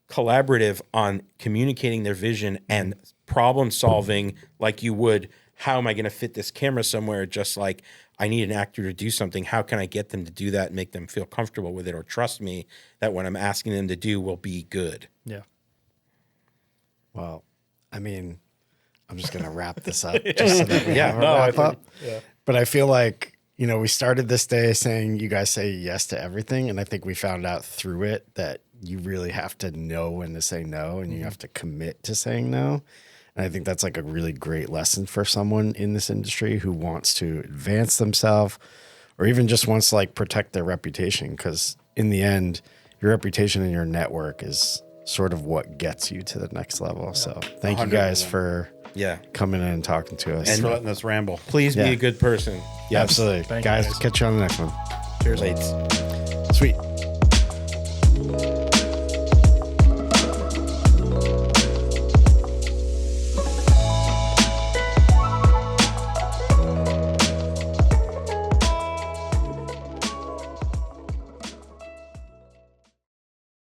collaborative on communicating their vision and problem solving, like you would, how am I going to fit this camera somewhere? Just like, I need an actor to do something. How can I get them to do that and make them feel comfortable with it, or trust me that what I'm asking them to do will be good? Yeah. Well, I'm just going to wrap this up just so that we have a wrap up. Yeah. But I feel like, we started this day saying you guys say yes to everything. And I think we found out through it that you really have to know when to say no, and you have to commit to saying no. And I think that's like a really great lesson for someone in this industry who wants to advance themselves, or even just wants to like protect their reputation. Because in the end, your reputation and your network is sort of what gets you to the next level. So thank you guys for coming in and talking to us. And letting us ramble. Please be a good person. Yeah, absolutely. Thank guys, you guys. Catch you on the next one. Cheers. Late. Sweet.